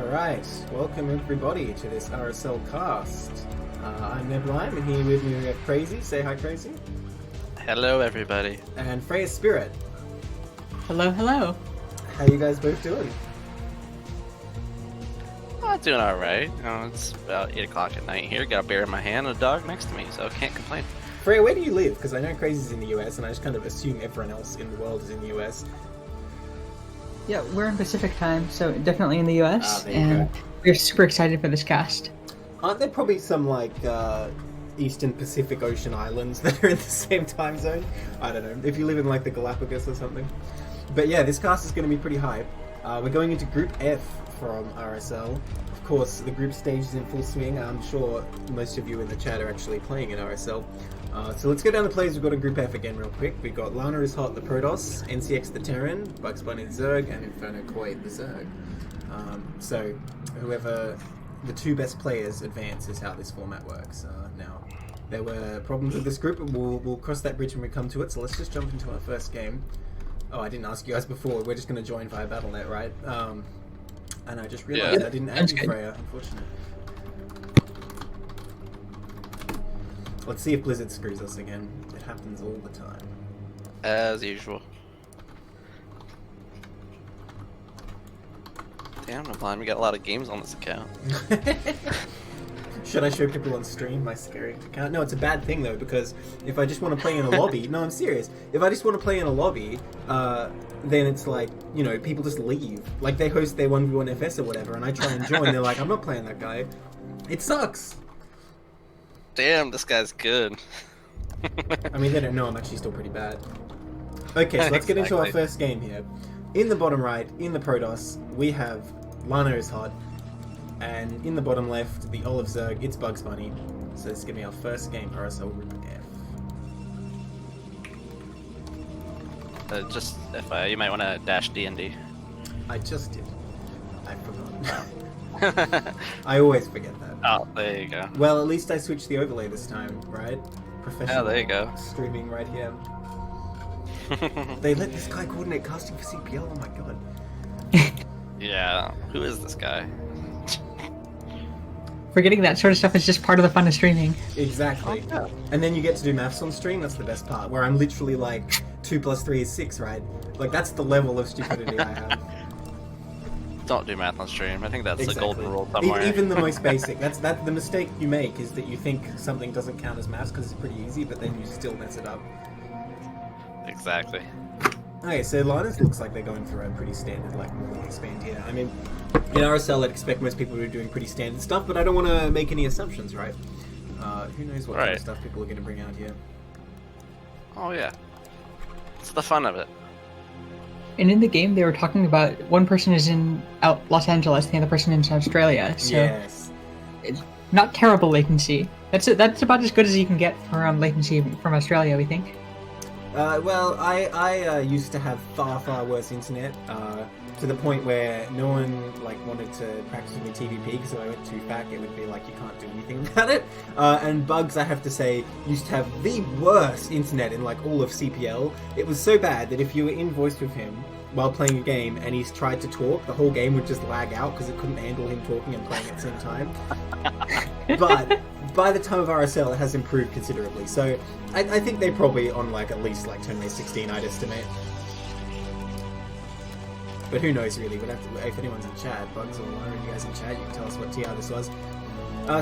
Alright, welcome everybody to this RSL cast. I'm Neblime, and here with me we have Kraazy. Say hi, Kraazy. Hello, everybody. And FreyasSpirit. Hello, hello. How you guys both doing? I'm doing alright. You know, it's about 8 o'clock at night here. Got a bear in my hand and a dog next to me, so I can't complain. Freya, where do you live? Because I know Kraazy's in the US, and I just kind of assume everyone else in the world is in the US. Yeah, we're in Pacific time, so definitely in the US, and go. we're super excited for this cast. Aren't there probably some, like, Eastern Pacific Ocean islands that are in the same time zone? I don't know. If you live in, like, the Galapagos or something. But yeah, this cast is going to be pretty hype. We're going into Group F from RSL. Of course, the group stage is in full swing. I'm sure most of you in the chat are actually playing in RSL. So let's go down the plays. We've got a Group F again real quick. We've got Lana is Hot the Protoss, NCX the Terran, Bugs Bunny the Zerg, and Inferno Koi the Zerg. So whoever the two best players advance is how this format works. Now, there were problems with this group, but we'll cross that bridge when we come to it. So let's just jump into our first game. Oh, I didn't ask you guys before. We're just going to join via Battle.net, right? And I just realized I didn't add you, Freya, unfortunately. Let's see if Blizzard screws us again. It happens all the time. As usual. Damn, Neblime, we got a lot of games on this account. Should I show people on stream my scary account? No, it's a bad thing though, because if I just want to play in a lobby, no, I'm serious. If I just want to play in a lobby, then it's like, you know, people just leave. Like they host their 1v1 FS or whatever, and I try and join, they're like, I'm not playing that guy. It sucks. Damn, this guy's good. I mean, they don't know I'm actually still pretty bad. Okay, so let's get into our first game here. In the bottom right, in the Protoss, we have Lana is Hot. And in the bottom left, the Olive Zerg, it's Bugs Bunny. So this is going to be our first game, RSL Group F. Just FYI, you might want to dash D&D. I just did. I forgot. I always forget that. Oh, there you go. Well, at least I switched the overlay this time, right? Professional. Oh, there you go. Streaming right here. They let this guy coordinate casting for CPL, oh my god. Yeah, who is this guy? Forgetting that sort of stuff is just part of the fun of streaming. Exactly. Oh, yeah. And then you get to do maths on stream, that's the best part, where I'm literally like, 2 plus 3 is 6, right? Like, that's the level of stupidity I have. Don't do math on stream. I think that's Exactly. the golden rule somewhere. Even the most basic. That's the mistake you make, is that you think something doesn't count as maths because it's pretty easy, but then you still mess it up. Exactly. Okay, so Linus looks like they're going through a pretty standard, like, rule expand here. I mean, in RSL, I'd expect most people to be doing pretty standard stuff, but I don't want to make any assumptions, right? Who knows what kind of stuff people are going to bring out here. Oh, yeah. It's the fun of it. And in the game, they were talking about one person is in Los Angeles, the other person is in Australia. So Yes. it's not terrible latency. That's about as good as you can get from latency from Australia, we think. Well, I used to have far worse internet, to the point where no one like wanted to practice with me TVP because if I went too back, it would be like you can't do anything about it. And Bugs, I have to say, used to have the worst internet in like all of CPL. It was so bad that if you were in voice with him while playing a game and he's tried to talk, the whole game would just lag out because it couldn't handle him talking and playing at the same time. But by the time of RSL, it has improved considerably. So I think they're probably on like at least like 10/16, I'd estimate. But who knows really? We'd have to, if anyone's in chat, Bugs or one of you guys in chat, you can tell us what TR this was.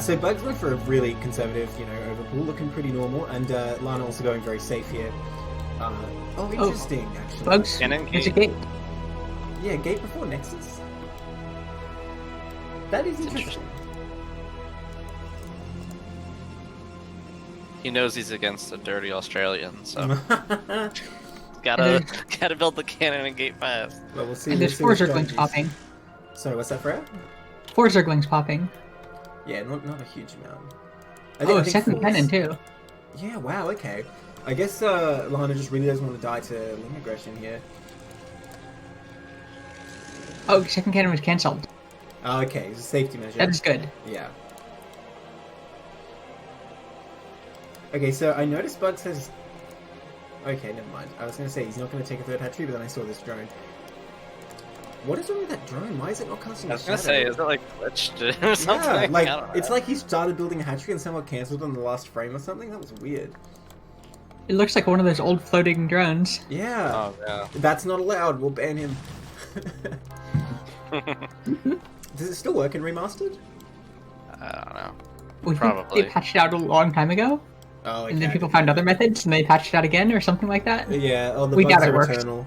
So Bugs went for a really conservative, you know, overpool, looking pretty normal, and Lana also going very safe here. Oh, interesting, actually. Bugs, there's a gate. Yeah, gate before Nexus. That is interesting. He knows he's against a dirty Australian, so gotta build the cannon and gate fast. Well, we'll see. And there's 4 Zerglings popping. Sorry, what's that, Freya? 4 Zerglings popping. Yeah, not a huge amount. I think second cannon too. Yeah, wow, okay. I guess Lana just really doesn't want to die to limb aggression here. Oh, second cannon was cancelled. Oh, okay, it's a safety measure. That is good. Yeah. Okay, so I noticed Bugs has... Okay, never mind. I was going to say he's not going to take a third hat tree, but then I saw this drone. What is wrong with that drone? Why is it not casting I a was gonna shadow? say, is it like glitched or something? Yeah, I like don't know. it's like he started building a hatchery and somehow cancelled on the last frame or something. That was weird. It looks like one of those old floating drones. Yeah. Oh yeah. That's not allowed. We'll ban him. Does it still work in remastered? I don't know. We Probably. think they patched it out a long time ago, Oh, okay. and then people found other methods, and they patched it out again, or something like that. Yeah, oh, the We bugs doubt it are worked. eternal.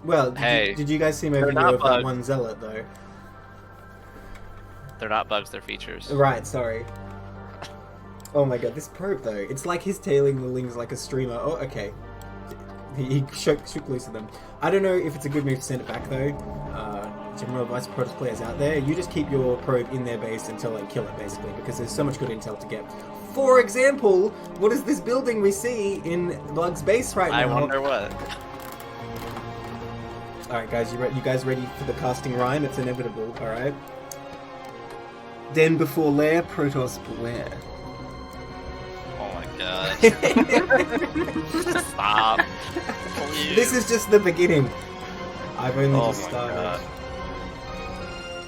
Well, did you guys see my they're video not of that bugs. one zealot, though? They're not bugs, they're features. Right, sorry. Oh my god, this probe, though. It's like he's tailing the lings like a streamer. Oh, okay. He shook loose of them. I don't know if it's a good move to send it back, though. General advice for Protoss players out there, you just keep your probe in their base until they kill it, basically, because there's so much good intel to get. For example, what is this building we see in Bug's base right now? I wonder what. Alright guys, you guys ready for the casting rhyme? It's inevitable, alright? Den before lair, Protoss beware. Oh my god. Stop. Please. This is just the beginning. I've only Oh just my started. god.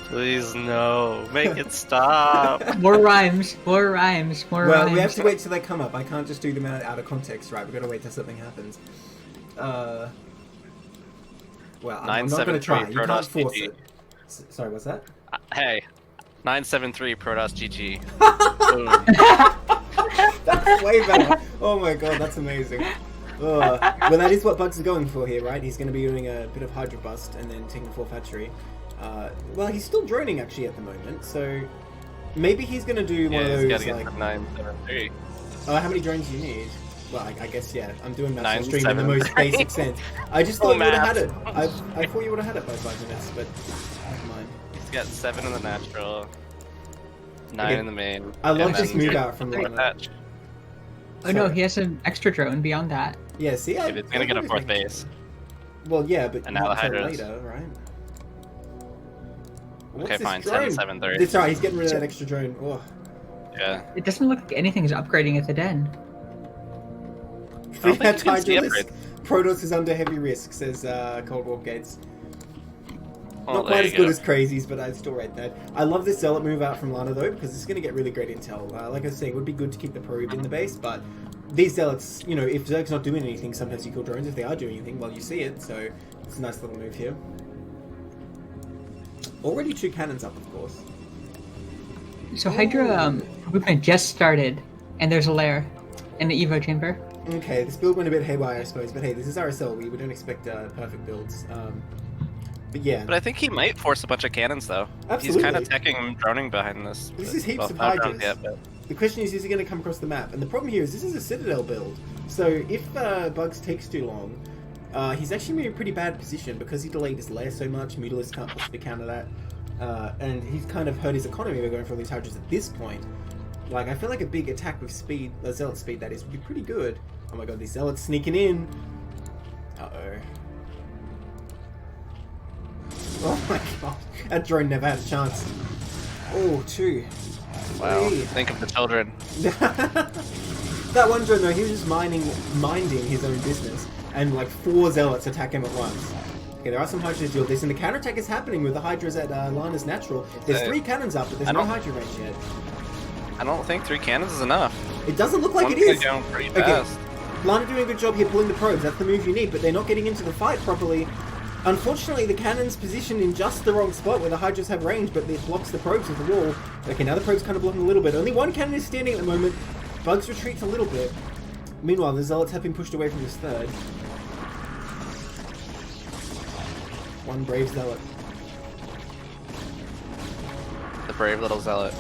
Please no. Make it stop. More rhymes, more rhymes, more Well, rhymes. we have to wait till they come up. I can't just do them out of context, right? We've got to wait till something happens. Well, I'm not going to try. You can't Protoss force GG. it. Sorry, what's that? Hey. 973 Protoss GG. Boom. That's way better. Oh my god, that's amazing. Well, that is what Bugs is going for here, right? He's going to be doing a bit of Hydra Bust and then taking 4th Hatchery. Well, he's still droning actually at the moment, so maybe he's going to do one of Yeah, those he's gotta get like. to 973. Oh, how many drones do you need? Well, I guess yeah. I'm doing maths on 9, stream in the 7, most 3. basic sense. I just Oh, thought you would have had maths. it. I thought you would have had it by 5 minutes, but never mind. He's got 7 in the natural, 9 Okay. in the main. I love and this then move 3 out from in the Lana. patch. Oh no, Sorry. he has an extra drone beyond that. Yeah, see, If it's gonna get a 4th base. Well, yeah, but And now not the until Hydras. later, right? What's Okay, this fine. drone? 773. It's alright. He's getting rid of that extra drone. Oh. Yeah. It doesn't look like anything is upgrading at the den. I don't think That you can see Hydra list. upgrades. Protoss is under heavy risk, says Cold War Gates. Well, Not there quite you as good go. as Crazy's, but I'd still rate that. I love this Zealot move out from Lana, though, because it's going to get really great intel. Like I was saying, it would be good to keep the probe in the base, but these Zealots, you know, if Zerg's not doing anything, sometimes you kill drones. If they are doing anything, well, you see it, so it's a nice little move here. Already 2 cannons up, of course. So Hydra movement just started, and there's a lair in the Evo chamber. Okay, this build went a bit haywire, I suppose, but hey, this is RSL. We don't expect perfect builds. But yeah, But I think he might force a bunch of cannons, though. Absolutely. He's kind of teching and droning behind this. This is heaps well, of not Hydras. drones yet, but the question is he going to come across the map? And the problem here is this is a Citadel build. So if Bugs takes too long, he's actually in a pretty bad position because he delayed his lair so much. Mutalists can't possibly counter that. And he's kind of hurt his economy by going for all these Hydras at this point. Like, I feel like a big attack with speed, Zealot speed that is, would be pretty good. Oh my god, these Zealots sneaking in. Uh-oh. Oh my god, that drone never had a chance. Oh, 2. wow. 3. Think of the children. That one drone though, he was just minding his own business, and like 4 Zealots attack him at once. Okay, there are some Hydras to deal with this, and the counterattack is happening with the Hydras at Lana's natural. There's 3 cannons up, but there's I no don't- Hydra range yet. I don't think 3 cannons is enough. It doesn't look like One's it is. going pretty Okay, fast. Lana doing a good job here pulling the probes. That's the move you need, but they're not getting into the fight properly. Unfortunately, the cannon's positioned in just the wrong spot where the Hydras have range, but it blocks the probes with the wall. Okay, now the probe's kind of blocking a little bit. Only 1 cannon is standing at the moment. Bugs retreats a little bit. Meanwhile, the Zealots have been pushed away from this 3rd. 1 brave Zealot. The brave little zealot.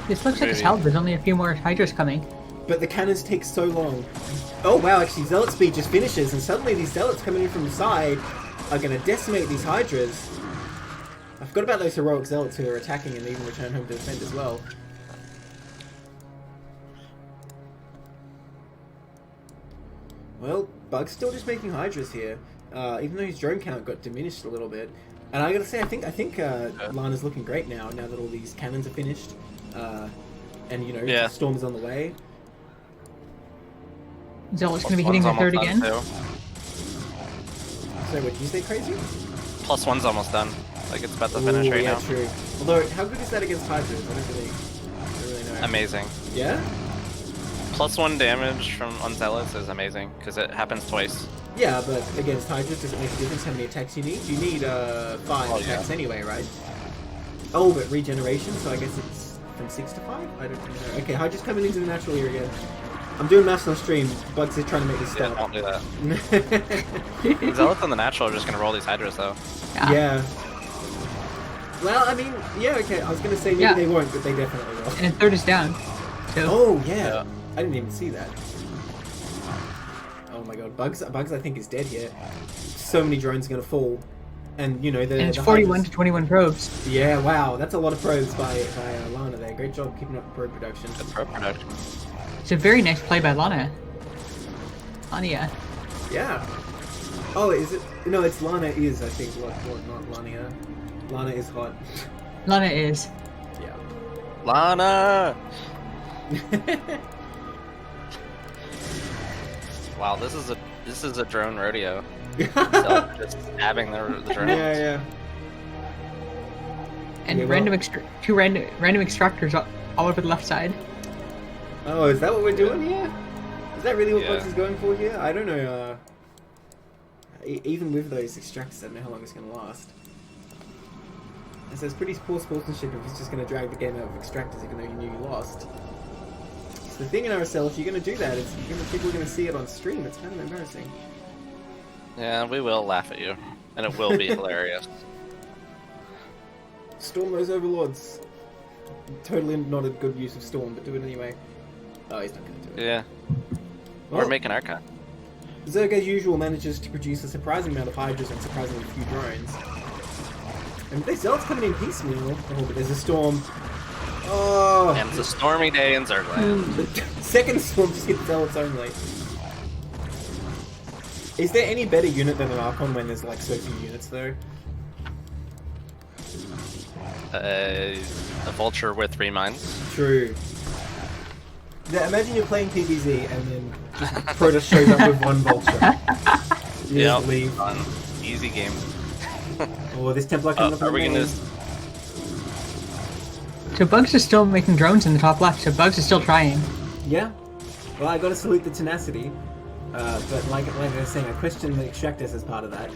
This looks like it's Maybe. held. There's only a few more Hydras coming. But the cannons take so long. Oh wow, actually Zealot speed just finishes, and suddenly these Zealots coming in from the side are going to decimate these Hydras. I forgot about those heroic Zealots who are attacking and even return home to defend as well. Well, Bug's still just making Hydras here, even though his drone count got diminished a little bit. And I gotta say, I think Lana's looking great now that all these cannons are finished, and you know, Yeah. the storm is on the way. Zealot's going to be One's hitting the almost 3rd done, again. too. So what did you say, Crazy? +1's almost done. Like it's about to finish right yeah, now. True. Although, how good is that against Hydras? I don't really know. Amazing. Yeah? +1 damage from Unzealous is amazing because it happens twice. Yeah, but against Hydras, does it make a difference how many attacks you need? You need 5 attacks anyway, right? Oh, but regeneration, so I guess it's from 6 to 5? I don't know. Okay, Hydra's coming into the natural here again. I'm doing maths on stream. Bugs is trying to make this Yeah, stop. don't do that. Zealots on the natural are just gonna roll these Hydras though. Yeah. Well, I mean, yeah, okay. I was gonna say maybe they won't, but they definitely will. And third is down. So. Oh yeah. I didn't even see that. Oh my god, Bugs I think is dead here. So many drones are gonna fall. And you know the it's the 41 Hydras. to 21 probes. Yeah, wow, that's a lot of probes by Lana there. Great job keeping up the probe production. Good probe production. It's a very nice play by Lana. Ania. Yeah. Oh, is it? No, it's Lana is, I think. What not Lania. Lana is hot. Lana is. Yeah. Lana! Wow, this is a drone rodeo. So just stabbing the drones. Yeah. And Yeah, well- two random extractors all over the left side. Oh, is that what we're doing here? Is that really what Yeah. Bugs is going for here? I don't know. Even with those extractors, I don't know how long it's going to last. And so it's pretty poor sportsmanship if he's just going to drag the game out of extractors even though you knew you lost. It's the thing in RSL, if you're going to do that, people are going to see it on stream. It's kind of embarrassing. Yeah, we will laugh at you, and it will be hilarious. Storm those overlords. Totally not a good use of Storm, but do it anyway. Oh, he's not going to do it. Yeah, Well, we're making our cut. Zerg, as usual, manages to produce a surprising amount of Hydras and surprisingly few drones. And they Zealots coming in piecemeal. Oh, but there's a storm. Oh! And it's a stormy day in Zergland. The second storm just hit Zealots only. Is there any better unit than an Archon when there's like so few units though? A vulture with 3 mines. True. Yeah, imagine you're playing PvZ and then just Protoss shows up with 1 vulture. You just leave. Fun. Easy game. Oh, this Templar coming up. Are we gonna? So Bugs is still making drones in the top left, so Bugs is still trying. Yeah. Well, I gotta salute the tenacity. But like I was saying, I question the extractors as part of that.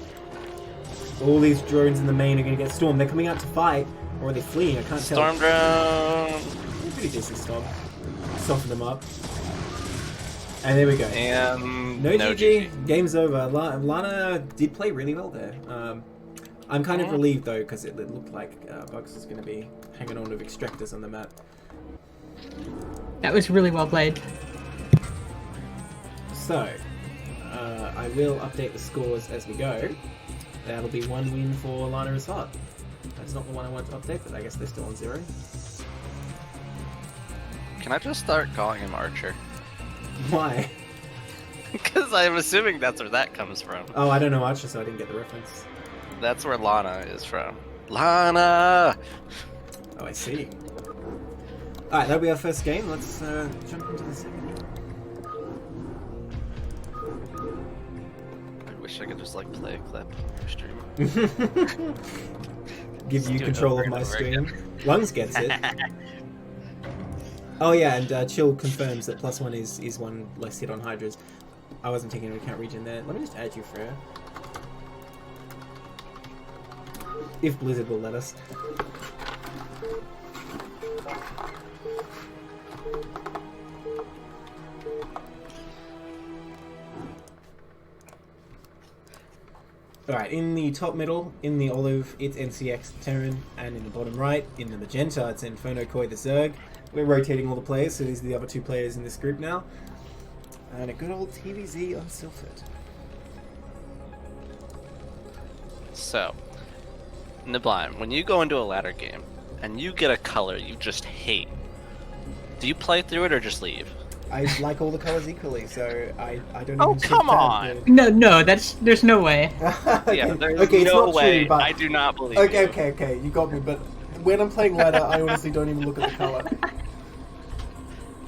All these drones in the main are gonna get stormed. They're coming out to fight, or are they fleeing? I can't Storm tell. drone. Pretty decent storm. Soften them up. And there we go. And No GG. Game's over. Lana did play really well there. I'm kind of relieved though, because it looked like Bugs was going to be hanging on with extractors on the map. That was really well played. So, I will update the scores as we go. That'll be 1 win for Lana is hot. That's not the one I want to update, but I guess they're still on 0. Can I just start calling him Archer? Why? Because I'm assuming that's where that comes from. Oh, I don't know Archer, so I didn't get the reference. That's where Lana is from. Lana! Oh, I see. Alright, that'll be our first game. Let's jump into the second. I wish I could just like play a clip for stream. Give you do it control over of and my over stream. again. Lungs gets it. Oh yeah, and Chill confirms that +1 is 1 less hit on Hydras. I wasn't taking into account region there. Let me just add you, Freya. If Blizzard will let us. Alright, in the top middle, in the olive, it's NCX Terran, and in the bottom right, in the magenta, it's Inferno Koi the Zerg. We're rotating all the players, so these are the other 2 players in this group now. And a good old TVZ on Silphid. So, Neblime, when you go into a ladder game and you get a color you just hate, do you play through it or just leave? I like all the colours equally, so I don't Oh, even shift come that on! good. No, there's no way. Okay, Yeah, there's okay, it's no not way. true, but... I do not believe Okay, you. okay, you got me, but when I'm playing ladder, I honestly don't even look at the colour.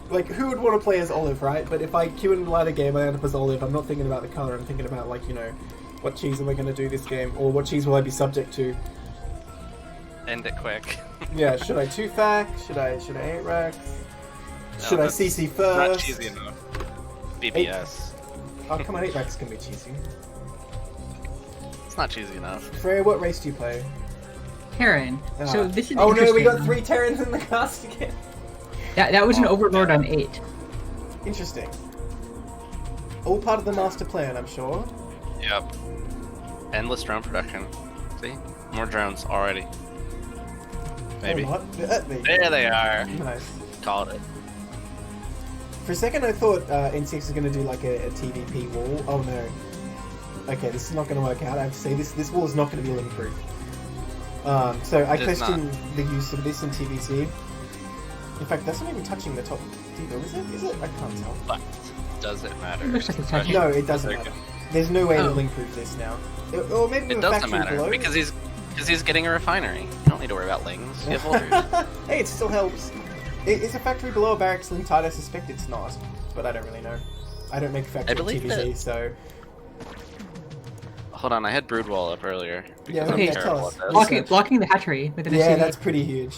Like, who would want to play as Olive, right? But if I queue in a ladder game, I end up as Olive, I'm not thinking about the colour, I'm thinking about, like, you know, What cheese am I going to do this game? Or what cheese will I be subject to? End it quick. Yeah, should I 2-fac? Should I 8-rack? No, Should I that's CC first? Not cheesy enough. BBS. Oh, come on, 8-racks can be cheesy. It's not cheesy enough. Freya, what race do you play? Terran. So this is Oh no, we got interesting. 3 Terrans in the cast again. That was an Overlord on 8. Interesting. All part of the master plan, I'm sure. Yep. Endless drone production. See? More drones already. Maybe. Oh, what? There you There go. they are. Nice. Called it. For a second I thought NCX was going to do like a TVP wall. Oh no. Okay, this is not going to work out. I have to say, this wall is not going to be link proof. So I It is question the use of this in TVC. In fact, that's not even touching the top depot, is it? Is it? I can't tell. But does it matter? It looks like it's touching. No, it doesn't matter. There's no way to Oh. link proof this now. Or maybe It with doesn't factory matter below. because he's getting a refinery. You don't need to worry about lings. You have vultures. Hey, it still helps. Is a factory below a barracks link tight? I suspect it's not, but I don't really know. I don't make a factory I believe TVC, that- so... Hold on, I had brood wall up earlier. Because Yeah, I'm okay, tell terrible us. at this. Blocking the hatchery with an Yeah, SCV. that's pretty huge.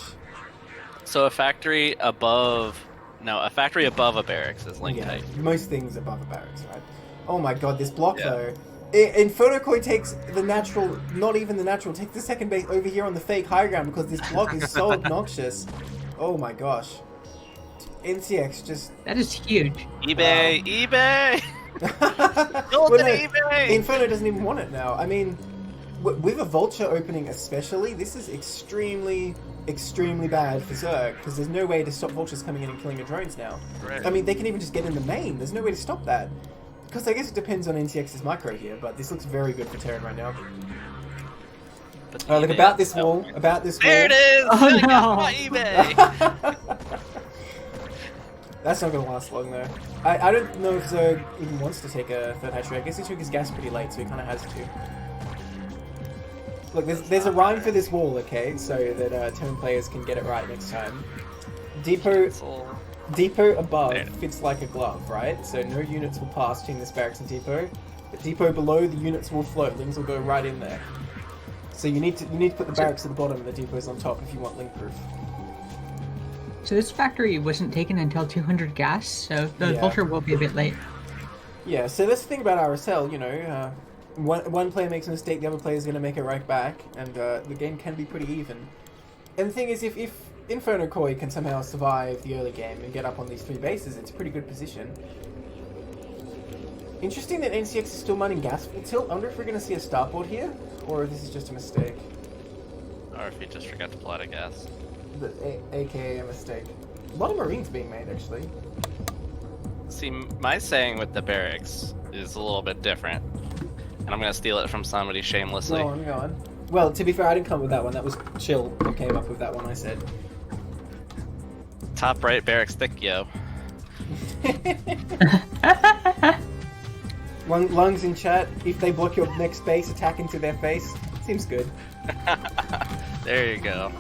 So a factory above a factory above a barracks is link Yeah, tight. most things above a barracks, right? Oh my god, this block Yeah. though. Inferno Koi takes the natural, not even the natural, takes the second base over here on the fake high ground because this block is so obnoxious. Oh my gosh. NCX just... That is huge. eBay, eBay. Well, Golden no, eBay. Inferno doesn't even want it now. I mean, with a vulture opening especially, this is extremely bad for Zerg because there's no way to stop vultures coming in and killing your drones now. Right. I mean, they can even just get in the main. There's no way to stop that. Because I guess it depends on NCX's micro here, but this looks very good for Terran right now. But Look, eBay about this is- wall, about this wall. There it is. Oh, I got no. my eBay. That's not going to last long, though. I don't know if Zerg even wants to take a third hatchery. I guess he took his gas pretty late, so he kind of has to. Look, there's a rhyme for this wall, okay? So that Terran players can get it right next time. Depot above There. fits like a glove, right? So no units will pass between this barracks and depot. But depot below, the units will float. Lings will go right in there. So you need to put the barracks at the bottom and the depots on top if you want link proof. So this factory wasn't taken until 200 gas, so the Yeah. vulture will be a bit late. Yeah, so that's the thing about RSL, you know, one player makes a mistake, the other player is going to make it right back, and the game can be pretty even. And the thing is, if Inferno Koi can somehow survive the early game and get up on these 3 bases, it's a pretty good position. Interesting that NCX is still mining gas full tilt. I wonder if we're going to see a starboard here, or if this is just a mistake. Or if you just forgot to pull out a gas. AKA a mistake. A lot of Marines being made, actually. See, my saying with the barracks is a little bit different, and I'm gonna steal it from somebody shamelessly. Go on. Well, to be fair, I didn't come up with that one. That was Chill who came up with that one, I said. Top right barracks thick, yo. Lungs in chat. If they block your next base, attack into their face. Seems good. There you go.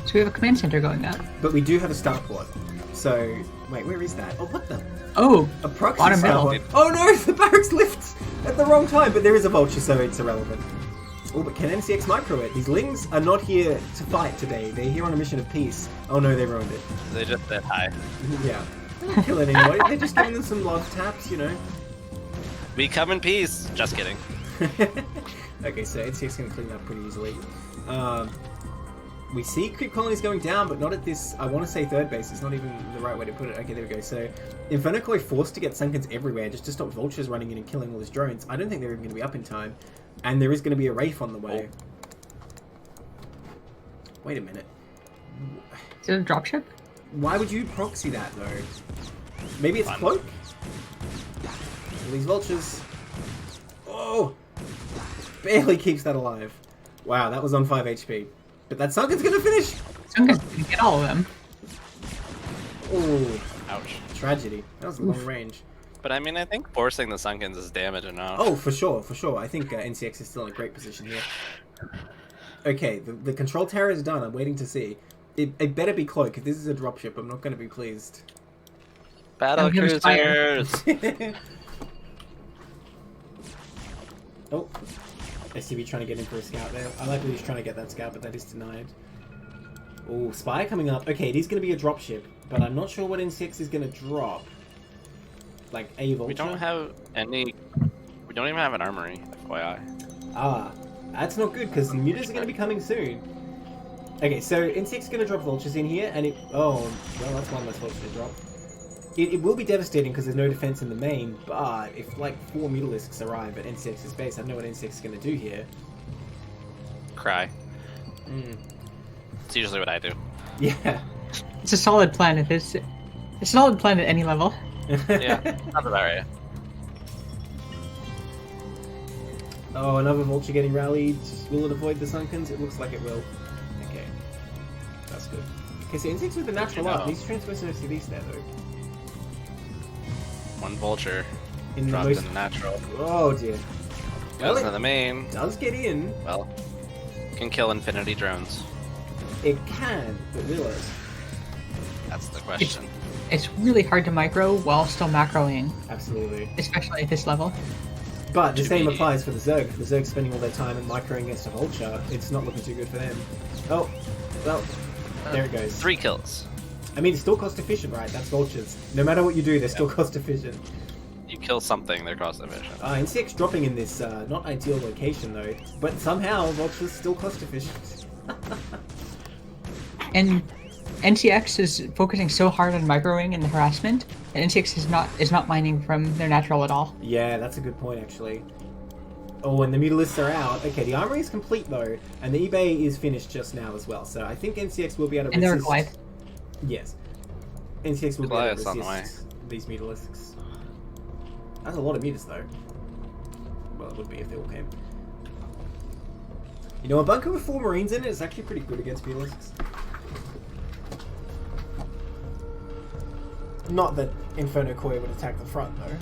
So we have a command center going up. But we do have a starport. So, wait, where is that? Oh, what the? Oh, A proxy Bottom middle. starport. Oh no, the barracks lifts at the wrong time, but there is a vulture, so it's irrelevant. Oh, but can NCX micro it? These lings are not here to fight today. They're here on a mission of peace. Oh no, they ruined it. They just said hi. Yeah. They don't kill anybody. They're just giving them some love taps, you know. We come in peace. Just kidding. Okay, so NCX can clean up pretty easily. We see creep colonies going down, but not at this, I want to say third base. It's not even the right way to put it. Okay, there we go. So, Inferno Koi forced to get Sunkens everywhere just to stop vultures running in and killing all his drones. I don't think they're even going to be up in time. And there is going to be a Wraith on the way. Wait a minute. is it a dropship? Why would you proxy that, though? Maybe it's Fun. Cloak? All these vultures. Oh! Barely keeps that alive. Wow, that was on 5 HP. But that Sunken's gonna finish! Sunken's gonna get all of them. Oh, Ouch. tragedy. That was a long range. But I mean, I think forcing the Sunkens is damage enough. Oh, for sure, for sure. I think NCX is still in a great position here. Okay, the control tower is done. I'm waiting to see. It better be Cloak. If this is a dropship, I'm not going to be pleased. Battle I'm gonna cruisers. Oh, SCV trying to get in for a scout there. I like that he's trying to get that scout, but that is denied. Oh, spy coming up. Okay, it is going to be a dropship, but I'm not sure what N6 is going to drop. Like a vulture? We don't have any. We don't even have an armory, FYI. Ah, that's not good because mutas are going to be coming soon. Okay, so N6 is going to drop vultures in here, and it. Oh, well, that's one less vulture to drop. It will be devastating because there's no defense in the main, but if like 4 mutalisks arrive at N6's base, I know what N6 is going to do here. Cry. Mm. It's usually what I do. Yeah. It's a solid plan at this. It's a solid plan at any level. Yeah, not about right. Oh, another vulture getting rallied. Will it avoid the Sunkens? It looks like it will. Okay. That's good. Okay, so N6 with the natural up. Needs to transfer some FCVs there, though. One vulture In dropped the most... in the natural. Oh, dear. Goes Well, to the main. does get in. Well, can kill infinity drones. It can, but will it? That's the question. It's really hard to micro while still macroing, Absolutely. especially at this level. But the To same be- applies for the Zerg. If the Zerg's spending all their time in microing against a vulture, it's not looking too good for them. Oh, well, there it goes. 3 kills. I mean, it's still cost efficient, right? That's vultures. No matter what you do, they're still cost efficient. You kill something, they're cost efficient. N6 dropping in this not ideal location though, but somehow vultures still cost efficient. And NCX is focusing so hard on microing and the harassment, and NCX is not mining from their natural at all. Yeah, that's a good point actually. Oh, and the mutalisks are out. Okay, the armory is complete though, and the eBay is finished just now as well. So I think NCX will be able to And they're resist. Goliath. Yes. NCX will be able Goliath's to on the resist these mutalisks. That's a lot of mutas though. Well, it would be if they all came. You know, a bunker with 4 marines in it is actually pretty good against mutalisks. Not that Inferno Koi would attack the front though.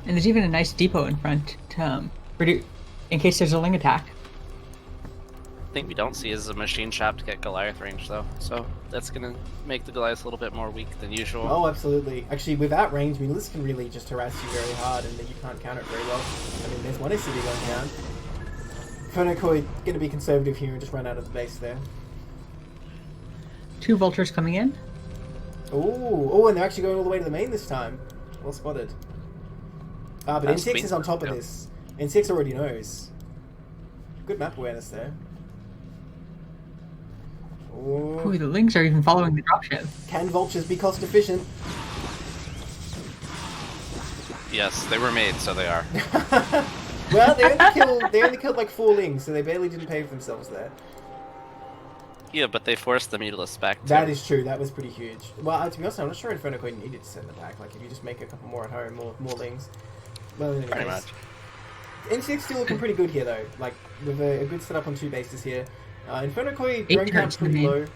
And there's even a nice depot in front to in case there's a Ling attack. Thing we don't see is a machine shop to get Goliath range though, so that's gonna make the Goliath a little bit more weak than usual. Oh, absolutely. Actually, with that range, mutalisks can really just harass you very hard, and then you can't counter it very well. I mean, there's one SCV going down. Inferno Koi gonna be conservative here and just run out of the base there. 2 vultures coming in. Oh, and they're actually going all the way to the main this time. Well spotted. But That's N6 is on top of yeah. this. N6 already knows. Good map awareness there. Ooh, Oh, the Lings are even following the dropship. can vultures be cost efficient? Yes, they were made, so they are. Well, they only killed like 4 lings, so they barely didn't pay for themselves there. Yeah, but they forced the mutalisks back too. That is true. That was pretty huge. Well, to be honest, I'm not sure Inferno Koi needed to send them back. Like, if you just make a couple more at home, more lings. Well, anyways. Pretty much. N6 still looking pretty good here, though. Like, with a good setup on 2 bases here. Inferno Koi 8 drone count's turrets in the pretty main. low.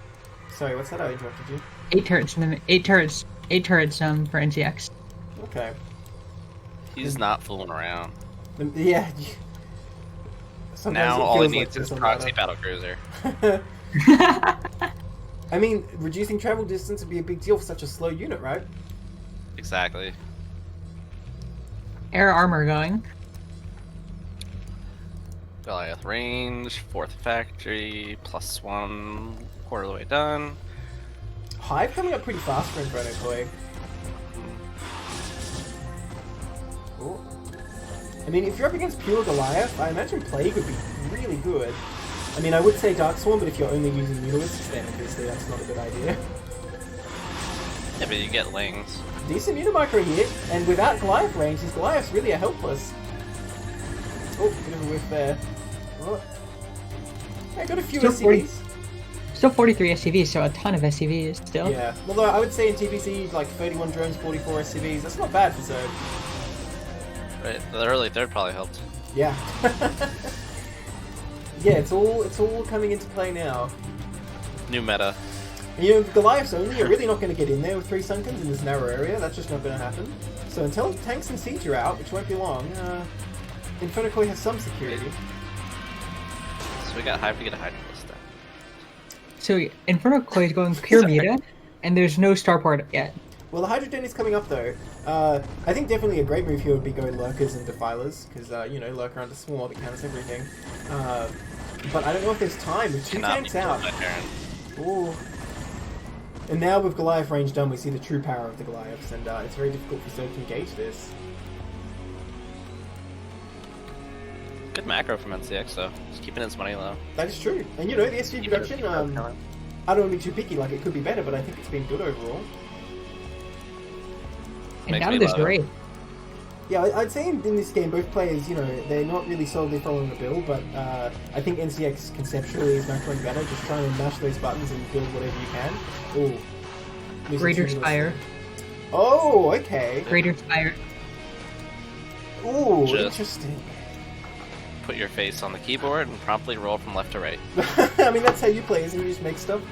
Sorry, what's that? I interrupted you. 8 turrets in the 8 turrets for NCX. Okay. He's not fooling around. Yeah. Sometimes Now it all he feels like needs is this a on proxy ladder. battlecruiser. I mean, reducing travel distance would be a big deal for such a slow unit, right? Exactly. Air armor going. Goliath range, 4th factory, +1, quarter of the way done. Hive coming up pretty fast for Inferno Koi. Ooh. I mean, if you're up against pure Goliath, I imagine Plague would be really good. I mean, I would say Dark Swarm, but if you're only using mutalisks, then obviously that's not a good idea. Yeah, but you get lings. Decent Unimicro here, and without Goliath range, his Goliaths really are helpless. Oh, bit of a whiff there. Oh. I got a few Still 40. SCVs. Still 43 SCVs, so a ton of SCVs still. Yeah, although I would say in TPC, like 31 drones, 44 SCVs, that's not bad for Zerg. Right, the early 3rd probably helped. Yeah. Yeah, it's all coming into play now. New meta. And, you know, the Goliaths only are really not going to get in there with 3 Sunkens in this narrow area. That's just not going to happen. So until tanks and siege are out, which won't be long, Inferno Koi has some security. So we got Hive to get a Hive list then. So Inferno Koi is going pure muta, and there's no starport yet. Well, the Hydro Den is coming up though. I think definitely a great move here would be go Lurkers and Defilers, because, you know, Lurker under Swarm, it counters everything. But I don't know if there's time. With 2 tanks out. Ooh. And now with Goliath range done, we see the true power of the Goliaths, and it's very difficult for Zerg to engage this. Good macro from NCX though. Just keeping his money low. That is true. And you know, the SG production, I don't want to be too picky, like it could be better, but I think it's been good overall. And now there's Wraith. Yeah, I'd say in this game, both players, you know, they're not really solidly following the build, but I think NCX conceptually is macroing better, just trying to mash those buttons and build whatever you can. Ooh. Greater Spire. Oh, okay. Greater Spire. Ooh, Just interesting. Put your face on the keyboard and promptly roll from left to right. I mean, that's how you play, isn't it? You just make stuff.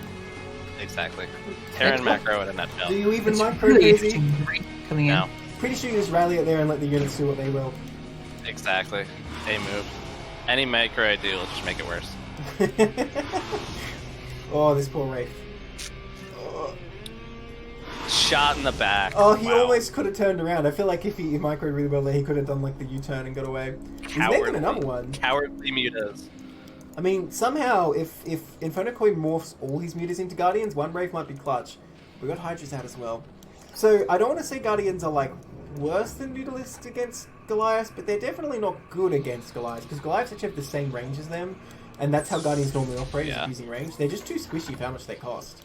Exactly. Terran macro in a nutshell. Do you even It's micro really crazy? interesting coming in. No. Pretty sure you just rally it there and let the units do what they will. Exactly. A move. Any macro I do will just make it worse. Oh, this poor Wraith. Oh, Shot in the back. oh he Wow. almost could have turned around. I feel like if he microed really well there, he could have done like the U-turn and got away. He's making another one. Cowardly mutas. I mean, somehow, if Inferno Koi morphs all his mutas into Guardians, one Wraith might be clutch. We got Hydras out as well. So, I don't want to say Guardians are, like, worse than Mutalisks against Goliaths, but they're definitely not good against Goliaths, because Goliaths actually have the same range as them, and that's how Guardians normally operate, is using range. They're just too squishy for how much they cost.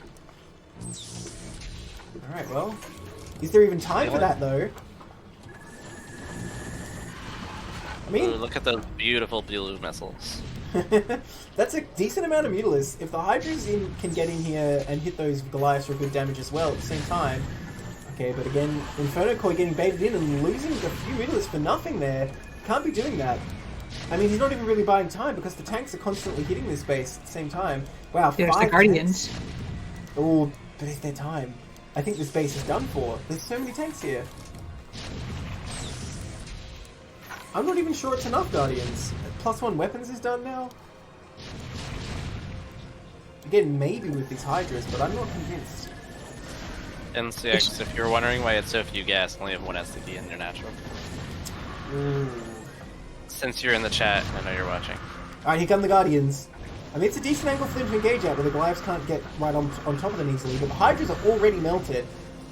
Alright, well, is there even time for that, though? I mean... Ooh, look at those beautiful blue missiles. That's a decent amount of Mutalisks. If the Hydras can get in here and hit those Goliaths for good damage as well at the same time... Okay, but again, Inferno Koi getting baited in and losing a few Mutalisks for nothing there. Can't be doing that. I mean, he's not even really buying time because the tanks are constantly hitting this base at the same time. Wow, There's 5 the Guardians. tanks. Oh, but is there time? I think this base is done for. There's so many tanks here. I'm not even sure it's enough Guardians. +1 weapons is done now. Again, maybe with these Hydras, but I'm not convinced. NCX, if you're wondering why it's so few gas, only have 1 SCP in your natural. Ooh. Since you're in the chat, I know you're watching. Alright, here come the Guardians. I mean, it's a decent angle for them to engage at, but the Goliaths can't get right on top of them easily. But the Hydras are already melted.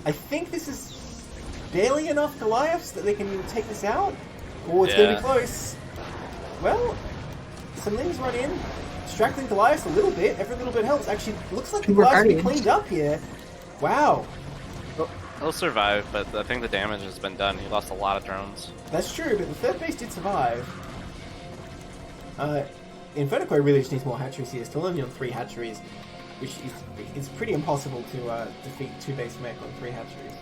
I think this is barely enough Goliaths that they can take this out. Oh, it's going to be close. Well, some things run in. Distracting Goliaths a little bit. Every little bit helps. Actually, looks like the Goliaths will be cleaned up here. Wow. He'll survive, but I think the damage has been done. He lost a lot of drones. That's true, but the third base did survive. Inferno Koi really just needs more hatcheries here. Still only on 3 hatcheries, which is pretty impossible to defeat 2 base mech on 3 hatcheries.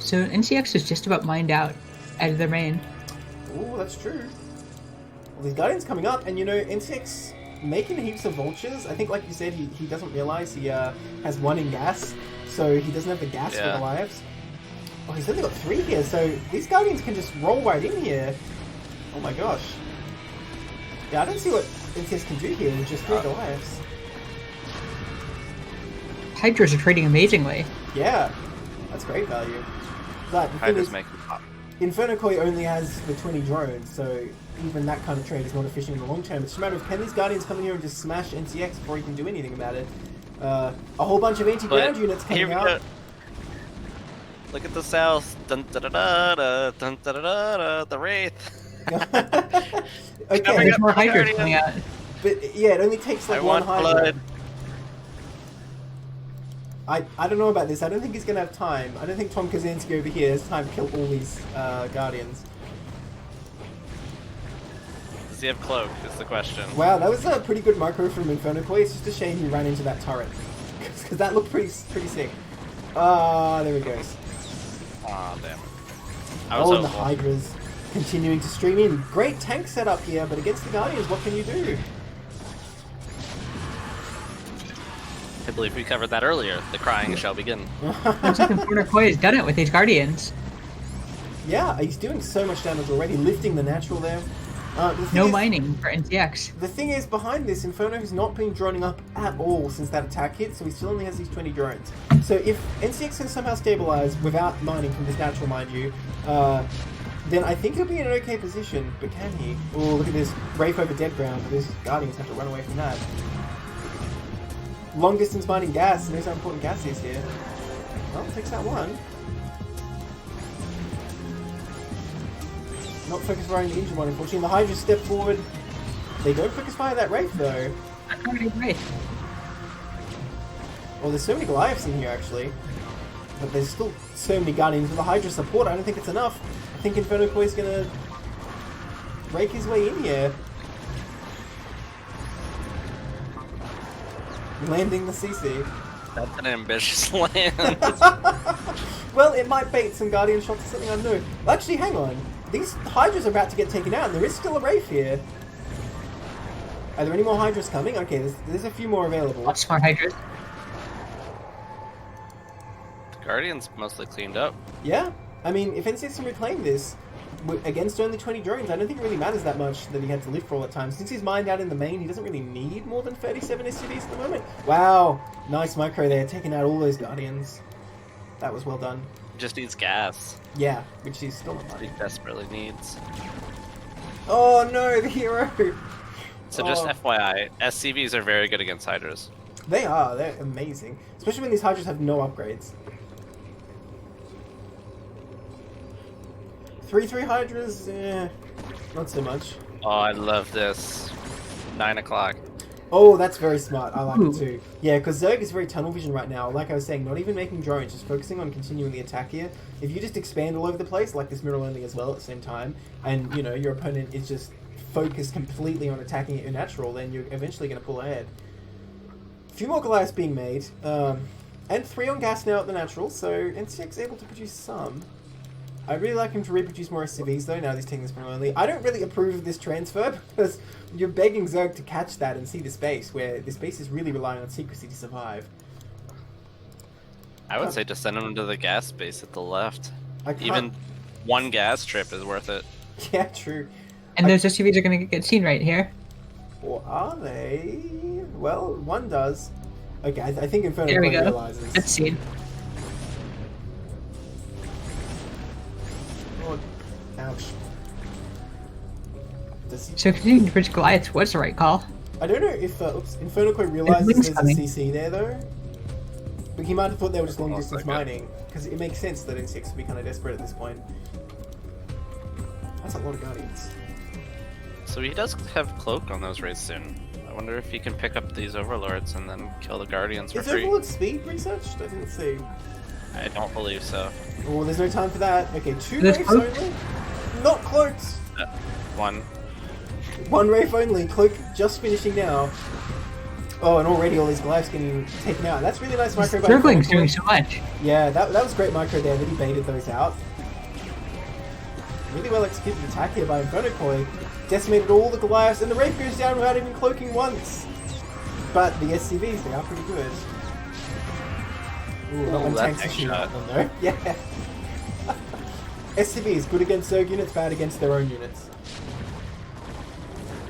So NCX is just about mined out of their main. Ooh, that's true. Well, these Guardians coming up, and you know, NCX making heaps of vultures. I think, like you said, he doesn't realize he has 1 in gas, so he doesn't have the gas for Goliaths. Oh, he's only got 3 here, so these Guardians can just roll right in here. Oh my gosh. Yeah, I don't see what NCX can do here with just 3 Goliaths. Hydras are trading amazingly. Yeah, that's great value. But the thing is, Inferno Koi only has the 20 drones, so even that kind of trade is not efficient in the long term. It's just a matter of, can these Guardians come in here and just smash NCX before he can do anything about it? A whole bunch of anti-ground units coming out. Look at the south. Dun, da, da, da, da, dun, da, da, da, da, the Wraith. Okay, There's more Hydras coming out. But yeah, it only takes like 1 Hydra. I don't know about this. I don't think he's going to have time. I don't think Tom Kaczynski over here has time to kill all these Guardians. Does he have cloak, is the question. Wow, that was a pretty good micro from Inferno Koi. It's just a shame he ran into that turret. Because that looked pretty sick. Ah, there he goes. Aw, damn it. And the Hydras continuing to stream in. Great tank setup here, but against the Guardians, what can you do? I believe we covered that earlier. The crying shall begin. Looks like Inferno Koi has done it with these Guardians. Yeah, he's doing so much damage already, lifting the natural there. No mining for NCX. The thing is, behind this, Inferno has not been droning up at all since that attack hit, so he still only has these 20 drones. So if NCX can somehow stabilize without mining from this natural, mind you, then I think he'll be in an okay position. But can he? Oh, look at this. Wraith over dead ground. This Guardians have to run away from that. Long distance mining gas. Knows how important gas is here. Well, takes that one. Not focus fire on the injured one, unfortunately. The Hydra step forward. They don't focus fire that Wraith, though. Well, there's so many Goliaths in here, actually. But there's still so many Guardians. With the Hydra support, I don't think it's enough. I think Inferno Koi's gonna rake his way in here. Landing the CC. That's an ambitious land. Well, it might bait some Guardian shots or something, I don't know. Actually, hang on. These Hydras are about to get taken out, and there is still a Wraith here. Are there any more Hydras coming? Okay, there's a few more available. Lots more Hydras. The Guardian's mostly cleaned up. Yeah. I mean, if NCX can reclaim this, against only 20 drones, I don't think it really matters that much that he had to live for all that time. Since he's mined out in the main, he doesn't really need more than 37 SCVs at the moment. Wow. Nice micro there, taking out all those Guardians. That was well done. Just needs gas. Yeah, which he's still not He mining. desperately needs. Oh no, the hero! So just FYI, SCVs are very good against Hydras. They are, they're amazing. Especially when these Hydras have no upgrades. 3-3 Hydras, not so much. Oh, I love this. 9 o'clock. Oh, that's very smart. I like it too. Yeah, because Zerg is very tunnel vision right now. Like I was saying, not even making drones, just focusing on continuing the attack here. If you just expand all over the place, like this mirror landing as well at the same time, and, you know, your opponent is just focused completely on attacking at your natural, then you're eventually going to pull ahead. A few more Goliaths being made, and 3 on gas now at the natural, so NCX able to produce some. I'd really like him to reproduce more SCVs though, now that he's taking this mirror only. I don't really approve of this transfer, because you're begging Zerg to catch that and see this base, where this base is really relying on secrecy to survive. I would say just send him to the gas base at the left. I can't... Even one gas trip is worth it. Yeah, true. And those SCVs are going to get seen right here. Or are they? Well, one does. Okay, I think Inferno There we go. realizes. That's seen. Oh, ouch. Does he... So continuing to bridge Goliaths was the right call. I don't know if Inferno realizes Wings there's coming. a CC there though. But he might have thought they were just long distance Okay. mining. Because it makes sense that N6 would be kind of desperate at this point. That's a lot of Guardians. So he does have Cloak on those raids soon. I wonder if he can pick up these Overlords and then kill the Guardians for Is free. Overlord speed researched? I didn't see. I don't believe so. Oh, there's no time for that. Okay, 2 There's Wraiths cloak? only? Not cloaked! One. 1 Wraith only. Cloak just finishing now. Oh, and already all these Goliaths getting taken out. That's really nice micro by Circling's Inferno doing Koi. so much. Yeah, that was great micro there that he baited those out. Really well executed attack here by Inferno Koi. Decimated all the Goliaths, and the Wraith goes down without even cloaking once. But the SCVs, they are pretty good. Ooh, that one that tanks the tank shield shot. on though. Yeah. SCVs, good against Zerg units, bad against their own units.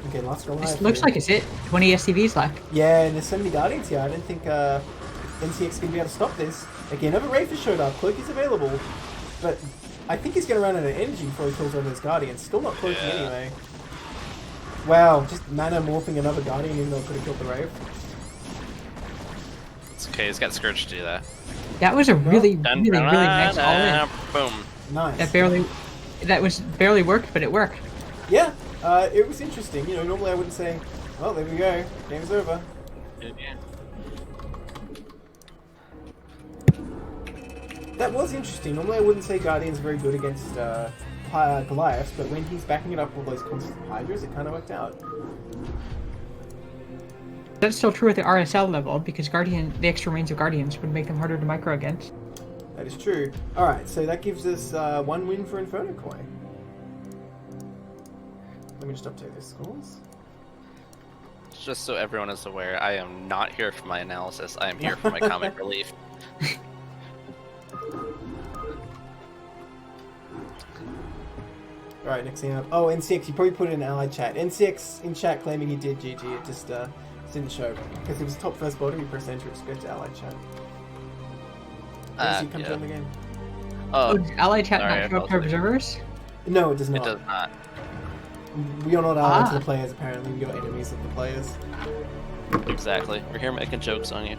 Okay, last Goliath. This looks here. like it's it. 20 SCVs left. Yeah, and there's so many Guardians here, I don't think NCX can be able to stop this. Okay, another Wraith has showed up, Cloak is available, but I think he's going to run out of energy before he kills one of those Guardians. Still not cloaking Yeah. anyway. Wow, just mana morphing another Guardian even though it could have killed the Wraith. It's okay, he's got Scourge to do that. That was a really, Dun, really, really nice dun, all-in. Boom. Nice. That was barely worked, but it worked. Yeah, it was interesting. You know, normally I wouldn't say, well, there we go, game's over. Yeah. That was interesting. Normally I wouldn't say Guardian's very good against Goliaths, but when he's backing it up with those constant Hydras, it kind of worked out. That's still true at the RSL level, because the extra range of Guardians would make them harder to micro against. That is true. Alright, so that gives us 1 win for Inferno Koi. Let me just update the scores. Just so everyone is aware, I am not here for my analysis. I am here for my comic relief. Alright, next thing up. Oh, NCX, you probably put it in allied chat. NCX in chat claiming he did GG, it just didn't show. Because it was top first bottom, you press enter, it's go to allied chat. Does he come join the game? Oh, Does allied chat sorry, not show up to observers? No, it does not. It does not. We are not allied to the players, apparently. We are enemies of the players. Exactly. We're here making jokes on you.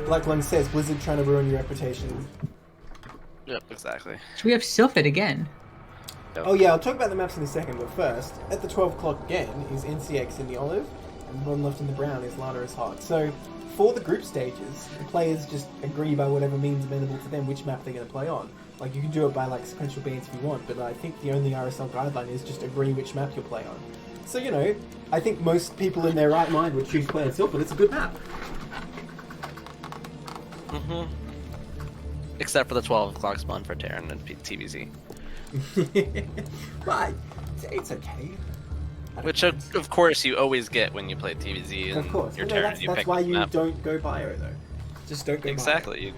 Like one says, Blizzard trying to ruin your reputation. Yep, exactly. So we have Sylphid again. Yep. Oh yeah, I'll talk about the maps in a second, but first, at the 12 o'clock again is NCX in the olive, and the one left in the brown is Lana is hot. So, for the group stages, the players just agree by whatever means amenable to them which map they're going to play on. Like, you can do it by, like, sequential bans if you want, but I think the only RSL guideline is just agree which map you'll play on. So, you know, I think most people in their right mind would choose play itself, but it's a good map. Mm-hmm. Except for the 12 o'clock spawn for Terran and TVZ. Right. It's okay. Which, of course, you always get when you play TVZ and Of course. your No, Terran. You that's pick why the you map. don't go bio, though. Just don't go bio. Exactly. You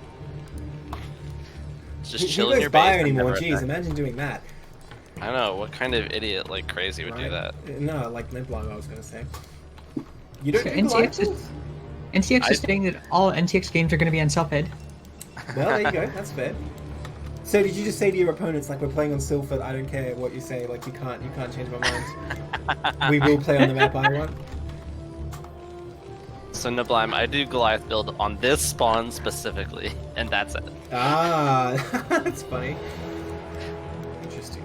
just Who chill goes in your bio base and anymore? never Jeez, attack. imagine doing that. I know, what kind of idiot like Kraazy would do Right? that? No, like Neblime, I was going to say. You don't So do NCX is, gliders? NCX is saying that all NCX games are going to be on Sylphid. Well, there you go. That's fair. So did you just say to your opponents, like, we're playing on Silphid, I don't care what you say, like, you can't change my mind. We will play on the map I want. So Neblime, I do Goliath build on this spawn specifically, and that's it. Ah, that's funny. Interesting.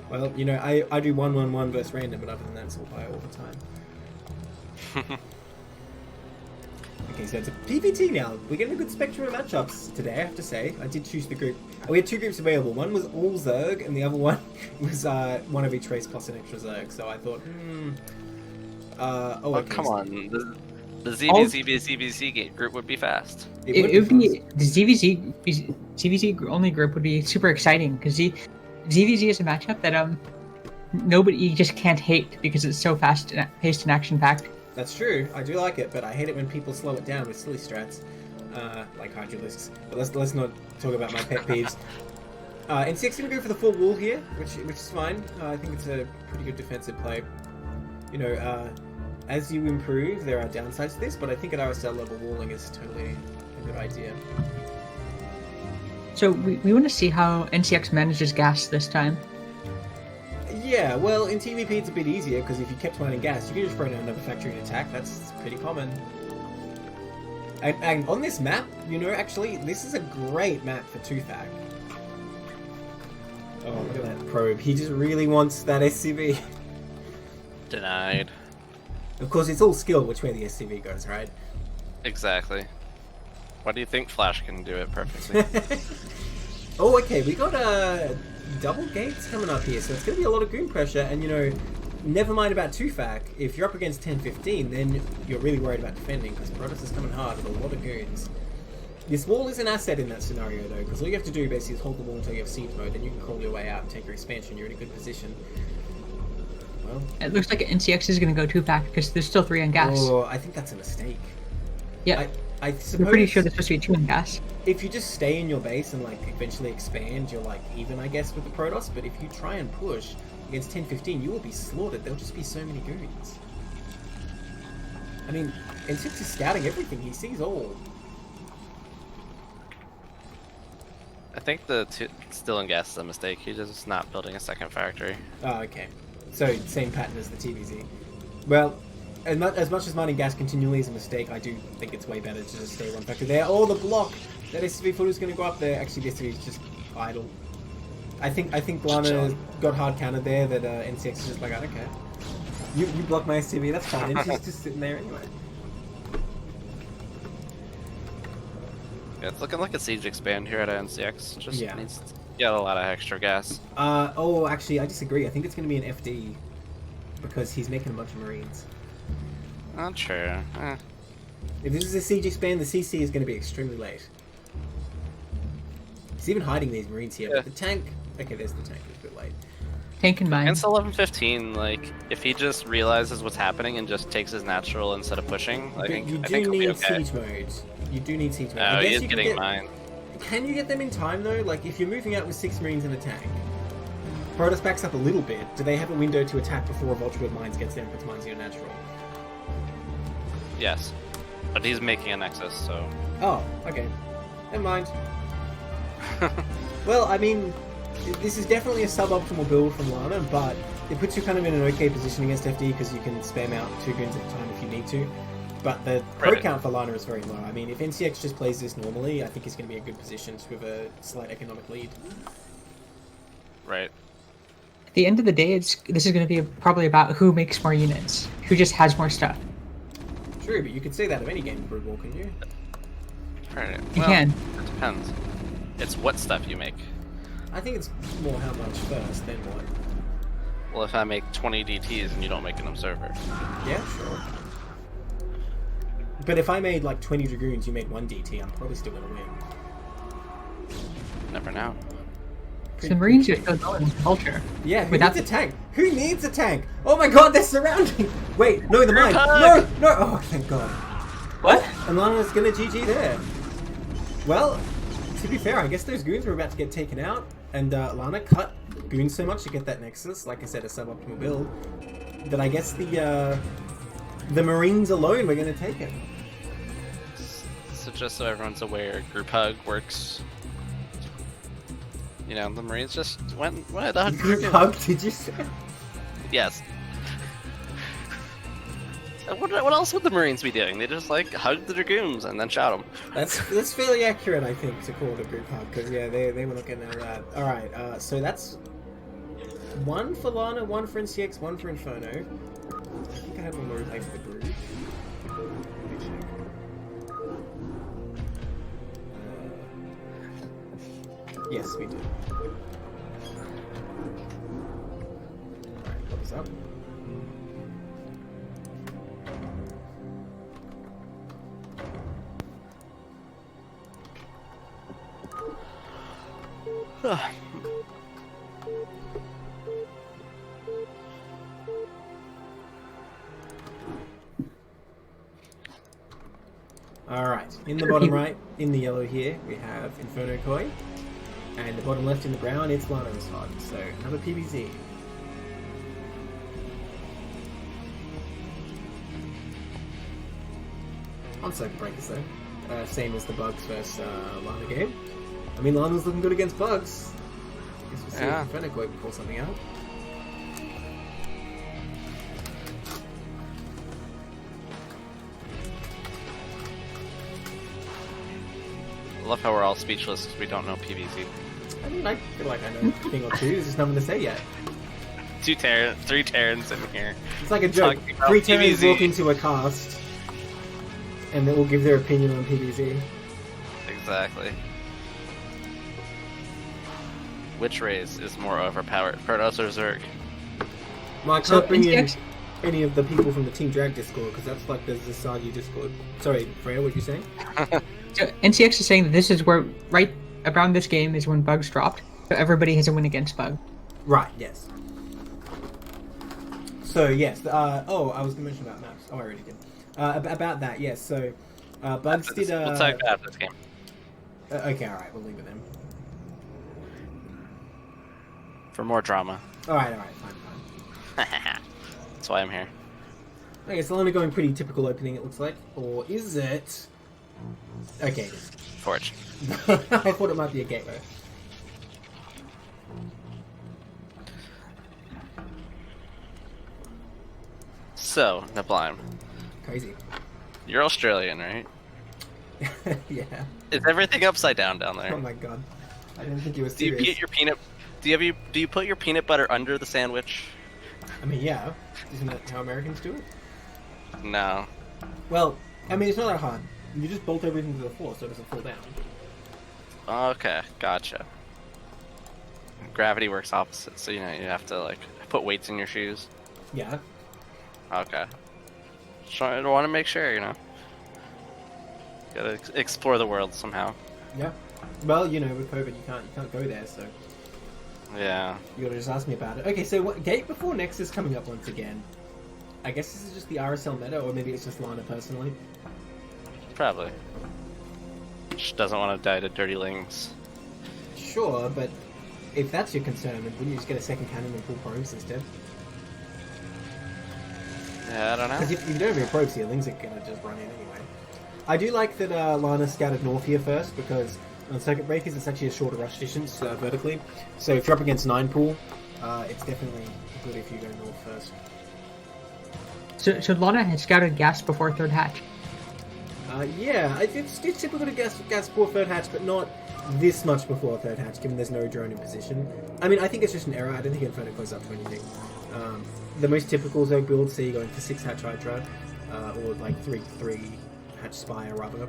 Well, you know, I do 1-1-1 versus random, but other than that, it's all bio all the time. Okay, so it's a PvT now. We're getting a good spectrum of matchups today, I have to say. I did choose the group. We had two groups available. One was all Zerg, and the other one was one of each race plus an extra Zerg. So I thought, Oh, okay, come so on. The ZVZ game group would be fast. It would be the ZVZ only group would be super exciting because ZVZ is a matchup that nobody just can't hate because it's so fast paced and action packed. That's true. I do like it, but I hate it when people slow it down with silly strats, like Hydralisks. But let's not talk about my pet peeves. NCX gonna go for the full wall here, which is fine. I think it's a pretty good defensive play. You know, as you improve, there are downsides to this, but I think at RSL level, walling is totally a good idea. So we want to see how NCX manages gas this time. Yeah, well, in TVP it's a bit easier, because if you kept mining gas, you can just throw down another factory and attack. That's pretty common. And on this map, you know, actually, this is a great map for 2-fac. Oh, look at that probe. He just really wants that SCV. Denied. Of course, it's all skill which way the SCV goes, right? Exactly. Why do you think Flash can do it perfectly? Oh, okay, we got double gates coming up here, so it's going to be a lot of goon pressure, and you know, never mind about 2-fac, if you're up against 10-15, then you're really worried about defending, because Protoss is coming hard with a lot of goons. This wall is an asset in that scenario though, because all you have to do basically is hold the wall until you have siege mode, then you can crawl your way out and take your expansion, you're in a good position. Well, It looks like NCX is going to go 2-pack because there's still 3 on gas. oh, I think that's a mistake. Yeah, I I'm suppose pretty sure there's supposed to be 2 on gas. if you just stay in your base and like eventually expand, you're like even, I guess, with the Protoss. But if you try and push against 10-15, you will be slaughtered. There'll just be so many goons. I mean, and since he's scouting everything, he sees all. I think the still in gas is a mistake. He's just not building a second factory. Oh, okay. So same pattern as the TVZ. Well, as much as mining gas continually is a mistake, I do think it's way better to just stay one factor there. Oh, the block! That SCV footer is going to go up there. Actually, the SCV is just idle. I think Lana got hard countered there. That NCX is just like, I don't care. You block my SCV, that's fine. And she's just sitting there anyway. Yeah, it's looking like a siege expand here at NCX. Just Yeah. needs to get a lot of extra gas. Oh, actually, I disagree. I think it's going to be an FD because he's making a bunch of Marines. Not sure. If this is a siege expand, the CC is going to be extremely late. He's even hiding these Marines here, but the tank... Okay, there's the tank. It's a bit late. Tank and mine. Against 11-15, like, if he just realizes what's happening and just takes his natural instead of pushing, I think you he'll do be need okay. siege mode. You do need siege mode. Oh, I he guess is you can getting get... mine. Can you get them in time though? Like, if you're moving out with 6 Marines and a tank, Protoss backs up a little bit. Do they have a window to attack before Vulture Mines gets there and puts Mines Zero natural? Yes. But he's making a Nexus, so... Oh, okay. Never mind. Well, I mean, this is definitely a suboptimal build from Lana, but it puts you kind of in an okay position against FD because you can spam out 2 goons at a time if you need to. But the pro count for Lana is very low. I mean, if NCX just plays this normally, I think he's going to be in a good position to have a slight economic lead. Right. At the end of the day, this is going to be probably about who makes more units, who just has more stuff. True, but you could say that of any game in Brood War, couldn't you? Right. You Well, can. It depends. It's what stuff you make. I think it's more how much first, then what. Well, if I make 20 DTs and you don't make an Observer. Yeah, sure. But if I made like 20 Dragoons, you made 1 DT, I'm probably still going to win. Never know. So the Marines are still going with Vulture. Yeah, who Without needs a tank? Who needs a tank? Oh my god, they're surrounding! Wait, no, the mine! No! No! Oh, thank god. What? And Lana's gonna GG there. Well, to be fair, I guess those goons were about to get taken out, and Lana cut goons so much to get that Nexus, like I said, a suboptimal build, that I guess the Marines alone were gonna take it. So just so everyone's aware, group hug works. You know, the Marines just went a hug. Group hug, did you say? Yes. What else would the Marines be doing? They just like hug the Dragoons and then shout them. That's fairly accurate, I think, to call it a group hug, because yeah, they were not getting out of that. Alright, so that's 1 for Lana, 1 for NCX, 1 for Inferno. I think I have one more replay for the Brood. Let me check. Yes, we do. Alright, what is up? Alright, in the bottom right, in the yellow here, we have Inferno Koi. And the bottom left in the brown, it's Lana's Hog. So, another PBZ. On Circuit Breakers though. Same as the Bugs versus Lana game. I mean, Lana's looking good against Bugs. Guess we'll see if Inferno Koi can pull something out. I love how we're all speechless because we don't know PVZ. I mean, I feel like I know a thing or two, there's just nothing to say yet. 3 Terrans in here. It's like a joke. Talking about 3 Terrans PVZ. walk into a cast, and they will give their opinion on PBZ. Exactly. Which race is more overpowered, Protoss or Zerg? Well, I So can't bring in NCX any of the people from the Team Drag Discord, because that's like the Zasagi Discord. Sorry, Freya, what were you saying? So NCX is saying that this is where, right around this game is when Bugs dropped. So everybody has a win against Bug. Right, yes. So, yes, oh, I was going to mention about maps. Oh, I already did. About that, yes, so, Bugs did, We'll talk about this game. okay, alright, we'll leave it then. For more drama. Alright, fine. That's why I'm here. Okay, so Lana going pretty typical opening, it looks like. Or is it? Okay, it is. Forge. I thought it might be a gateway. So, Neblime, Crazy. you're Australian, right? Yeah. Is everything upside down there? Oh my god. I didn't think it was Do you serious. get your peanut? Do you put your peanut butter under the sandwich? I mean, yeah. Isn't that how Americans do it? No. Well, I mean, it's not that hard. You just bolt everything to the floor so it doesn't fall down. Okay, gotcha. Gravity works opposite, so you know you have to like put weights in your shoes. Yeah. Okay. I want to make sure, you know. Gotta explore the world somehow. Yeah. Well, you know, with COVID, you can't go there, so Yeah. you gotta just ask me about it. Okay, so what Gate before Nexus coming up once again? I guess this is just the RSL meta, or maybe it's just Lana personally. Probably. Mage doesn't want to die to dirty lings. Sure, but if that's your concern, then wouldn't you just get a second cannon and pull probes instead? Yeah, I don't know. Because if you don't have your probes here, lings are gonna just run in anyway. I do like that Lana scouted north here first, because on circuit breakers it's actually a shorter rush distance vertically. So if you're up against 9 pool, it's definitely good if you go north first. So Lana had scouted gas before third hatch. Yeah, it's typical to gas before third hatch, but not this much before third hatch, given there's no drone in position. I mean, I think it's just an error. I don't think Inferno goes up to anything. The most typical Zerg builds, say you're going for 6 hatch Hydra, or like 3 hatch Spire rather.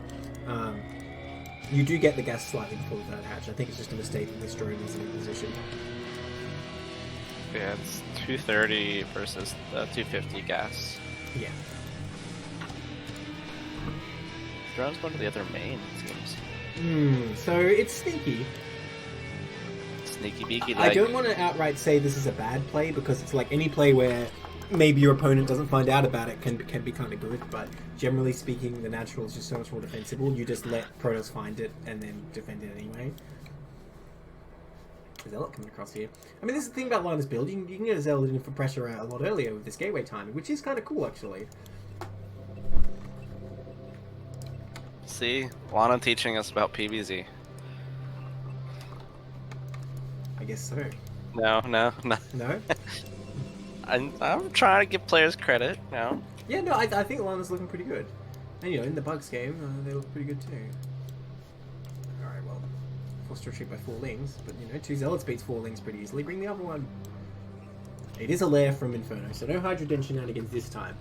You do get the gas slightly before the third hatch. I think it's just a mistake that this drone isn't in position. Yeah, it's 230 versus 250 gas. Yeah. Drone's going to the other main, it seems. So it's sneaky. Sneaky beaky. I don't want to outright say this is a bad play, because it's like any play where maybe your opponent doesn't find out about it can be kind of good, but generally speaking, the natural is just so much more defensible. You just let Protoss find it and then defend it anyway. Zealot coming across here. I mean, this is the thing about Lana's build. You can get a Zealot in for pressure a lot earlier with this gateway timing, which is kind of cool, actually. See? Lana teaching us about PvZ. I guess so. No. No? I'm trying to give players credit, no? Yeah, no, I think Lana's looking pretty good. And, in the Bugs game, they look pretty good too. Alright, well, forced to retreat by 4 lings, but, 2 Zealots beats 4 lings pretty easily. Bring the other one. It is a lair from Inferno, so no Hydra Den shenanigans this time.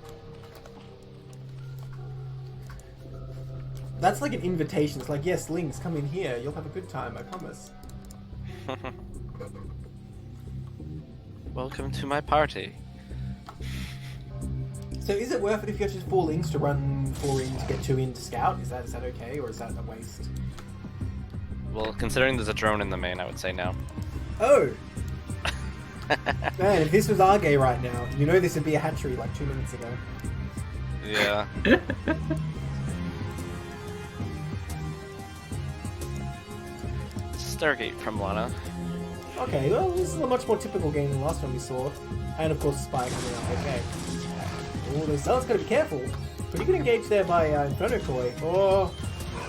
That's like an invitation. It's like, yes, lings, come in here. You'll have a good time, I promise. Welcome to my party. So is it worth it if you have just 4 lings to run 4 in to get 2 in to scout? Is that okay, or is that a waste? Well, considering there's a drone in the main, I would say no. Oh! Man, if this was Argay right now, this would be a hatchery like 2 minutes ago. Yeah. Stargate from Lana. Okay, well, this is a much more typical game than the last one we saw. And of course, Spy coming up, okay. Oh, those Zealots gotta be careful. Pretty good engage there by Inferno Koi. Oh,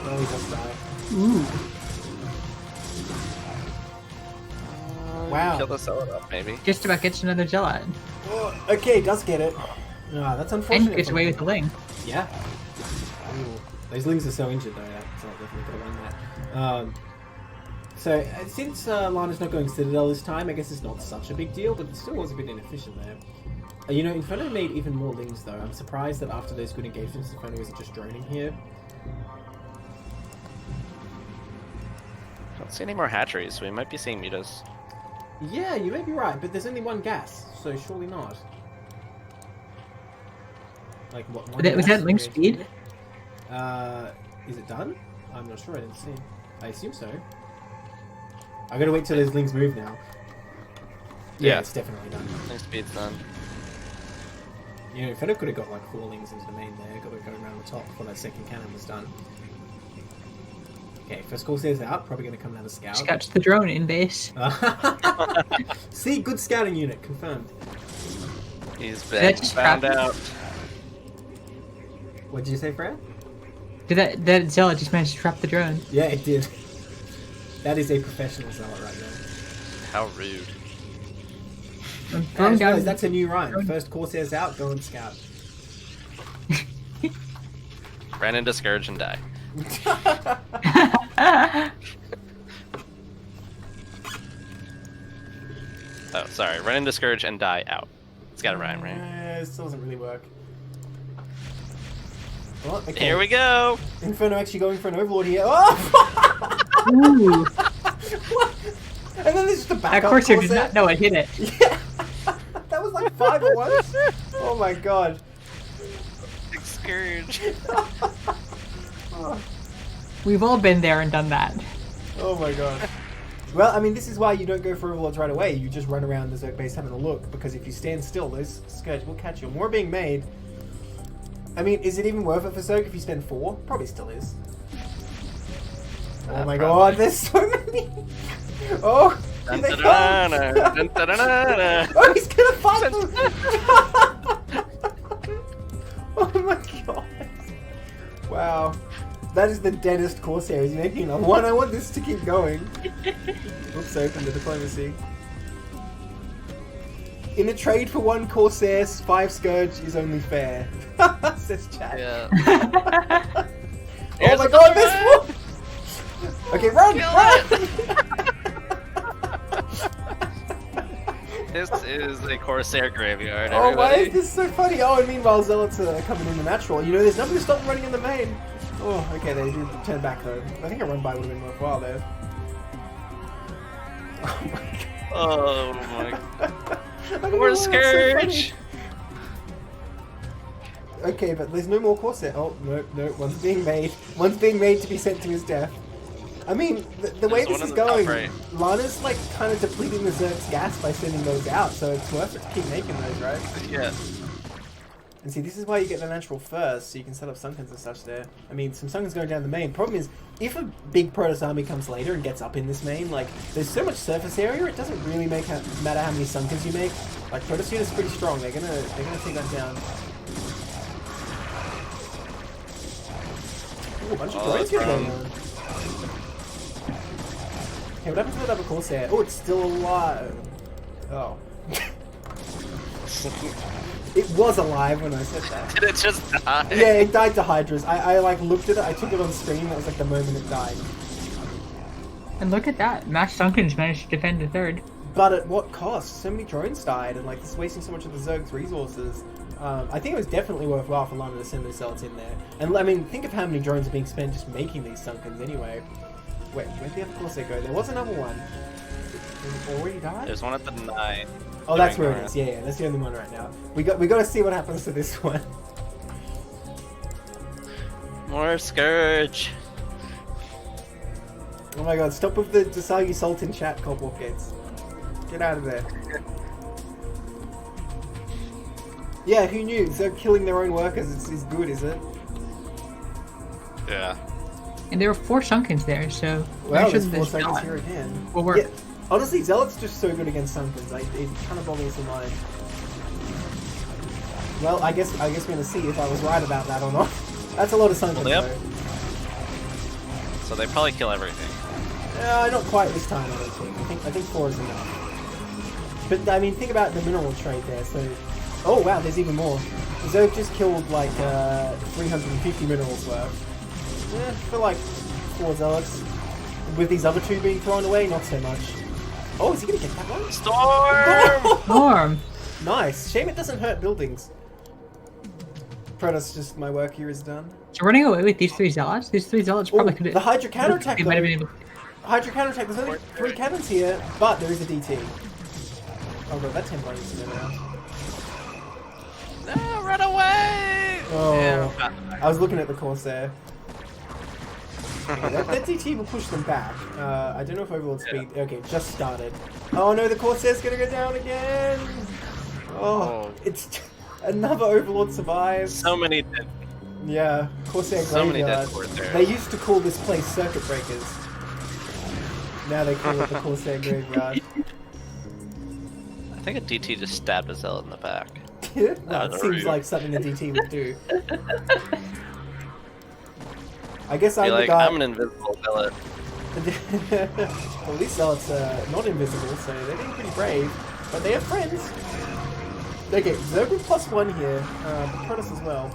no, he does die. Ooh. Wow. Kill the Zealot up, maybe. Just about gets another Zealot. Oh, okay, does get it. Ah, that's unfortunate. And gets away with the Ling. Yeah. Ooh, those lings are so injured though, so I definitely could have won that. So, since Lana's not going Citadel this time, I guess it's not such a big deal, but it still was a bit inefficient there. Inferno made even more lings though. I'm surprised that after those good engagements, Inferno isn't just droning here. Don't see any more hatcheries, so we might be seeing mutas. Yeah, you may be right, but there's only 1 gas, so surely not. Like, what, 1 Was gas that Ling engagement? speed? Is it done? I'm not sure, I didn't see. I assume so. I gotta wait till those lings move now. Yeah, it's definitely done. Ling speed's done. Inferno could have got like 4 lings into the main there, got to go around the top before that second cannon was done. Okay, first Corsairs out, probably going to come down to scout. Scouts the drone in base. See, good scouting unit, confirmed. He's been found out. What did you say, Freya? Did that Zealot just managed to trap the drone? Yeah, it did. That is a professional Zealot right there. How rude. That's a new rhyme. First Corsairs out, go and scout. Ran into Scourge and die. Oh, sorry. Run into Scourge and die out. It's got a rhyme, right? It still doesn't really work. Well, okay. Here we go! Inferno actually going for an Overlord here. Oh! Ooh. What? And then there's just a backup That Corsair did Corsair. not know it hit it. Yeah! That was like 5 at once. Oh my god. Big Scourge. We've all been there and done that. Oh my god. Well, I mean, this is why you don't go for Overlords right away. You just run around the Zerg base having a look, because if you stand still, those Scourge will catch you. More being made. I mean, is it even worth it for Zerg if you spend 4? Probably still is. Oh my god, there's so many! Oh! Dun, They dun, dun, come. dun, dun, dun, dun, dun. Oh, he's gonna fight them! Oh my god! Wow. That is the deadest Corsair. He's making another one. I want this to keep going. Oops, I opened the diplomacy. In a trade for 1 Corsair, 5 Scourge is only fair. Says chat. Yeah. Oh my god, there's more! Okay, run! Kill Run! This is a Corsair graveyard, Oh, why everybody. is this so funny? Oh, and meanwhile, Zealots are coming in the natural. You know, there's nothing to stop them running in the main. Oh, okay, they did turn back though. I think a run by would have been worthwhile there. Oh my god. Oh my I don't know More why that's so Scourge! funny. Okay, but there's no more Corsair. Oh, no, no, one's being made. One's being made to be sent to his death. I mean, the way There's this one is in the top going, right. Lana's like kind of depleting the Zerg's gas by sending those out, so it's worth it to keep making those, right? Yeah. And see, this is why you get the natural first, so you can set up Sunkens and such there. I mean, some Sunkens going down the main. Problem is, if a big Protoss army comes later and gets up in this main, like, there's so much surface area, it doesn't really matter how many Sunkens you make. Like, Protoss unit's pretty strong. They're gonna take that down. Ooh, a bunch of droids here going on. Okay, what happens to the double Corsair? Oh, it's still alive. Oh. It was alive when I said that. Did it just die? Yeah, it died to Hydras. I like looked at it, I took it on screen, that was like the moment it died. And look at that, Max Duncan's managed to defend the third. But at what cost? So many drones died, and like it's wasting so much of the Zerg's resources. I think it was definitely worthwhile for Lana to send those Zealots in there. And I mean, think of how many drones are being spent just making these Sunkens anyway. Wait, where'd the other Corsair go? There was another one. Did it already die? There's one at the 9. Oh, that's where it is. Yeah, yeah, that's the only one right now. We got to see what happens to this one. More Scourge. Oh my god, stop with the Desagi Salt in chat, Cobwalk Gates. Get out of there. Yeah, who knew? So killing their own workers is good, is it? Yeah. And there were 4 Sunkens there, so Well, I'm sure there's 4 this Sunkens here again. will work. Yeah, honestly, Zealot's just so good against Sunkens. Like, it kind of boggles the mind. Well, I guess we're gonna see if I was right about that or not. That's a lot of Sunkens, Well, though. So they probably kill everything. Not quite this time, I don't think. I think 4 is enough. But, I mean, think about the mineral trade there, so... Oh, wow, there's even more. Zerg just killed, like, 350 minerals worth. Yeah, for, like, 4 Zealots. With these other 2 being thrown away, not so much. Oh, is he gonna get that one? Storm! Storm! Nice. Shame it doesn't hurt buildings. Protoss, just my work here is done. So running away with these 3 Zealots? These 3 Zealots probably could have... The Hydra counterattack, They might have been though. able... Hydra counterattack. There's only 3 cannons here, but there is a DT. Oh god, that 10 needs to go down. No, run away! Oh, Yeah, I was looking at the Corsair. that DT will push them back. I don't know if Overlord speed... Okay, just started. Oh no, the Corsair's gonna go down again! Oh, it's... Another Overlord survives. So many dead. Yeah, Corsair So many Graveyard. dead Corsairs. They used to call this place Circuit Breakers. Now they call it the Corsair Graveyard. I think a DT just stabbed a Zealot in the back. Well, it seems like something the DT would do. I guess I'm Be the like, guy... I'm an invisible Zealot. Well, these Zealots are not invisible, so they're being pretty brave. But they have friends. Okay, Zerg with +1 here. Protoss as well.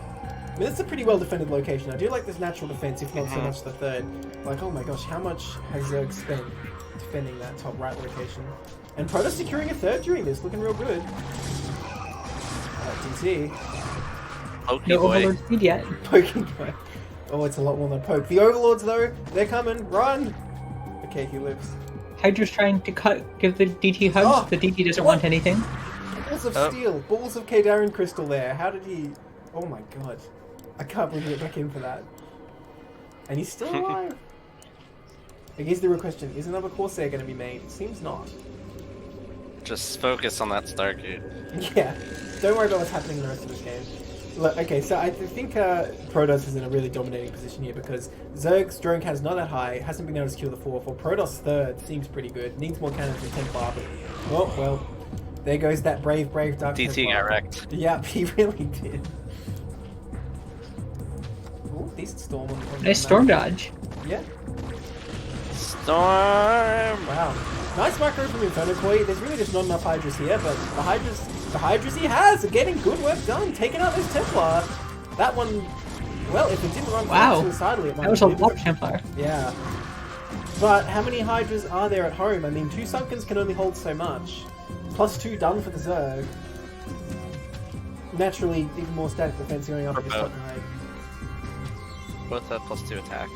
I mean, it's a pretty well defended location. I do like this natural defense, if not so much the third. Like, oh my gosh, how much has Zerg spent defending that top right location? And Protoss securing a third during this, looking real good. DT. Pokey No boy. Overlord speed yet. Poking guy. Oh, it's a lot more than poke. The Overlords, though, they're coming. Run! Okay, he lives. Hydra's trying to give the DT hugs. Oh, The DT doesn't what? want anything. Balls of steel. Balls of Kadarin crystal there. How did he... Oh my god. I can't believe he went back in for that. And he's still alive. I guess the real question, is another Corsair going to be made? It seems not. Just focus on that Stargate. Yeah. Don't worry about what's happening in the rest of this game. Look, okay, so I think Protoss is in a really dominating position here because Zerg's drone count is not that high, hasn't been able to secure the 4th, or Protoss 3rd seems pretty good, needs more cannons than Templar, but oh, well, there goes that brave Dark DT Templar. got wrecked. Yep, he really did. Ooh, decent storm on Nice storm dodge. Yeah. Storm! Wow. Nice micro from Inferno Koi. There's really just not enough Hydras here, but the Hydras he has are getting good work done, taking out those Templar. That one, well, if it didn't run suicidally, it might that was a have lot of Templar. Yeah. But how many Hydras are there at home? I mean, 2 Sunkens can only hold so much. Plus 2 done for the Zerg. Naturally, even more static defense going up against Sunken Hide. Both have +2 attack.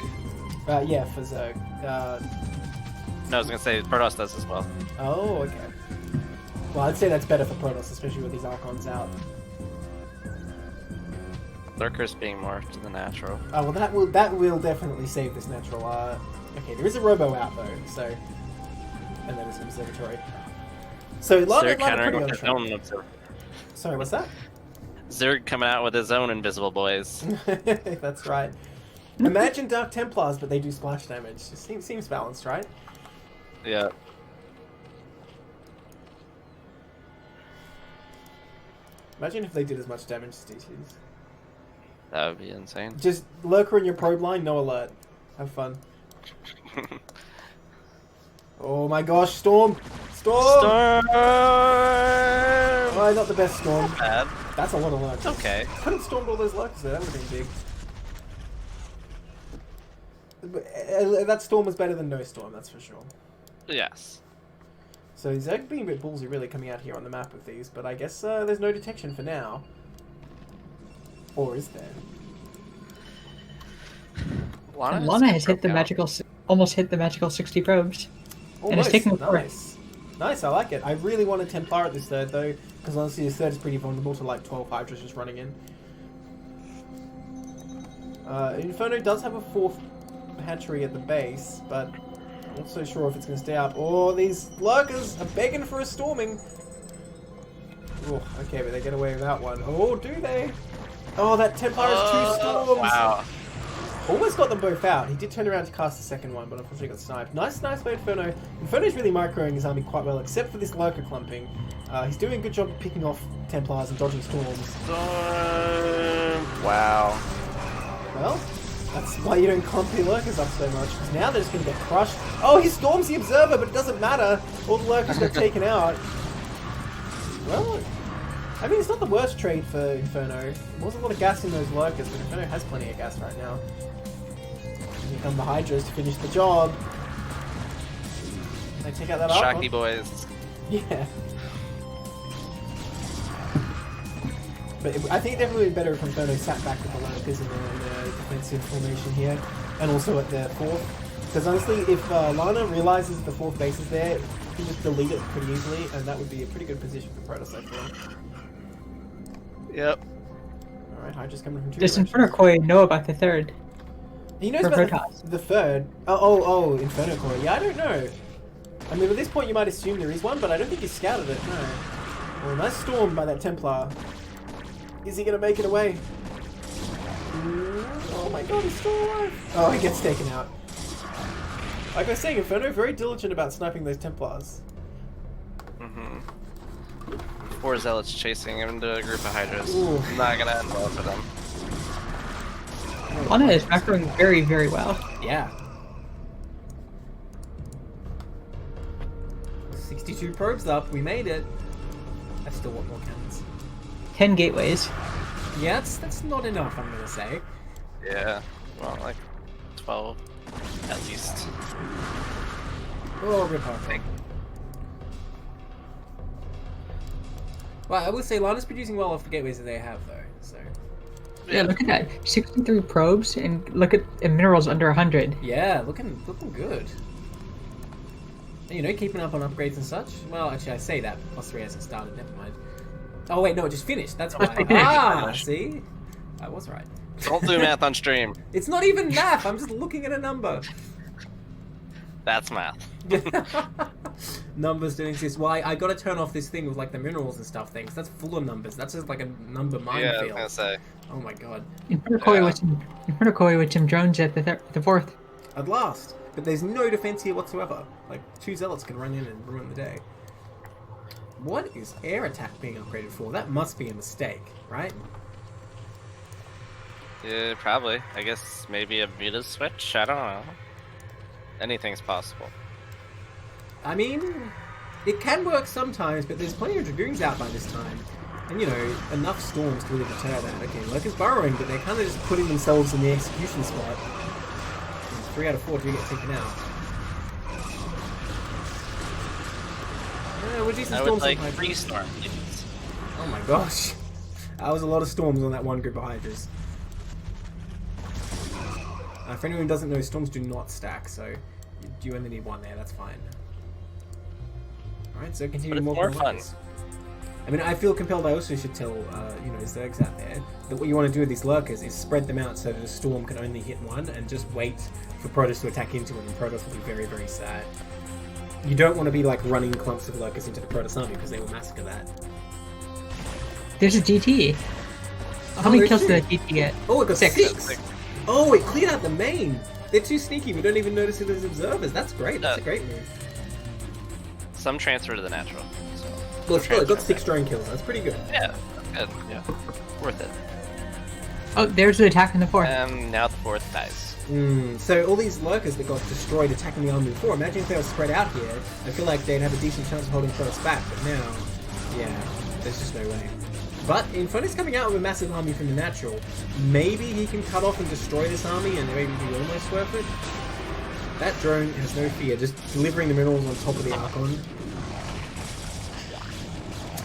Yeah, for Zerg. No, I was gonna say Protoss does as well. Oh, okay. Well, I'd say that's better for Protoss, especially with these Archons out. Lurkers being more to the natural. Oh, well, that will definitely save this natural. Okay, there is a Robo out though, so, and then it's an Observatory. So, Zerg countering with his own observer. Sorry, what's that? Zerg coming out with his own invisible boys. That's right. Imagine Dark Templars, but they do splash damage. It seems balanced, right? Yeah. Imagine if they did as much damage as DTs. That would be insane. Just Lurker in your probe line, no alert. Have fun. Oh my gosh, Storm! Storm! Oh, not the best Storm. Not bad. That's a lot of Lurkers. Okay. Could have stormed all those Lurkers there, that would have been big. That Storm was better than no Storm, that's for sure. Yes. So Zerg being a bit ballsy really coming out here on the map with these, but I guess there's no detection for now. Or is there? Lana has hit the almost hit the magical 60 probes. Almost. And it's taking Nice. Nice, I like it. I really want a Templar at this 3rd though, because honestly this 3rd is pretty vulnerable to like 12 Hydras just running in. Inferno does have a 4th hatchery at the base, but I'm not so sure if it's going to stay up. Oh, these Lurkers are begging for a storming. Oh, okay, but they get away with that one. Oh, do they? Oh, that Templar has 2 storms! Wow. Almost got them both out. He did turn around to cast the second one, but unfortunately got sniped. Nice by Inferno. Inferno's really microing his army quite well, except for this Lurker clumping. He's doing a good job of picking off Templars and dodging storms. Storm. Wow. Well, that's why you don't clump your Lurkers up so much, because now they're just going to get crushed. Oh, he storms the Observer, but it doesn't matter. All the Lurkers got taken out. Well, I mean, it's not the worst trade for Inferno. There was a lot of gas in those Lurkers, but Inferno has plenty of gas right now. And here come the Hydras to finish the job. They take out that Shocky Archon. boys. Yeah. But I think it definitely would be better if Inferno sat back with the Lurkers in the defensive formation here, and also at the 4th. Because honestly, if Lana realizes the 4th base is there, he can just delete it pretty easily, and that would be a pretty good position for Protoss, I feel. Yep. Alright, Hydra's coming from 2 Does directions. Inferno Koi know about the 3rd? He knows For about Protoss. the 3rd. Oh, Inferno Core. Yeah, I don't know. I mean, at this point you might assume there is one, but I don't think he's scouted it, no. Oh, nice storm by that Templar. Is he going to make it away? Oh my god, he's still alive. Oh, he gets taken out. Like I was saying, Inferno very diligent about sniping those Templars. Mm-hmm. 4 Zealots chasing him into a group of Hydras. Ooh. Not gonna end well for them. Lana is macroing very, very well. Yeah. 62 probes up, we made it. I still want more cannons. 10 gateways. Yeah, that's not enough, I'm gonna say. Yeah. Well, like 12 at least. Oh, rip off. Well, I will say Lana's producing well off the gateways that they have, though. So Yeah, look at that. 63 probes, and look at minerals under 100. yeah, looking good. And, you know, keeping up on upgrades and such. Well, actually, I say that plus 3 hasn't started. Never mind. Oh wait, no, it just finished. That's why. Ah, see, I was right. Don't do math on stream. It's not even math. I'm just looking at a number. That's math. numbers don't exist. Why? I gotta turn off this thing with like the minerals and stuff things. That's full of numbers. That's just like a number Yeah, I was minefield. gonna say. Oh my god. In front of Koi with some drones at the fourth. At last. But there's no defense here whatsoever. Like, 2 zealots can run in and ruin the day. What is air attack being upgraded for? That must be a mistake, right? Yeah, probably. I guess maybe a meta switch? I don't know. Anything's possible. I mean, it can work sometimes, but there's plenty of Dragoons out by this time. And, you know, enough storms to really deter that. Okay, Lurker's burrowing, but they're kind of just putting themselves in the execution spot. And 3 out of 4 do get taken out. Yeah, we're decent I storms would like on Hydra. 3 storm, please. Oh my gosh. That was a lot of storms on that one group of Hydras. For anyone who doesn't know, storms do not stack, so you only need 1 there, that's fine. Alright, so continue But it's more more fun. lurkers. I mean, I feel compelled I also should tell, you know, Zergs out there, that what you want to do with these lurkers is spread them out so that a storm can only hit 1, and just wait for Protoss to attack into it, and Protoss will be very, very sad. You don't want to be, like, running clumps of lurkers into the Protoss army, because they will massacre that. There's a DT. How many kills did the DT get? Oh, it got 6. 6! Oh, it cleared out the main! They're too sneaky, we don't even notice it as observers. That's great, that's a great move. Some transfer to the natural. So Well, still, it got 6 drone kills, that's pretty good. yeah, that's good. Yeah, worth it. Oh, there's the attack in the fourth. And now the 4th dies. So all these lurkers that got destroyed attacking the army before, imagine if they were spread out here, I feel like they'd have a decent chance of holding Protoss back, but now, yeah, there's just no way. But Inferno's coming out with a massive army from the natural. Maybe he can cut off and destroy this army and maybe be almost worth it. That drone has no fear, just delivering the minerals on top of the Archon.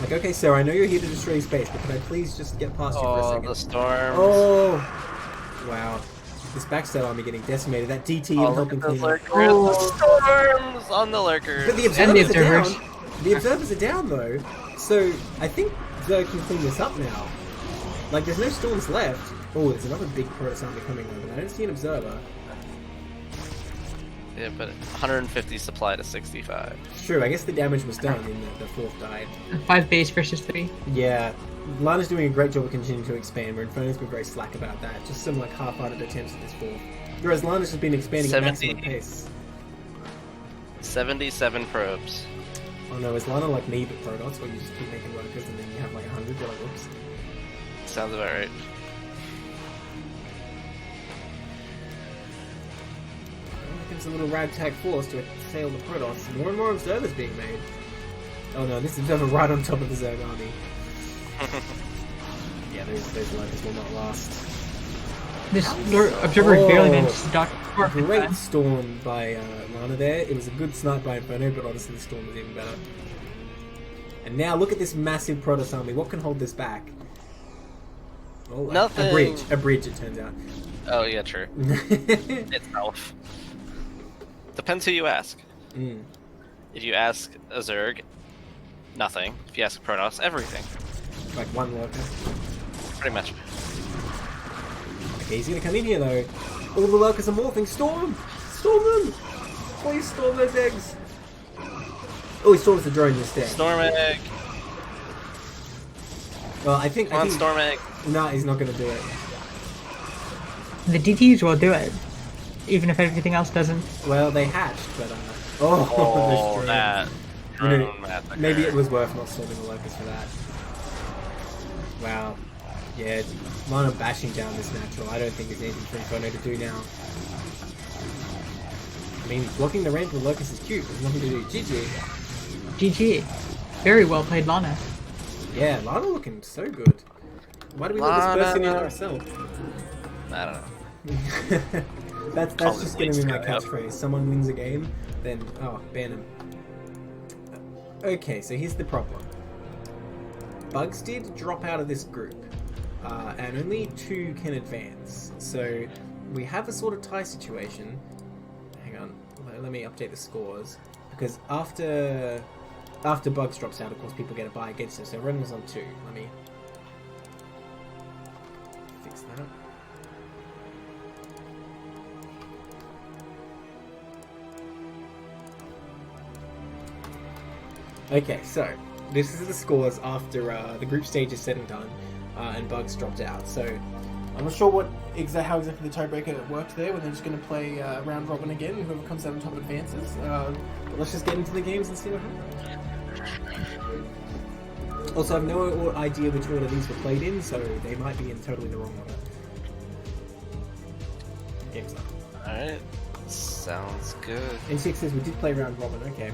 Like, okay, sir, I know you're here to destroy space, but can I please just get past you for a Oh, second? the storms. Oh! Wow. This backstab army getting decimated. That DT even Look helping at those clean up. lurkers. The storms on the lurkers. But the And the observers are observers. down. The observers are down though, so I think Zerg can clean this up now. Like, there's no storms left. Oh, there's another big Protoss army coming though, but I don't see an observer. Yeah, but 150 supply to 65. True, I guess the damage was done in the 4th died. 5 base versus 3. Yeah, Lana's doing a great job of continuing to expand, where Inferno's been very slack about that. Just some like half-hearted attempts at this 4th. Whereas Lana's just been expanding at maximum pace. 77 probes. Oh no, is Lana like me but Protoss, where you just keep making workers and then you have like 100, you're like, oops. Sounds about right. Gives a little ragtag force to assail the Protoss. More and more observers being made. Oh no, this observer right on top of the Zerg army. Yeah, those lurkers will not last. This observer barely managed to dodge. Great storm by Lana there. It was a good snipe by Inferno, but honestly the storm was even better. And now look at this massive Protoss army. What can hold this back? Oh, Nothing. A bridge. A bridge, it turns out. Oh yeah, true. Itself. Depends who you ask. If you ask a Zerg, nothing. If you ask a Protoss, everything. Like one lurker. Pretty much. Okay, he's gonna come in here though. All the lurkers are morphing. Storm! Storm them! Please storm those eggs. Oh, he storms the drone instead. Storm egg. Well, I think. Come on, storm egg. Nah, he's not gonna do it. The DTs will do it, even if everything else doesn't. Well, they hatched, but oh, this drone. That. You know, Drone massacre. maybe it was worth not storming the locust for that. Wow. Yeah, Lana bashing down this natural. I don't think there's anything for Inferno to do now. I mean, blocking the range with Locust is cute, but there's nothing to do. GG. GG. Very well played, Lana. Yeah, Lana looking so good. Why do we let this person in RSL? I don't know. that's Call just it gonna be my Leeds, yeah. catchphrase. Someone wins a game, then ban him. Okay, so here's the problem. Bugs did drop out of this group, and only 2 can advance. So we have a sort of tie situation. Hang on, let me update the scores, because after Bugs drops out, of course, people get a buy against him. So everyone was on 2. Let me fix that. Okay, so this is the scores after the group stage is said and done, and Bugs dropped out. So I'm not sure how exactly the tiebreaker worked there, when they're just going to play round robin again, and whoever comes out on top advances. But let's just get into the games and see what happens. Also, I have no idea which order these were played in, so they might be in totally the wrong order. Game's up. Alright, sounds good. N6 says we did play round robin, okay.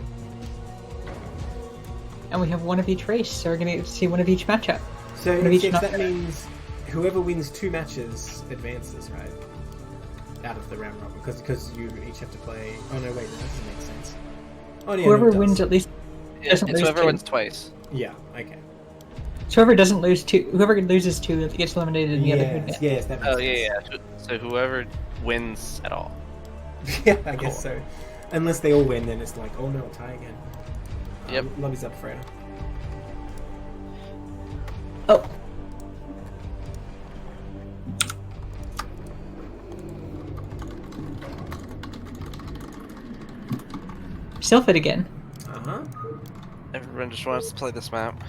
And we have one of each race, so we're going to see one of each matchup. So One of each N6, that matchup. means whoever wins 2 matches advances, right? Out of the round robin, because you each have to play... Oh no, wait, that doesn't make sense. Oh, yeah, Whoever no, it wins does. at least Yeah, doesn't it's lose whoever 2. wins twice. Yeah, okay. So whoever doesn't lose 2, whoever loses 2 gets eliminated in the other group. Yes, that makes Oh, sense. yeah. So whoever wins at all. Yeah, I guess so. Unless they all win, then it's like, oh no, tie again. Yep. Lobby's up, Freya. Oh. Sylphid again. Uh-huh. Everyone just wants to play this map.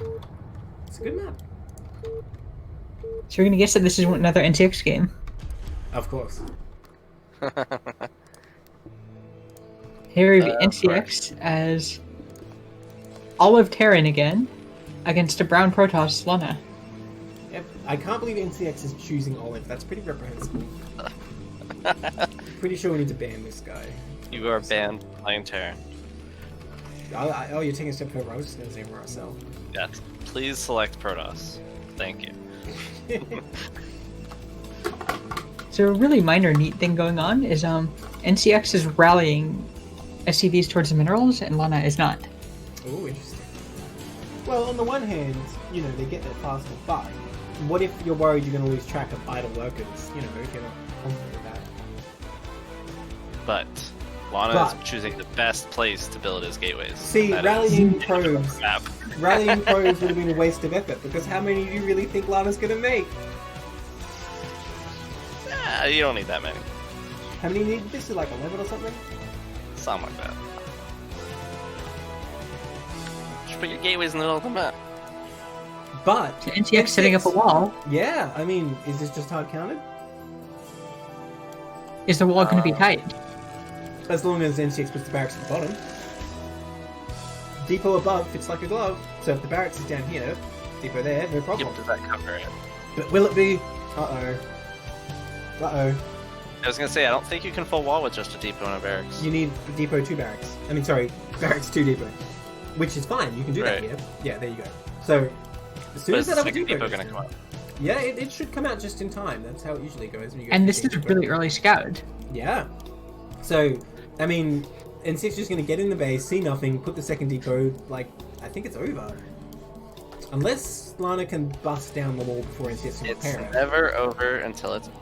It's a good map. So we're gonna guess that this is another NCX game. Of course. Here we have Of NCX as Olive Terran again against a brown Protoss Lana. Yep. I can't believe NCX is choosing Olive. That's pretty reprehensible. Pretty sure we need to ban this guy. You are banned playing Terran. Oh, you're taking a step further. I was just going to say RSL. Yes. Please select Protoss. Thank you. So a really minor neat thing going on is NCX is rallying SCVs towards the minerals and Lana is not. Oh, interesting. Well, on the one hand, you know, they get there faster, but what if you're worried you're going to lose track of idle workers? You know, if you're not confident with that. But Lana is choosing the best place to build his gateways. See, That rallying is- probes. map. Rallying probes would have been a waste of effort, because how many do you really think Lana's going to make? Nah, you don't need that many. How many need this? Like 11 or something? Something like that. Just put your gateways in the middle of the map. But So NCX setting up a wall. yeah, I mean, is this just hard counted? Is the wall going to be tight? As long as NCX puts the barracks at the bottom. Depot above fits like a glove, so if the barracks is down here, depot there, no problem. Yep, does that cover it? But will it be? Uh-oh. Uh-oh. I was gonna say, I don't think you can full wall with just a depot and a barracks. You need depot 2 barracks. I mean, sorry, barracks 2 depot. Which is fine, you can do that Right. here. Yeah, there you go. So, as soon But as is the that other second depot depot goes gonna come down- up? Yeah, it should come out just in time. That's how it usually goes. When you go And this 15 is depot. really early scout. Yeah. So, I mean, N6 is just going to get in the base, see nothing, put the second depot, like, I think it's over. Unless Lana can bust down the wall before N6 can It's repair it. never over until it's over.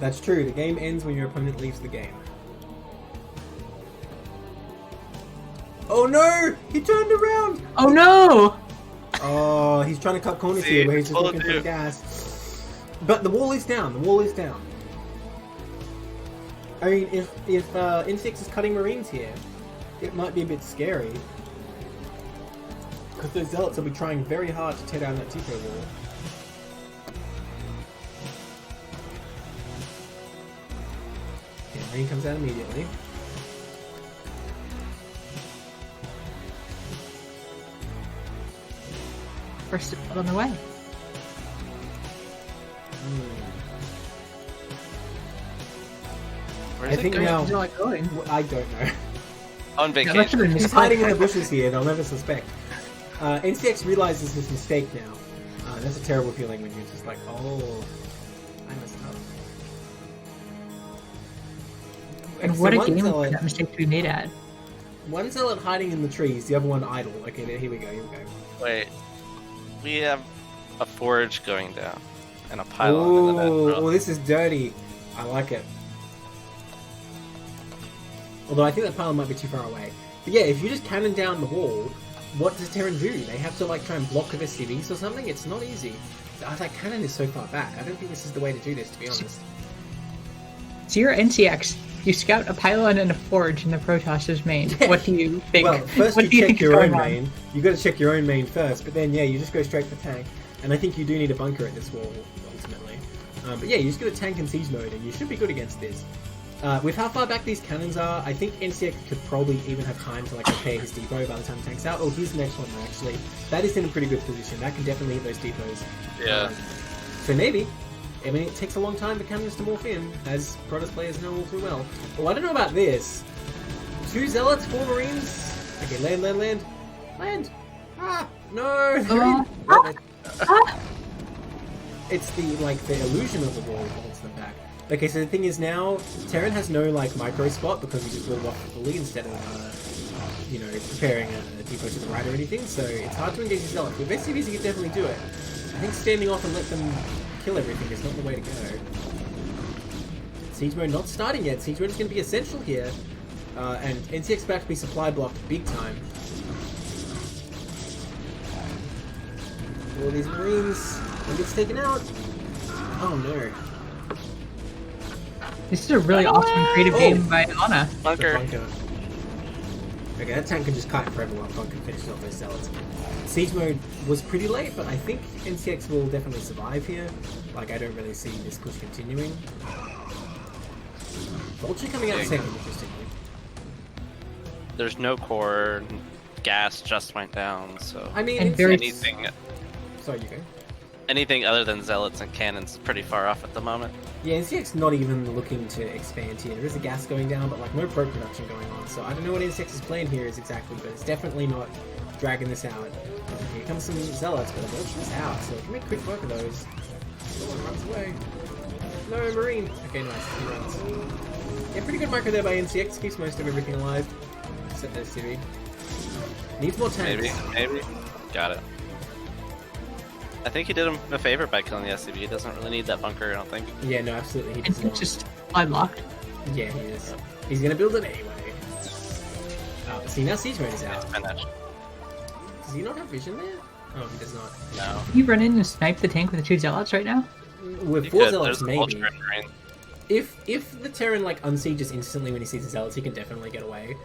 That's true, the game ends when your opponent leaves the game. Oh no! He turned around! Oh no! Oh, he's trying to cut corners See, here where he's just told looking for you. the gas. But the wall is down, the wall is down. I mean, if N6 is cutting Marines here, it might be a bit scary. Because those Zealots will be trying very hard to tear down that depot wall. Yeah, Marine comes out immediately. First on the way. Where's I think it going? now- Where's it going? I don't know. On That must have vacation. been He's misclicked. hiding in the bushes here, they'll never suspect. NCX realizes his mistake now. That's a terrible feeling when you're just like, oh, I messed up. And So what a one game for zealot- that mistake to be made at. One zealot hiding in the trees, the other one idle. Okay, here we go, here we go. Wait. We have a forge going down. And a pylon in the Oh, middle. this is dirty. I like it. Although I think that pylon might be too far away. But yeah, if you just cannon down the wall, what does Terran do? They have to like try and block with SCVs or something? It's not easy. That cannon is so far back. I don't think this is the way to do this, to be honest. So you're NCX. you scout a pylon and a forge in the Protoss's main. What do you think? Well, first what you do you check think is your own going on? main. You got to check your own main first, but then yeah, you just go straight for tank. And I think you do need a bunker at this wall ultimately. But yeah, you just go to tank and siege mode, and you should be good against this. With how far back these cannons are, I think NCX could probably even have time to like repair his depot by the time the tank's out. Oh, here's the next one actually. That is in a pretty good position. That can definitely hit those depots. Yeah. So maybe. I mean, it takes a long time for cannons to morph in, as Protoss players know all too well. Oh, I don't know about this. 2 Zealots, 4 Marines. Okay, land. Land! Ah! No! It's the illusion of the wall that holds them back. Okay, so the thing is now, Terran has no micro spot because he just blew off fully instead of, preparing a depot to the right or anything, so it's hard to engage the Zealots. With SCVs you can definitely do it. I think standing off and let them kill everything is not the way to go. Siege mode not starting yet. Siege mode is going to be essential here. And NCX about to be supply blocked big time. All these Marines, one gets taken out. Oh no. This is a really awesome and creative game by Lana. Bunker. Okay, that tank can just kite forever while Bunker finishes off those Zealots. Siege mode was pretty late, but I think NCX will definitely survive here. I don't really see this push continuing. Vulture coming out second, interestingly. There's no core. Gas just went down, so I mean, And anything. Sorry, you go. Anything other than zealots and cannons is pretty far off at the moment. Yeah, NCX not even looking to expand here. There is a gas going down, but no pro production going on. So I don't know what NCX's plan here is exactly, but it's definitely not dragging this out. Here comes some zealots, but the Vulture's out, so can make quick work of those. Someone runs away. No, Marine. Okay, nice. He runs. Yeah, pretty good micro there by NCX. Keeps most of everything alive, except their CV. Needs more tanks. Maybe. Got it. I think he did him a favor by killing the SCV. He doesn't really need that bunker, I don't think. Yeah, no, absolutely. He And does it's not. just unlocked. Yeah, he is. He's gonna build it anyway. See, now siege mode is out. Finish. Does he not have vision there? Oh, he does not. No. Can you run in and snipe the tank with the 2 zealots right now? With You 4 could. zealots, There's a maybe. vulture in green. If the Terran unsieges instantly when he sees the zealots, he can definitely get away.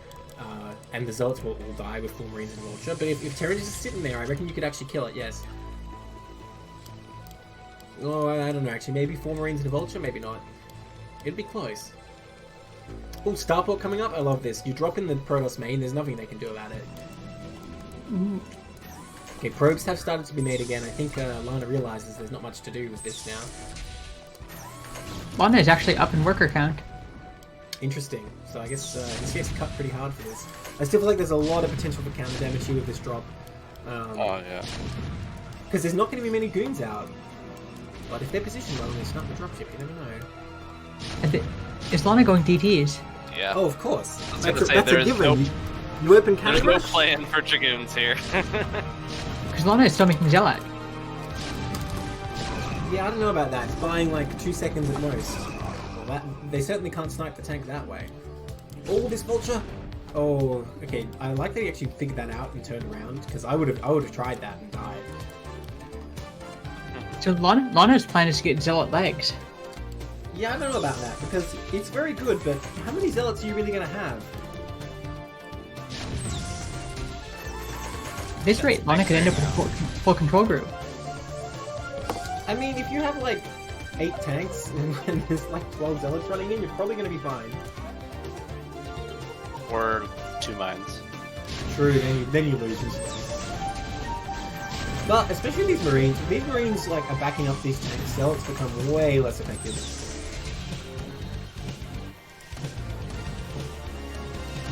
And the zealots will die with 4 Marines and Vulture. But if Terran is just sitting there, I reckon you could actually kill it. Yes. Oh, I don't know. Actually, maybe 4 Marines and a Vulture, maybe not. It'd be close. Oh, Starport coming up. I love this. You drop in the Protoss main. There's nothing they can do about it. Okay, probes have started to be made again. I think Lana realizes there's not much to do with this now. Lana is actually up in worker count. Interesting. So I guess NCX cut pretty hard for this. I still feel like there's a lot of potential for counter damage here with this drop. Oh, yeah. Because there's not going to be many goons out. But if they're positioned well and they start the dropship, you never know. Is Lana going DTs? Yeah. Oh, of course. I was That's gonna say, a there's given. no- You open cannon There's no rush? plan for Dragoons here. Because Lana is still making zealot. Yeah, I don't know about that. It's buying 2 seconds at most. Well, they certainly can't snipe the tank that way. Oh, this Vulture! Oh, okay. I like that he actually figured that out and turned around, because I would have tried that and died. So Lana's plan is to get zealot legs. Yeah, I don't know about that, because it's very good, but how many zealots are you really going to have? At this rate, Lana could end up with a full control group. I mean, if you have 8 tanks and there's 12 zealots running in, you're probably going to be fine. Or 2 mines. True, then you lose. But especially these Marines, if these Marines are backing up these tanks, zealots become way less effective.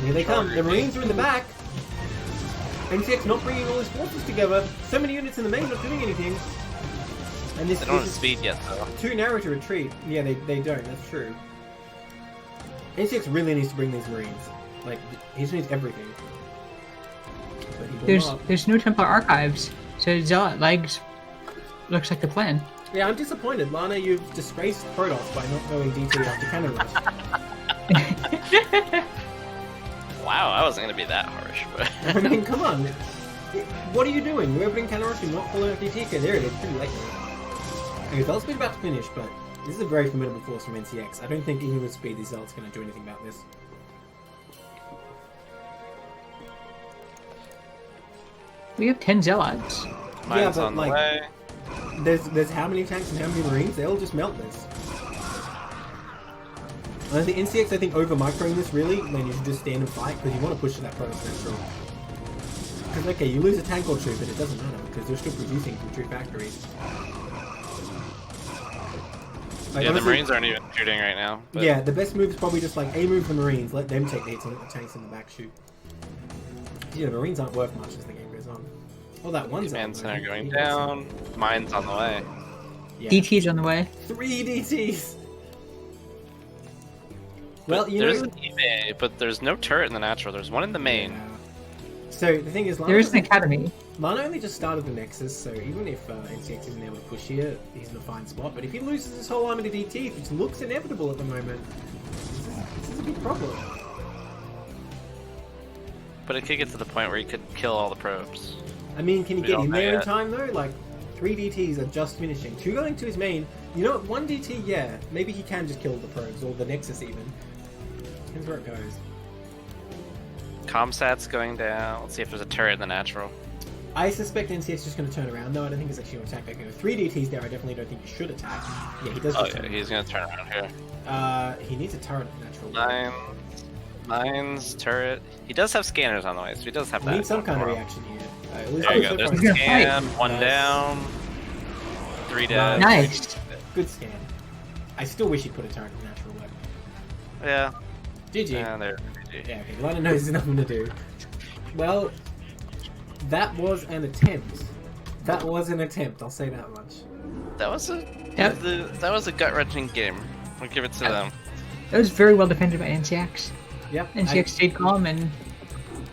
Here they come. The Marines are in the back. NCX not bringing all his forces together. So many units in the main not doing anything. And this They don't have is speed yet, though. too narrow to retreat. Yeah, they don't. That's true. NCX really needs to bring these Marines. He just needs everything. But he will not. There's no Templar archives, so zealot legs looks like the plan. Yeah, I'm disappointed. Lana, you've disgraced Protoss by not going DT after cannon rush. Wow, I wasn't gonna be that harsh, but I mean, come on. What are you doing? You're opening cannon rush and not pulling out DT? Okay, there it is. Pretty late now. Okay, Bell's been about to finish, but This is a very formidable force from NCX. I don't think even with speed, these Zealots going to do anything about this. We have 10 Zealots. Mine's on the way. There's how many tanks and how many Marines? They'll just melt this. And the NCX, I think, over-microing this, really, when you should just stand and fight, because you want to push to that Protoss Central. Because, okay, you lose a tank or two, but it doesn't matter, because they're still producing from 2 factories. Like, Yeah, honestly, the Marines aren't even shooting right now. But... Yeah, the best move is probably just, like, A-move the Marines, let them take the hits and let the tanks in the back shoot. Yeah, the Marines aren't worth much as the game goes on. Well, that one's Command on center going down. Mine's on the way. Yeah. DT's on the way. 3 DTs! Well, you there's know... an eBay, but there's no turret in the natural. There's one in the main. Yeah. So, the thing is... There is an academy. Lana only just started the Nexus, so even if NCX isn't able to push here, he's in a fine spot. But if he loses his whole army to DT, which looks inevitable at the moment, this is a big problem. But it could get to the point where he could kill all the probes. I mean, can he We get don't in know there in yet. time, though? Like, 3 DTs are just finishing. 2 going to his main. You know what? 1 DT, yeah. Maybe he can just kill the probes, or the Nexus even. Depends where it goes. Comsat's going down. Let's see if there's a turret in the natural. I suspect NCX is just going to turn around, though. I don't think it's actually going to attack. Like, 3 DTs there, I definitely don't think you should attack. Yeah, he does Oh just yeah, turn he's gonna turn around here. around. He needs a turret at natural. Mine's turret. He does have scanners on the way, so he does have He that. needs some kind of reaction here. At least There you so go. There's far. the gonna scan. fight. One Nice. down. 3 down. Nice. Good scan. I still wish he put a turret in natural weapon. Yeah. GG. Yeah, there. Yeah, okay. Lana knows there's nothing to do. Well, that was an attempt. That was an attempt, I'll say that much. That was a Yep. that was a gut wrenching game. I'll give it to them. That was very well defended by NCX. Yep. NCX stayed calm and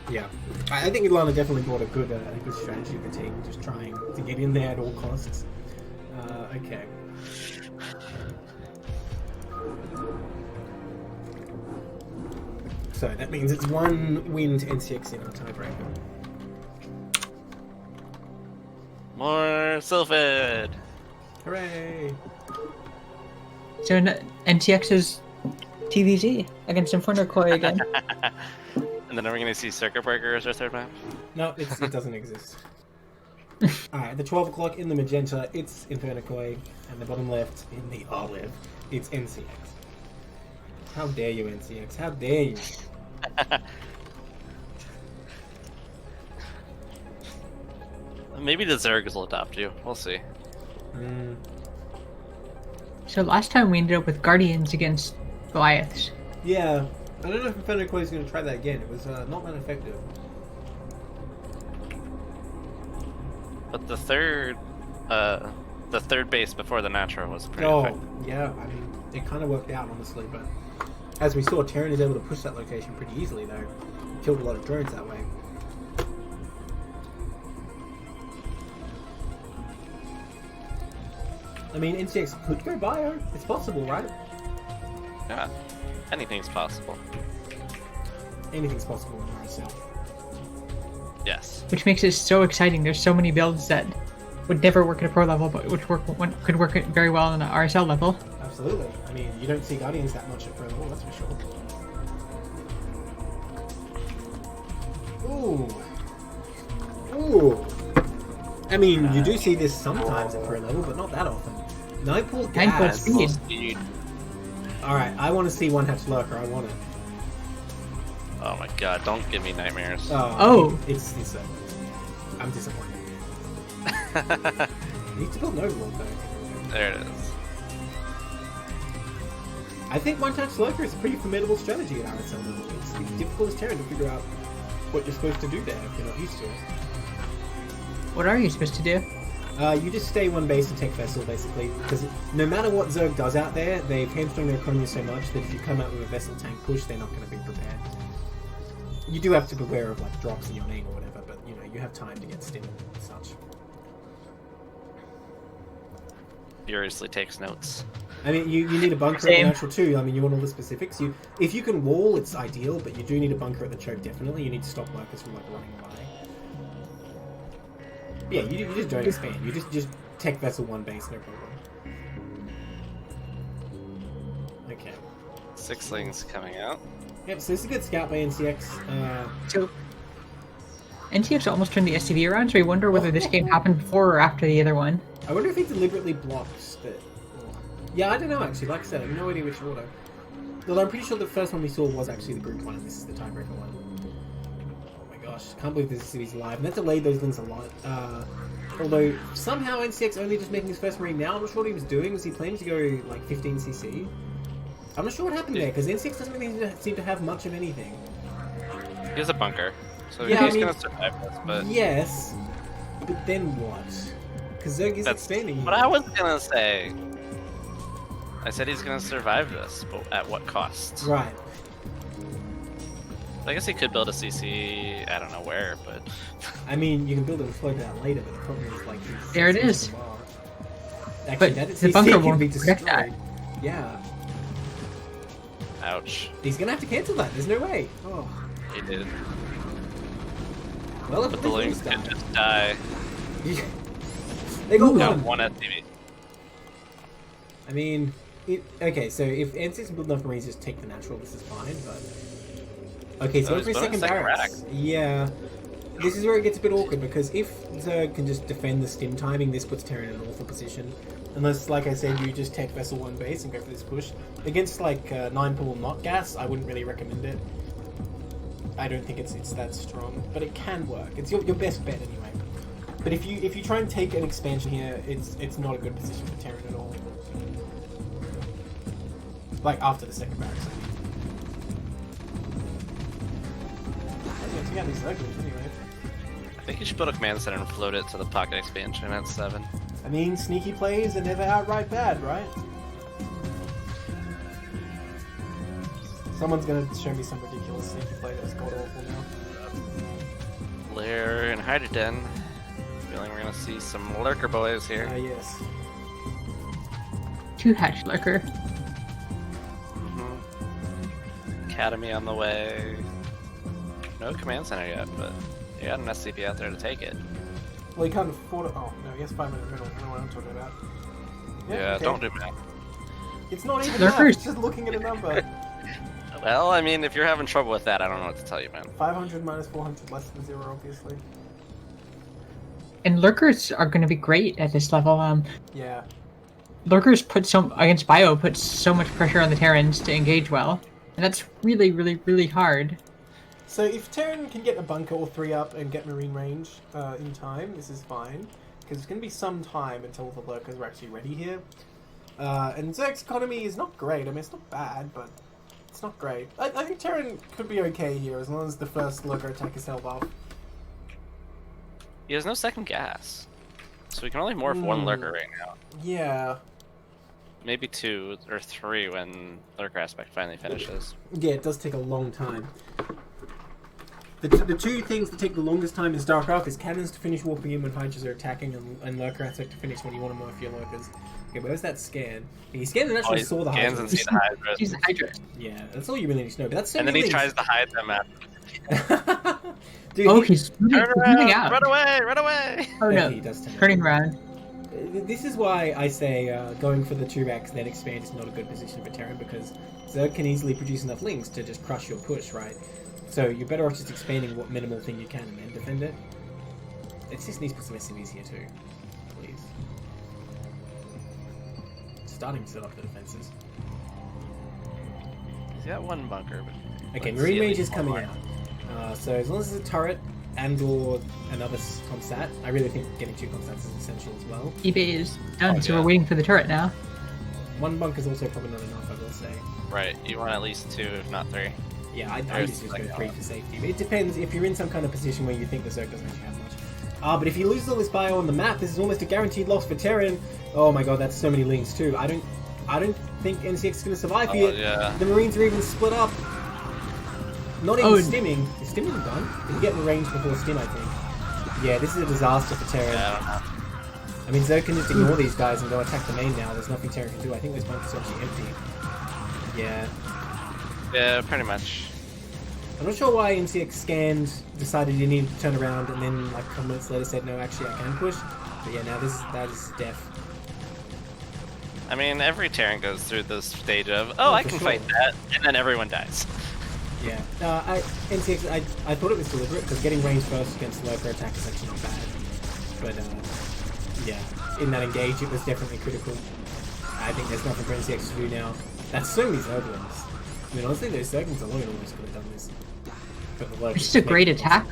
Yeah. I think Lana definitely brought a good strategy to the team, just trying to get in there at all costs. Okay. So that means it's 1 win to NCX in our tiebreaker. More Sylphid. Hooray! so NCX is TVZ against Inferno Koi again. And then are we gonna see Circuit Breaker as our third map? No, it doesn't exist. Alright, the 12 o'clock in the magenta, it's Infernicoi, and the bottom left in the olive, it's NCX. How dare you, NCX? How dare you? Maybe the Zergs will adopt you. We'll see. So last time we ended up with Guardians against Goliaths. Yeah, I don't know if Infernicoi is going to try that again. It was not that effective. But the third base before the natural was pretty Oh, effective. yeah, I mean, it kind of worked out, honestly, but as we saw, Terran is able to push that location pretty easily, though. Killed a lot of drones that way. I mean, NCX could go bio. It's possible, right? Yeah, anything's possible. Anything's possible in RSL. Yes. Which makes it so exciting. There's so many builds that would never work at a pro level, but which could work very well on an RSL level. Absolutely. I mean, you don't see Guardians that much at pro level, that's for sure. Ooh. Ooh. I mean, you do see this sometimes at pro level, but not that often. Nightpool gas. Speed. Alright, I want to see One Hatch Lurker. I want it. Oh my god, don't give me nightmares. Oh. It's I'm disappointed. You need to build an Overlord, though. There it is. I think One Touch Lurker is a pretty formidable strategy at RSL level. It's difficult as Terran to figure out what you're supposed to do there if you're not used to it. What are you supposed to do? You just stay one base and take Vessel, basically, because no matter what Zerg does out there, they've hamstrung their economy so much that if you come out with a Vessel tank push, they're not going to be prepared. You do have to be aware of like drops in your name or whatever, but you know, you have time to get stim and such. Furiously takes notes. I mean, you need a bunker at the natural too. I mean, you want all the specifics. If you can wall, it's ideal, but you do need a bunker at the choke, definitely. You need to stop workers from like running by. Yeah, you just don't expand. You just tech vessel one base, no problem. Sixlings coming out. Yep, so this is a good scout by NCX. So NTX almost turned the SCV around, so I wonder whether this game happened before or after the other one. I wonder if he deliberately blocks the... Yeah, I don't know actually. Like I said, I have no idea which order. Although I'm pretty sure the first one we saw was actually the group one, and this is the tiebreaker one. Oh my gosh, can't believe this is live. And that delayed those links a lot. Although somehow NCX only just making his first marine now. I'm not sure what he was doing. Was he planning to go like 15cc? I'm not sure what happened there, because NCX doesn't really seem to have much of anything. He has a bunker, so Yeah, he's I mean, gonna survive this, but... Yes, but then what? Because Zerg is expanding here. What I was gonna say. I said he's gonna survive this, but at what cost? Right. I guess he could build a CC, I don't know where, but... I mean, you can build it and float it out later, but the problem is, like... There it is. Actually, But that is, the his bunker CC can won't be protect that. destroyed. Yeah. Ouch. He's gonna have to cancel that, there's no way. Oh. He did. Well, But the Lings could just die. They got No, one. one SCV. I mean, okay, so if NCX can build enough marines, just take the natural, this is fine, but... Okay, so he's for his building second a second barracks. Yeah. This is where it gets a bit awkward, because if Zerg can just defend the stim timing, this puts Terran in an awful position. Unless, like I said, you just take Vessel 1 base and go for this push. Against, like, 9 pool not gas, I wouldn't really recommend it. I don't think it's that strong, but it can work. It's your best bet anyway. But if you try and take an expansion here, it's not a good position for Terran at all. Like, after the second barracks. Yeah, these Zerglings anyway. I think you should build a command center and float it to the pocket expansion at 7. I mean, sneaky plays are never outright bad, right? Someone's gonna show me some ridiculous sneaky play that's god awful now. Lair and Hydroden. Feeling we're gonna see some lurker boys here. Yes. 2-hatch lurker. Academy on the way. No command center yet, but you got an SCP out there to take it. Well, you can't afford it. Oh, no, he has 5 minute middle. I don't know what I'm talking about. Yeah, okay. don't do that. It's not even Lurkers. that, it's just looking at a number. Well, I mean, if you're having trouble with that, I don't know what to tell you, man. 500 minus 400, less than 0, obviously. And lurkers are going to be great at this level. Yeah. Lurkers against Bio puts so much pressure on the Terrans to engage well, and that's really, really, really hard. So if Terran can get a bunker or 3 up and get marine range in time, this is fine. Because it's going to be some time until the lurkers are actually ready here. And Zerg's economy is not great. I mean, it's not bad, but it's not great. I think Terran could be okay here as long as the first lurker attack is held off. He has no second gas. So we can only morph one lurker right now. Yeah. Maybe 2 or 3 when lurker aspect finally finishes. Yeah, it does take a long time. The two things that take the longest time in StarCraft is cannons to finish warping in when Hydras are attacking, and lurker aspect to finish when you want to morph your lurkers. Okay, where's that scan? He scanned and actually saw the Scans Hydras. and see the Hydras. He's a Hydra. Yeah, that's all you really need to know. But that's so And then many he tries to hide them after. Dude, Oh, he's he's moving out. Run away! Run away! Oh yeah, no, he does turning around. This is why I say going for the 2-backs then expand is not a good position for Terran, because Zerg can easily produce enough links to just crush your push, right? So you're better off just expanding what minimal thing you can and then defend it. It just needs to put some SCVs here too, please. Starting to set up the defenses. He's got one bunker, but... Okay, let's marine see at range least is one coming more. out. So as long as it's a turret and or another comsat, I really think getting 2 comsats is essential as well. eBay is done, Oh, so yeah. we're waiting for the turret now. 1 bunker is also probably not enough, I will say. Right, you want at least 2, if not 3. Yeah, I There's just like go 3 for safety. But it depends if you're in some kind of position where you think the Zerg doesn't actually have much. But if he loses all this bio on the map, this is almost a guaranteed loss for Terran. Oh my god, that's so many links too. I don't think NCX is going to survive here. Yeah. The Marines are even split up. Not even stimming. Is stimming done? Did he get in range before stim, I think? Yeah, this is a disaster for Terran. Yeah, I don't know. I mean, Zerg can just ignore these guys and go attack the main now. There's nothing Terran can do. I think this bunkers are actually empty. Yeah. Yeah, pretty much. I'm not sure why NCX scanned, decided you needed to turn around, and then like a couple minutes later said, no, actually I can push. But yeah, now that is def. I mean, every Terran goes through this stage of, oh, I for can sure. fight that, and then everyone dies. Yeah. NCX, I thought it was deliberate because getting range first against lurker attack is actually not bad. But yeah, in that engage, it was definitely critical. I think there's nothing for NCX to do now. That's so many Zerglings. I mean, honestly, those Zerglings alone almost could have done this. But the lurkers This is a great attack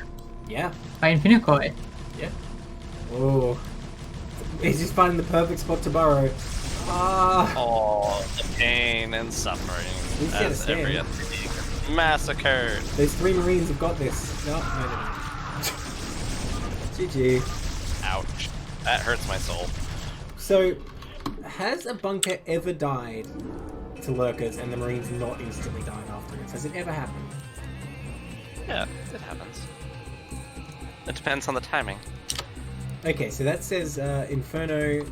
Yeah. by Infinikoi. Yeah. Oh. He's just finding the perfect spot to burrow. Ah. Oh, the pain and suffering He's gonna as every stand. entity gets massacred. Those 3 Marines have got this. No. GG. Ouch. That hurts my soul. So, has a bunker ever died to lurkers and the Marines not instantly died afterwards? Has it ever happened? Yeah, it happens. It depends on the timing. Okay, so that says Inferno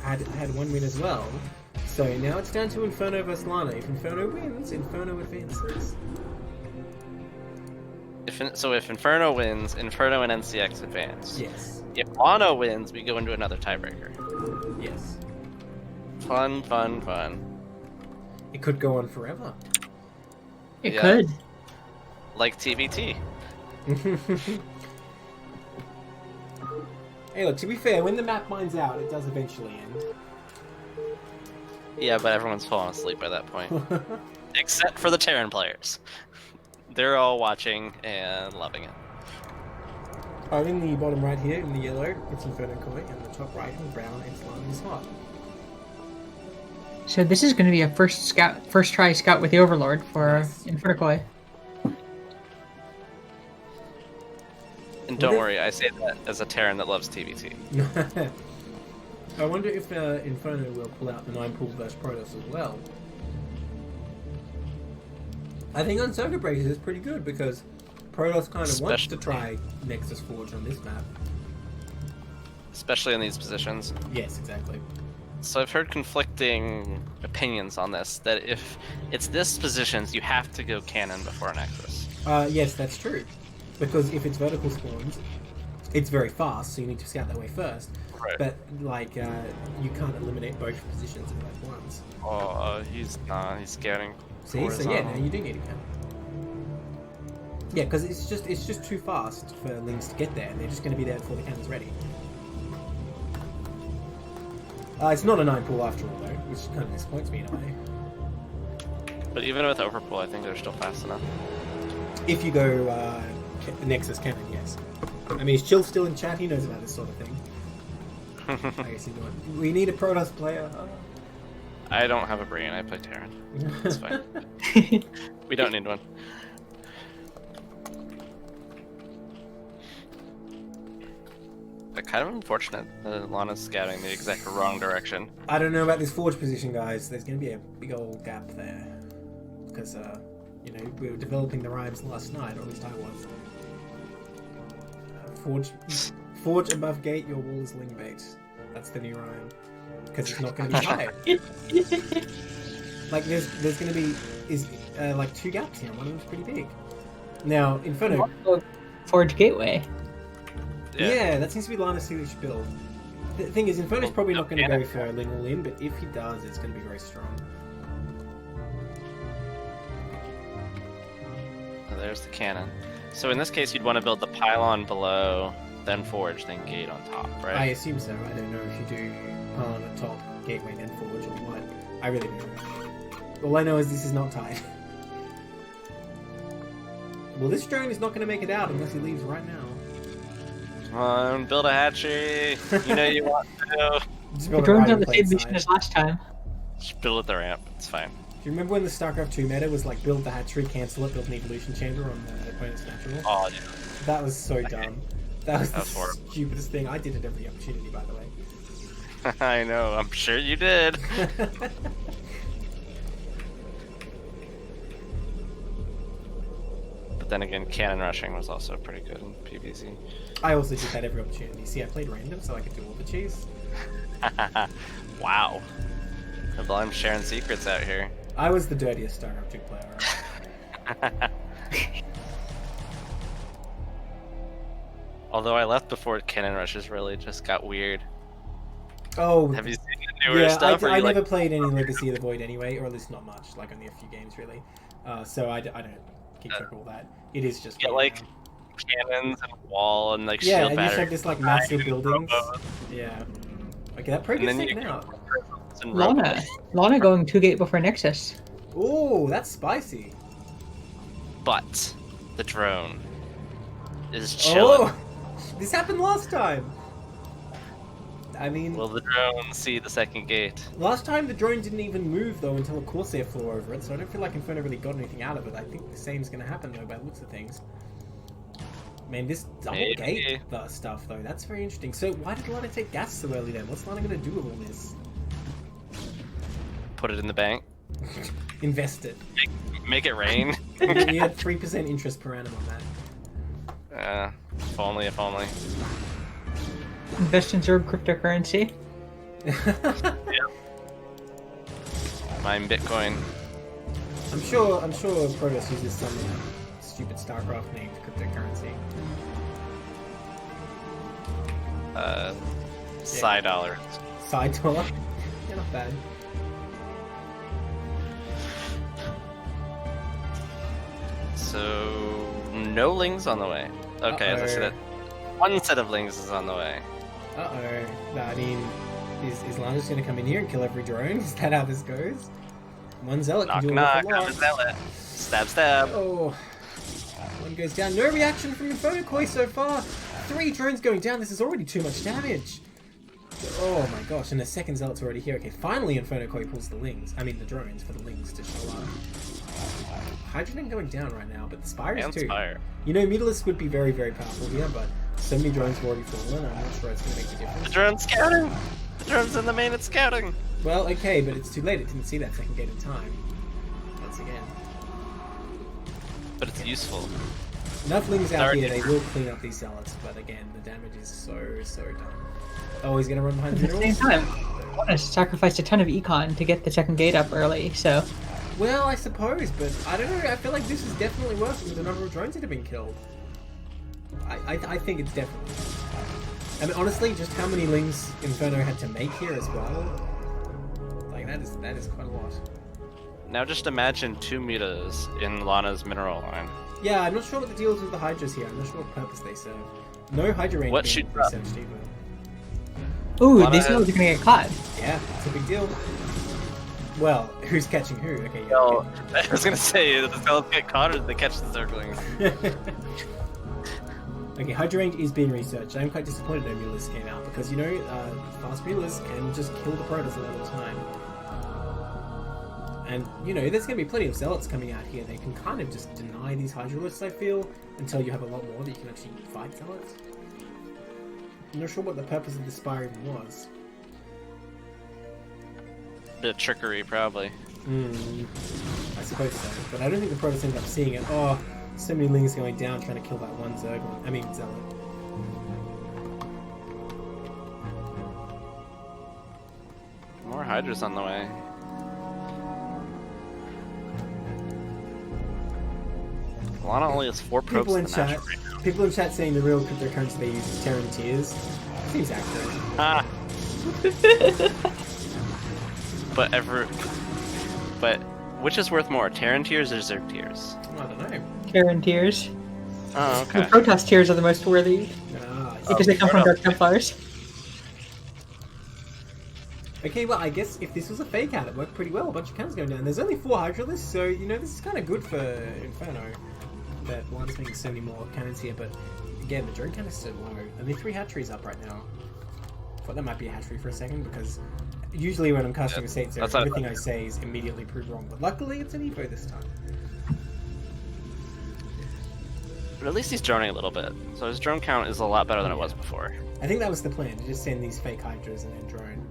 had 1 win as well. So now it's down to Inferno versus Lana. If Inferno wins, Inferno advances. If Inferno wins, Inferno and NCX advance. Yes. If Lana wins, we go into another tiebreaker. Yes. Fun, fun, fun. It could go on forever. It Yeah. could. Like TBT. Hey, look, to be fair, when the map mines out, it does eventually end. Yeah, but everyone's fallen asleep by that point. Except for the Terran players. They're all watching and loving it. Oh, in the bottom right here, in the yellow, it's Inferno Koi, and the top right, in brown, it's Lana is hot. So this is going to be a first try scout with the Overlord for Yes. Infinikoi. And don't worry, I say that as a Terran that loves TBT. I wonder if Inferno will pull out the 9 pool versus Protoss as well. I think on Circuit Breakers it's pretty good because Protoss kind of wants to try Nexus Forge on this map. Especially in these positions. Yes, exactly. So I've heard conflicting opinions on this, that if it's this positions, you have to go cannon before Nexus. Yes, that's true. Because if it's vertical spawns, it's very fast, so you need to scout that way first. Right. But, like, you can't eliminate both positions at once. Oh, he's not. He's scouting. See, so yeah, now you do need a cannon. Yeah, because it's just too fast for Lings to get there, and they're just going to be there before the cannon's ready. It's not a 9 pool after all, though, which kind of disappoints me in a way. But even with overpool, I think they're still fast enough. If you go Nexus cannon, yes. I mean, is Chill still in chat? He knows about this sort of thing. I guess he would. We need a Protoss player. I don't have a brain. I play Terran. It's fine. We don't need one. But kind of unfortunate that Lana's scouting the exact wrong direction. I don't know about this Forge position, guys. There's going to be a big old gap there. Because, you know, we were developing the rhymes last night, or at least I was. Forge above gate, your wall is ling bait. That's the new rhyme. Because it's not going to be high. Like, there's going to be like 2 gaps here. One of them's pretty big. Now, Inferno... Forge Gateway. Yeah, that seems to be Lana's signature build. The thing is, Inferno's probably not going to go for Ling all in, but if he does, it's going to be very strong. Oh, there's the cannon. So in this case, you'd want to build the pylon below, then forge, then gate on top, right? I assume so. I don't know if you do pylon at top, gateway, then forge, or what. I really don't know. All I know is this is not tied. Well, this drone is not going to make it out unless he leaves right now. Come on, build a hatchery. You know you want to. Just The build a drone's right on the in plain same mission sight. as last time. Just build at the ramp. It's fine. Do you remember when the StarCraft 2 meta was like build the hatchery, cancel it, build an evolution chamber on the opponent's natural? Oh, yeah. That was so dumb. That was the That's horrible. stupidest thing. I did it every opportunity, by the way. I know. I'm sure you did. But then again, cannon rushing was also pretty good in PvZ. I also did that every opportunity. See, I played random so I could do all the cheese. Wow. Well, I'm sharing secrets out here. I was the dirtiest StarCraft 2 player. Although I left before cannon rushes really just got weird. Oh, Have you seen the newer yeah, stuff? I never played any Legacy of the Void anyway, or at least not much, like only a few games really. So I don't keep track of all that. It is just get like cannons and wall and like yeah, shield and you just battery. have this like massive buildings. robos. Yeah. Okay, that progress taken out. And Lana going 2 gate before Nexus. Ooh, that's spicy. But the drone is chilling. Oh, this happened last time. I mean, Will the drone see the second gate? last time the drone didn't even move though until a Corsair flew over it, so I don't feel like Inferno really got anything out of it. I think the same's gonna happen though by the looks of things. Man, this double gate stuff though, that's very interesting. So why did Lana take gas so early then? What's Lana gonna do with all this? Put it in the bank. Invest it. Make it rain. You had 3% interest per annum on that. If only, if only. Invest in Zerg cryptocurrency. Mine Bitcoin. I'm sure Protoss uses some stupid StarCraft named cryptocurrency. Psy dollars. Side dollar? Yeah, not bad. So no lings on the way. Okay, as I said, one set of lings is on the way. Uh-oh. No, I mean, is Lana just gonna come in here and kill every drone? Is that how this goes? One zealot Knock, can do knock, a lot. I'm a zealot. Stab, stab. Oh, one goes down. No reaction from Inferno Koi so far. 3 drones going down. This is already too much damage. Oh my gosh, and the second zealot's already here. Okay, finally Inferno Koi pulls the lings. I mean the drones for the lings to show up. Hydrogen going down right now, but the Spires too. Spire. You know, Mutalisk would be very, very powerful here, but so many drones have already fallen. I'm not sure it's going to make a difference. The drone's scouting! The drone's in the main, it's scouting! Well, okay, but it's too late. It didn't see that second gate in time. Once again. But it's useful. Enough lings out Already here, they will clean up these zealots, but again, the damage is so dumb. Oh, he's going to run behind the At the same minerals? time, Lana sacrificed a ton of econ to get the second gate up early, so... Well, I suppose, but I don't know. I feel like this is definitely worth it with the number of drones that have been killed. I think it's definitely. I mean, honestly, just how many lings Inferno had to make here as well. Like that is quite a lot. Now just imagine 2 mutas in Lana's mineral line. Yeah, I'm not sure what the deal is with the Hydras here. I'm not sure what purpose they serve. No Hydra range What being should drop? researched either. Ooh, Lana these zealots are gonna get caught. Yeah, it's a big deal. Well, who's catching who? Okay, yeah. No, I was gonna say, the zealots get caught or they catch the circlings? Okay, Hydra range is being researched. I'm quite disappointed no Mutalisk came out because, you know, fast Mutalisk can just kill the Protoss a lot of the time. And, you know, there's going to be plenty of Zealots coming out here. They can kind of just deny these Hydralists, I feel, until you have a lot more that you can actually fight Zealots. I'm not sure what the purpose of the Spire even was. Bit of trickery, probably. I suppose so, but I don't think the Protoss ended up seeing it. Oh, so many lings going down trying to kill that one Zerglin. I mean, Zealot. More Hydras on the way. Lana only has 4 probes People in in the chat, natural right now. people in chat saying the real cryptocurrency they use is Terran Tears. Seems accurate. Ah! But which is worth more, Terran tiers or Zerg tiers? I don't know. Terran tiers. Oh, The okay. Protoss tiers are the most worthy Ah, because they come from Protoss. Dark Templars. okay, well, I guess if this was a fake out, it worked pretty well. A bunch of cannons going down. There's only 4 Hydralists, so, you know, this is kind of good for Inferno. That Lana's making so many more cannons here, but again, the drone count is so low. Only 3 hatcheries up right now. I thought that might be a hatchery for a second, because usually when I'm casting a State Zero, that's not everything I say is immediately proved wrong. But luckily, it's an Evo this time. But at least he's droning a little bit. So his drone count is a lot better than it was before. I think that was the plan, to just send these fake Hydras and then drone.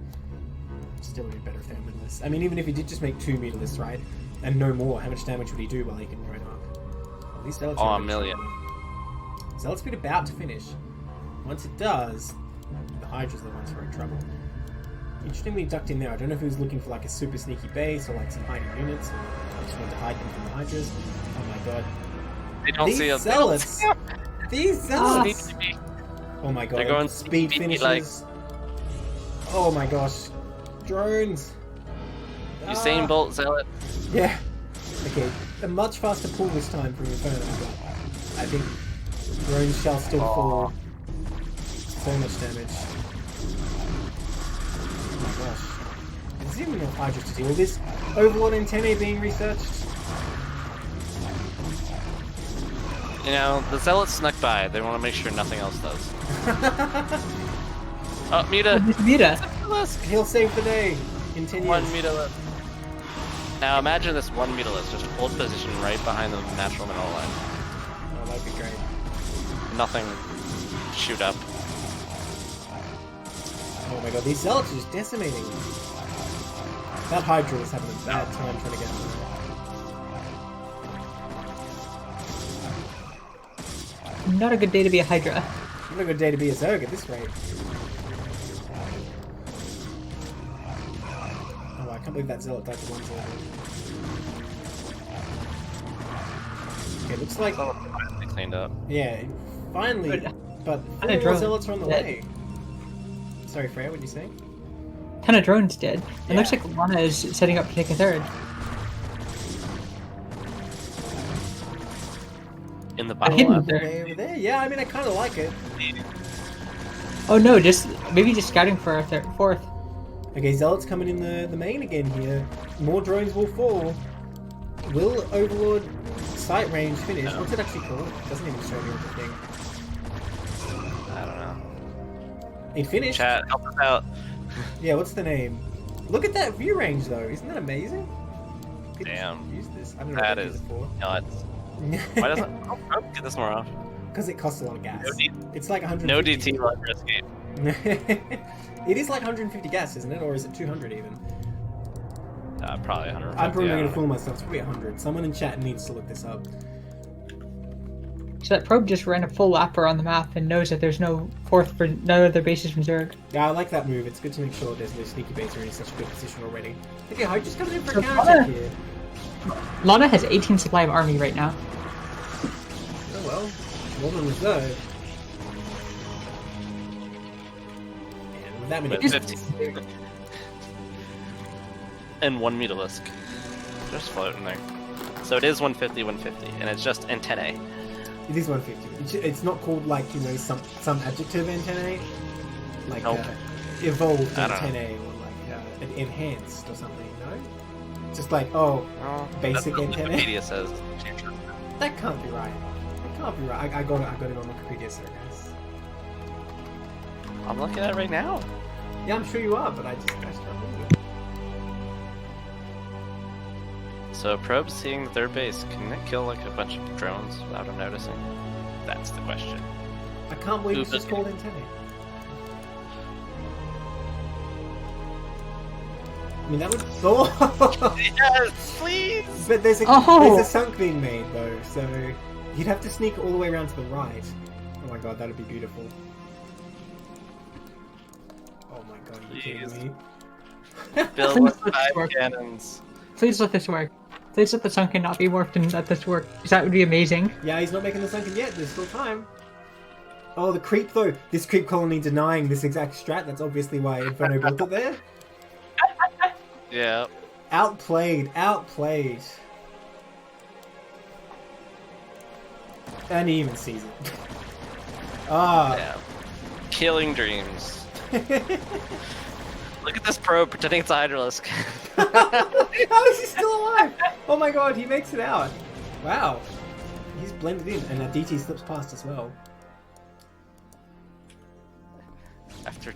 Still would be better if they were Mutalists. I mean, even if he did just make 2 Mutalists, right? And no more, how much damage would he do while he can drone up? At least Zealots Oh, a million. Zealot's been about to finish. Once it does, the Hydra's the ones who are in trouble. Interestingly ducked in there. I don't know if he was looking for like a super sneaky base or like some hiding units. I just wanted to hide them from the Hydras. Oh my god. They don't These see him. Zealots! These Zealots! Sneaky. Oh my god. They're going speed sneaky, finishes. like- Oh my gosh. Drones. Usain Bolt Zealot. Yeah. Okay, a much faster pull this time from Inferno, but I think drones shall still fall. So much damage. Oh my gosh. There's even more Hydras to deal with this. Overlord antennae being researched. You know, the Zealots snuck by. They want to make sure nothing else does. Oh, Muta! Muta! He'll save the day. Continues. One Muta left. Now imagine this one Mutalist just hold position right behind the natural mineral line. Oh, that'd be great. Nothing shoot up. Oh my god, these Zealots are just decimating. That Hydra is having a bad time trying to get out. Not a good day to be a Hydra. Not a good day to be a Zerg at this rate. Oh, I can't believe that Zealot died to one Zealot. Okay, looks like... Oh, finally cleaned up. Yeah, finally, but I 4 more Zealots are on the way. Sorry, Freya, what did you say? Ton of drones dead. It Yeah. looks like Lana is setting up to take a third. In the A hidden bottom left. third. Way over there? Yeah, I mean, I kind of like it. Oh no, maybe just scouting for a fourth. Okay, Zealots coming in the main again here. More drones will fall. Will Overlord sight range finish? No. What's it actually called? It doesn't even show me on the thing. I don't know. It finished? Chat, help us out. Yeah, what's the name? Look at that view range though, isn't that amazing? People Damn. should use this. I don't know That what is it for. nuts. Why doesn't oh, get this more off? Because it costs a lot of gas. No D- It's like 150. No DT left for escape. It is like 150 gas, isn't it? Or is it 200 even? Probably 150. I'm probably I going don't to fool myself. It's probably 100. Someone in chat needs to look this up. So that probe just ran a full lap around the map and knows that there's no other bases from Zerg. Yeah, I like that move. It's good to make sure there's no sneaky baits are in such a good position already. Okay, Hydra's coming in for a So counter check here. Lana has 18 supply of army right now. Oh well, more than reserve. And with that many But 50. And one Mutalisk. Just floating there. So it is 150, 150, and it's just antennae. It is 150. It's not called like, you know, some adjective antennae, like Nope. Evolved I don't antennae or like an enhanced or something. No, just like Oh, basic that's what antennae. Wikipedia says. That can't be right. That can't be right. I got it on Wikipedia, so guys. I'm looking at it right now. Yeah, I'm sure you are, but I just can't believe it. So probe seeing the third base, can it kill like a bunch of drones without him noticing? That's the question. I can't believe Ooh, it's just but- called antennae. I mean, that would. Oh! Yes, please! But there's a sunk being made though, so you'd have to sneak all the way around to the right. Oh my god, that'd be beautiful. Oh my god, are you kidding me? Build with 5 cannons. Please let this work. Please let the sunken not be warped and let this work, because that would be amazing. Yeah, he's not making the sunken yet. There's still time. Oh, the creep though. This creep colony denying this exact strat. That's obviously why Inferno built it there. Yeah. Outplayed. And he even sees it. Ah. Yeah. Killing dreams. Look at this probe pretending it's a Hydralisk. How is he still alive? Oh my god, he makes it out. Wow. He's blended in, and that DT slips past as well. After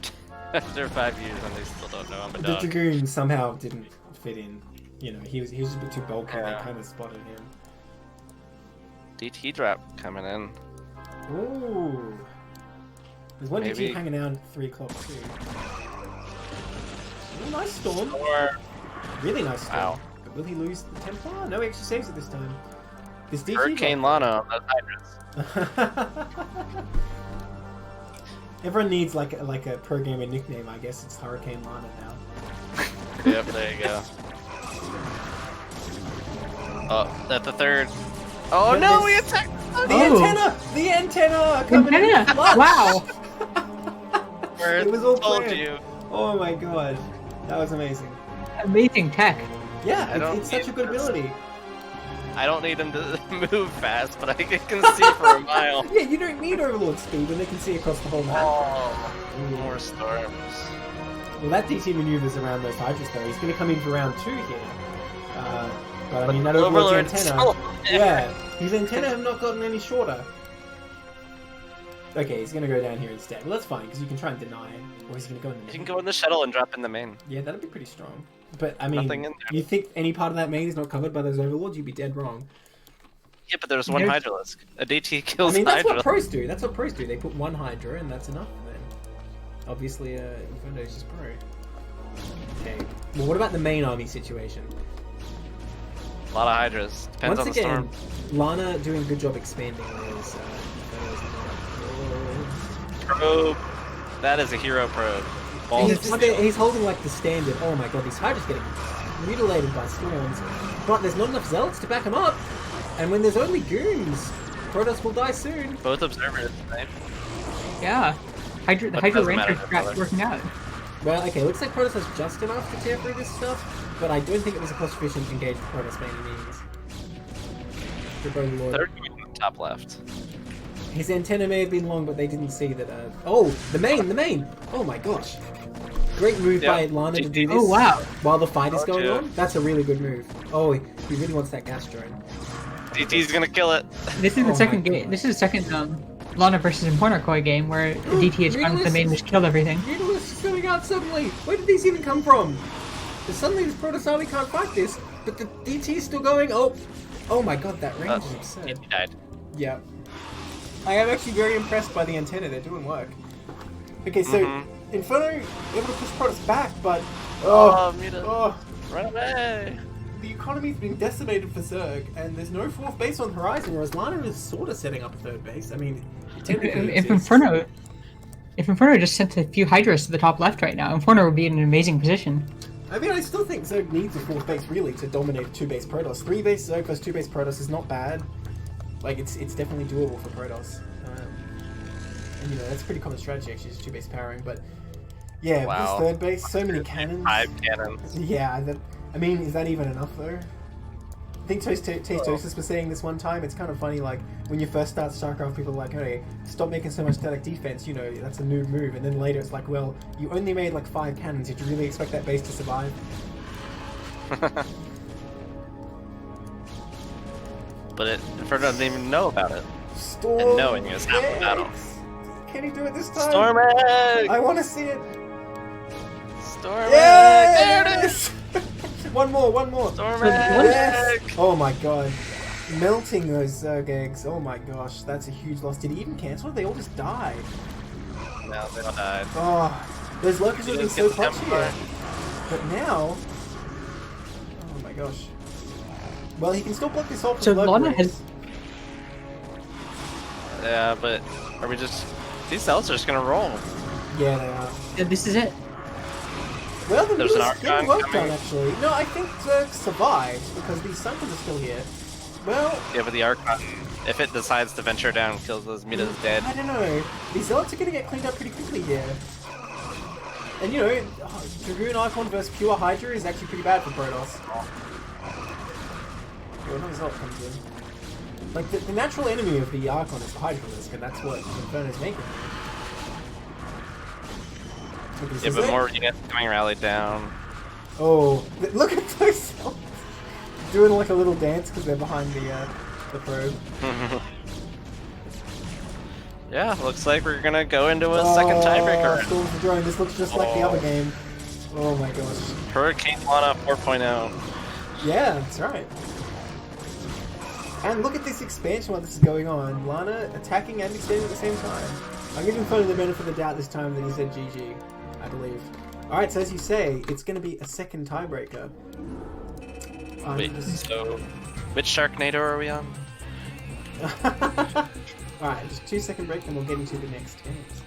5 years and they still don't know I'm a The dog. Dragoon somehow didn't fit in. You know, he was a bit too bulky. I Yeah. kind of spotted him. DT drop coming in. Ooh. There's one Maybe. DT hanging out at 3 o'clock too. Ooh, nice storm. Or Really nice storm. Wow. But will he lose the Templar? No, he actually saves it this time. This DT Hurricane Lana on those Hydras. Everyone needs like a pro gamer nickname, I guess. It's Hurricane Lana now. Yep, there you go. Oh, that's the third. Oh But no, this- we attacked! The antenna! The antenna! Coming in Antenna! clutch! Wow! Where It was all told planned. you. Oh my god. That was amazing. Amazing tech. Yeah, it's such a good ability. I don't need him to move fast, but I can see for a mile. Yeah, you don't need Overlord speed when they can see across the whole map. Oh, more storms. Well, that DT maneuvers around those Hydras though. He's going to come in for round 2 here. But I mean, that Overlord's antenna. Yeah, his antenna have not gotten any shorter. Okay, he's going to go down here instead. Well, that's fine, because you can try and deny it. Or he's going to go in the main. You can go in the shuttle and drop in the main. Yeah, that'd be pretty strong. But, I mean, Nothing in there. you think any part of that main is not covered by those Overlords, you'd be dead wrong. Yeah, but there's one Hydralisk. A DT kills I mean, that's Hydra. what pros do. That's what pros do. They put one Hydra, and that's enough for them. Obviously, Inferno's just pro. Okay. Well, what about the main army situation? A lot of Hydras. Depends Once on the again, storm. Lana doing a good job expanding those. Probe. That is a hero probe. He's holding like the standard. Oh my god, these Hydras getting mutilated by storms. But there's not enough Zealots to back him up. And when there's only goons, Protoss will die soon. Both observers, right? Yeah. The Hydra Ranger strat's working out. Well, okay, looks like Protoss has just enough to tear through this stuff, but I don't think it was a cost-efficient engage for Protoss by any means. Third in the top left. His antenna may have been long, but they didn't see that. Oh, the main! Oh my gosh. Great move by Lana to do this. Oh, wow. While the fight is going on. That's a really good move. Oh, he really wants that gas drone. DT's gonna kill it. This is the second game. This is the second Lana versus Inferno Koi game where the DT has gone with the main which killed everything. Mutalisk is coming out suddenly! Where did these even come from? Suddenly this Protoss army can't fight this, but the DT is still going. Oh my god, that range is absurd. He died. Yeah. I am actually very impressed by the antenna, they're doing work. Okay, so Inferno able to push Protoss back, but run away! The economy's been decimated for Zerg, and there's no fourth base on the horizon, whereas Lana is sort of setting up a third base. I mean, if Inferno just sent a few Hydras to the top left right now, Inferno would be in an amazing position. I mean, I still think Zerg needs a fourth base, really, to dominate 2-base Protoss. 3-base Zerg versus 2-base Protoss is not bad. Like, it's definitely doable for Protoss. And, you know, that's a pretty common strategy, actually, is 2-base powering, but... Yeah, wow. this third base, so many cannons. 5 cannons. Yeah, I mean, is that even enough, though? I think Toastosis was saying this one time, it's kind of funny, like, when you first start StarCraft, people are like, hey, stop making so much static defense, you know, that's a noob move, and then later it's like, well, you only made like 5 cannons, did you really expect that base to survive? But Inferno doesn't even know about it. Storm and knowing is half the battle. Can he do it this time? Storm Egg! I want to see it! Storm Egg! There it is! One more! Storm Egg! Yes! Oh my god. Melting those Zerg eggs. Oh my gosh, that's a huge loss. Did he even cancel it? They all just died. No, they all died. Oh, those Locusts have been so clutch here. But now... Oh my gosh. Well, he can still block this off. So Lana has... Yeah, but are we just... These cells are just gonna roll. Yeah, they are. Yeah, this is it. Well, There's an Archon work coming. done, actually. No, I think Zerg survived, because these Sunkers are still here. Well... Yeah, but the Archon, if it decides to venture down and kills those Mitas dead. I don't know. These Zealots are gonna get cleaned up pretty quickly here. And you know, Dragoon Archon versus pure Hydra is actually pretty bad for Protoss. Well, another Zealot comes in. Like, the natural enemy of the Archon is the Hydralisk, and that's what Inferno's making. Yeah, but more units coming rallied down. Oh, look at those Zealots! Doing like a little dance because they're behind the probe. Yeah, looks like we're gonna go into a second tiebreaker. Storm for drone. This looks just like the other game. Oh my gosh. Hurricane Lana 4.0. Yeah, that's right. And look at this expansion while this is going on. Lana attacking and extending at the same time. I'm giving Fun the benefit of the doubt this time that he said GG, I believe. Alright, so as you say, it's going to be a second tiebreaker. Wait, so which Sharknado are we on? Alright, just 2-second break and we'll get into the next games.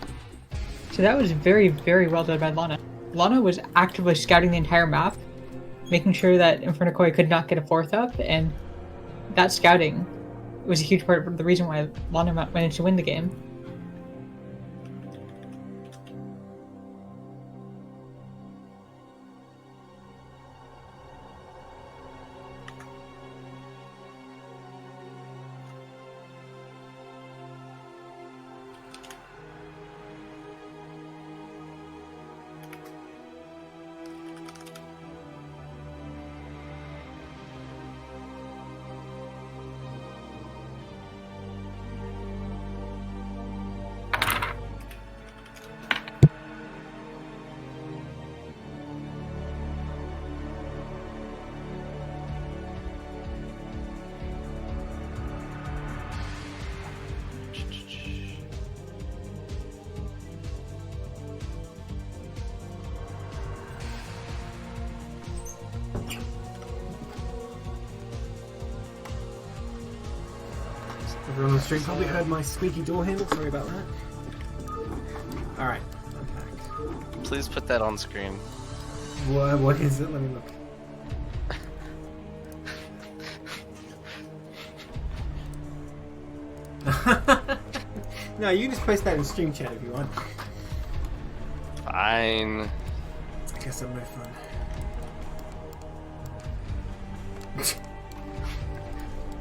So that was very, very well done by Lana. Lana was actively scouting the entire map, making sure that Inferno Koi could not get a 4th up, and that scouting was a huge part of the reason why Lana managed to win the game. Everyone on the stream probably heard my squeaky door handle. Sorry about that. Alright, I'm back. Please put that on screen. What is it? Let me look. No, you can just post that in stream chat if you want. Fine. I guess I'm no fun.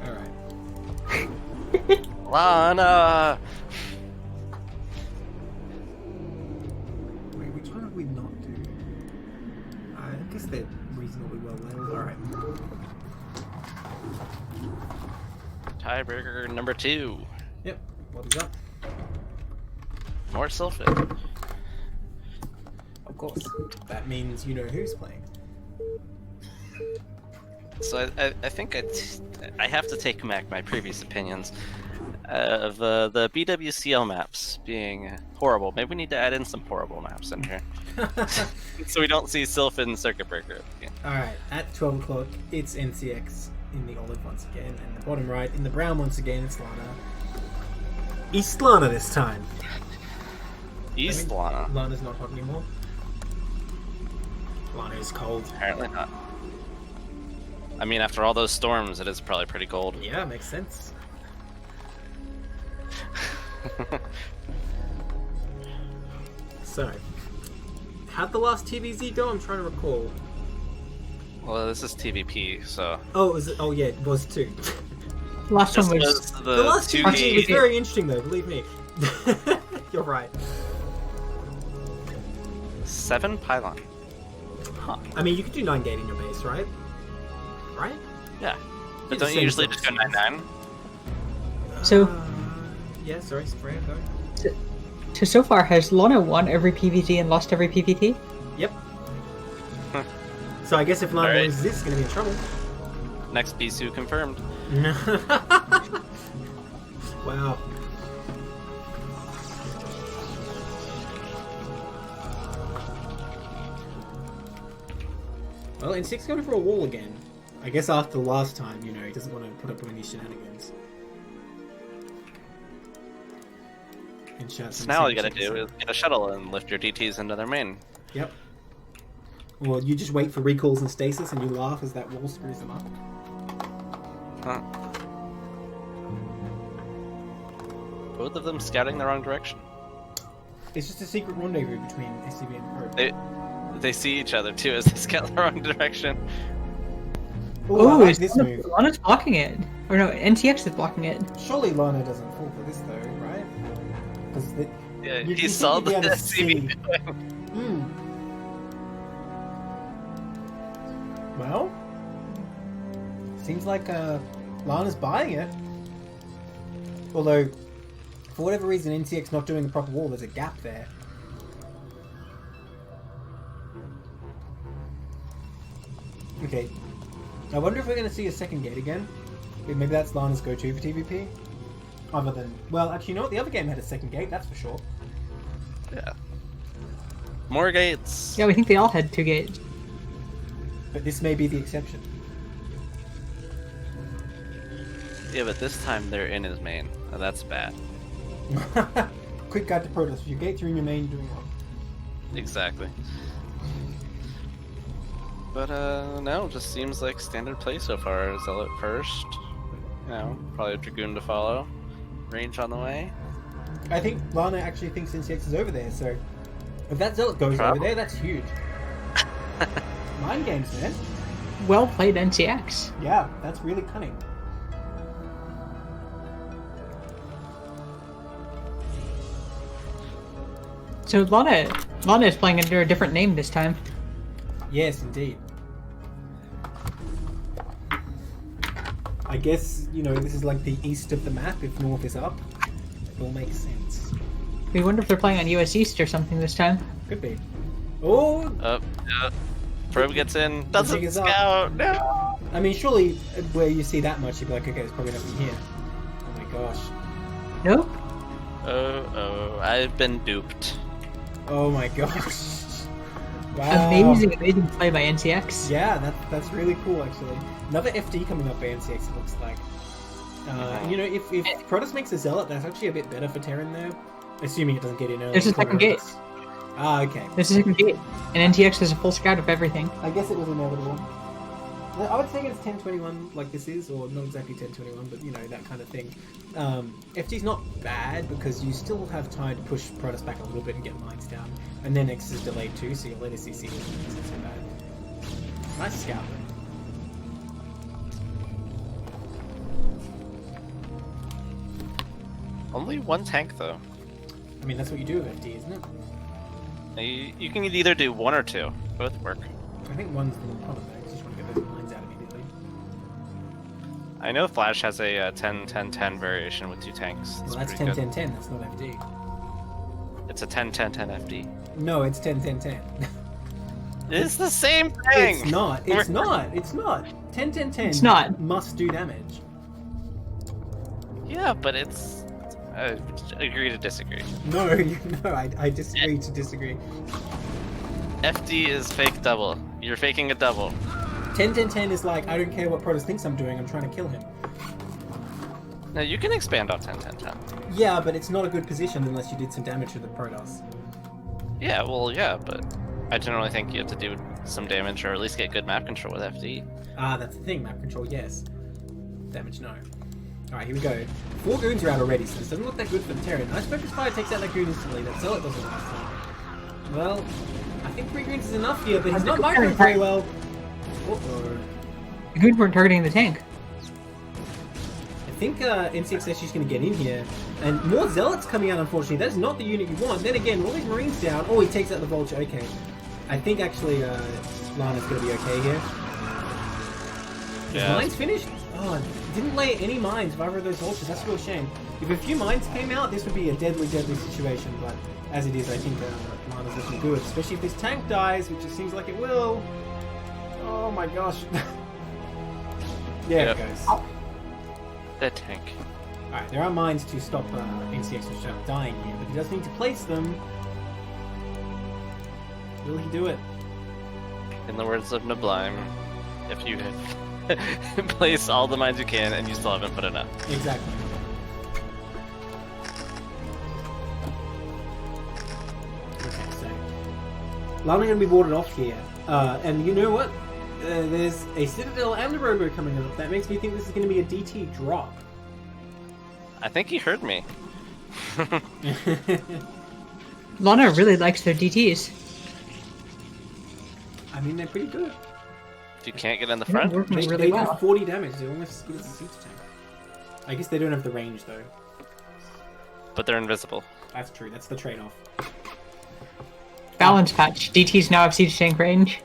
Alright. Lana! Wait, which one have we not do? I guess they're reasonably well leveled. Alright. Tiebreaker number 2. Yep. What is up? More Sylphin. Of course. That means you know who's playing. So I think I have to take back my previous opinions of the BWCL maps being horrible. Maybe we need to add in some horrible maps in here. So we don't see Sylphin Circuit Breaker again. Alright, at 12 o'clock, it's NCX in the olive once again, and the bottom right, in the brown once again, it's Lana. East Lana this time. East Lana. Lana's not hot anymore. Lana is cold. Apparently not. I mean, after all those storms, it is probably pretty cold. Yeah, makes sense. So, how'd the last TVZ go? I'm trying to recall. Well, this is TVP, so. Oh, is it? Oh, yeah, it was too. Last one This was was The last the TVZ was 2D. very interesting, though. Believe me. You're right. 7 pylon. Huh. I mean, you could do 9 gate in your base, right? Right? Yeah. But It's don't the you same usually sort just of go size. 9-9? So- Yeah, sorry, Freya, go. so far has Lana won every PvZ and lost every PvP? Yep. So I guess if Lana Alright. loses this, it's gonna be in trouble. Next Bisu confirmed. Wow. Well, N6 going for a wall again. I guess after the last time, you know, he doesn't want to put up with any shenanigans. And shout So some now all you secret gotta do checks. is get a shuttle and lift your DTs into their main. Yep. Well, you just wait for recalls and stasis and you laugh as that wall screws them up. Huh. Both of them scouting the wrong direction. It's just a secret rendezvous between SCB and Pro. They see each other too as they scout the wrong direction. Oh, I like is this Lana, move. Lana's blocking it. Or no, NTX is blocking it. Surely Lana doesn't fall for this though, right? Because Yeah, You- he you saw think the you'd be able to SCB. Well, seems like Lana's buying it. Although, for whatever reason, NCX not doing a proper wall, there's a gap there. Okay, I wonder if we're going to see a second gate again. Maybe that's Lana's go-to for TVP. Other than, well, actually, you know what? The other game had a second gate, that's for sure. Yeah. More gates. Yeah, we think they all had 2 gates. But this may be the exception. Yeah, but this time they're in his main. Oh, that's bad. Quick guide to Protoss. If your gates are in your main, you're doing wrong. Exactly. But no, just seems like standard play so far. Zealot first. You know, probably a Dragoon to follow. Range on the way. I think Lana actually thinks NCX is over there, so if that Zealot goes over Probably. there, that's huge. Mind games, man. Well played, NCX. Yeah, that's really cunning. So Lana is playing under a different name this time. Yes, indeed. I guess, you know, this is like the east of the map if north is up. It all makes sense. We wonder if they're playing on US East or something this time. Could be. Oh, Yeah. Probe gets in. jig Doesn't is up. scout. No. I mean, surely where you see that much, you'd be like, okay, it's probably nothing here. Oh my gosh. Nope. Oh, I've been duped. Oh my gosh. Wow. Amazing play by NCX. Yeah, that's really cool actually. Another FD coming up by NCX, it looks like. You know, if Protoss makes a Zealot, that's actually a bit better for Terran there. Assuming it doesn't get in early. There's a second gate. Ah, okay. There's a second gate. And NTX has a full scout of everything. I guess it was inevitable. I would say it's 1021 like this is, or not exactly 1021, but you know, that kind of thing. FG's not bad because you still have time to push Protoss back a little bit and get mines down. And then X is delayed too, so your later CC isn't so bad. Nice scout though. Only one tank though. I mean, that's what you do with FD, isn't it? You can either do one or two. Both work. I think one's the more common though, because you just want to get those mines out immediately. I know Flash has a 10-10-10 variation with two tanks. Well, that's 10-10-10, that's not FD. It's a 10-10-10 FD. No, it's 10-10-10. It's the same thing! It's not, it's not, it's not. 10-10-10 It's not. must do damage. Yeah, but it's... agree to disagree. No, no, I disagree to disagree. FD is fake double. You're faking a double. 10-10-10 is like, I don't care what Protoss thinks I'm doing, I'm trying to kill him. No, you can expand off 10-10-10. Yeah, but it's not a good position unless you did some damage to the Protoss. Yeah, well, yeah, but I generally think you have to do some damage or at least get good map control with FD. Ah, that's the thing, map control, yes. Damage, no. Alright, here we go. 4 goons are out already, so this doesn't look that good for the Terran. Nice Focus Fire takes out that goon instantly, that Zealot doesn't last long. Well, I think 3 goons is enough here, but he's not microing very well. Uh-oh. The goons weren't targeting the tank. I think NCX says she's going to get in here. And more Zealots coming out, unfortunately. That's not the unit you want. Then again, all these Marines down. Oh, he takes out the Vulture. Okay. I think actually Lana's going to be okay here. Is mines finished? Oh, didn't lay any mines of either of those Vultures. That's a real shame. If a few mines came out, this would be a deadly, deadly situation. But as it is, I think Lana's looking good. Especially if this tank dies, which it seems like it will. Oh my gosh. There it goes. That tank. Alright, there are mines to stop NCX from dying here, but he does need to place them. Will he do it? In the words of Neblime, if you place all the mines you can and you still haven't put enough. Exactly. Okay, so Lana going to be warded off here. And you know what? There's a Citadel and a Robo coming up. That makes me think this is going to be a DT drop. I think he heard me. Lana really likes their DTs. I mean, they're pretty good. If you can't get in the front, Working They really do well. 40 damage. They're almost as good as a siege tank. I guess they don't have the range, though. but they're invisible. That's true. That's the trade-off. Balance patch. DTs now have siege tank range.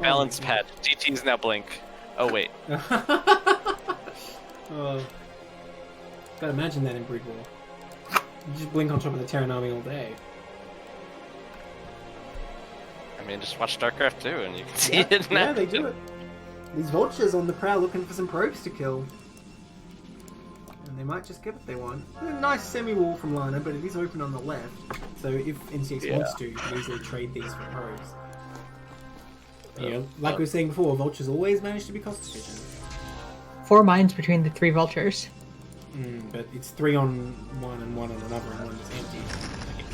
Balance pad. GT's now blink. Oh wait. Oh. Gotta imagine that in Brood War. You just blink on top of the Terran army all day. I mean, just watch StarCraft 2 and you can see Yeah, it now. yeah, they do it. These vultures on the prowl looking for some probes to kill. And they might just get what they want. A nice semi-wall from Lana, but it is open on the left. So if NCX wants to, you can easily trade these for probes. You know, like we were saying before, vultures always manage to be cost efficient. 4 mines between the 3 vultures. But it's 3 on one and 1 on another, and one is empty.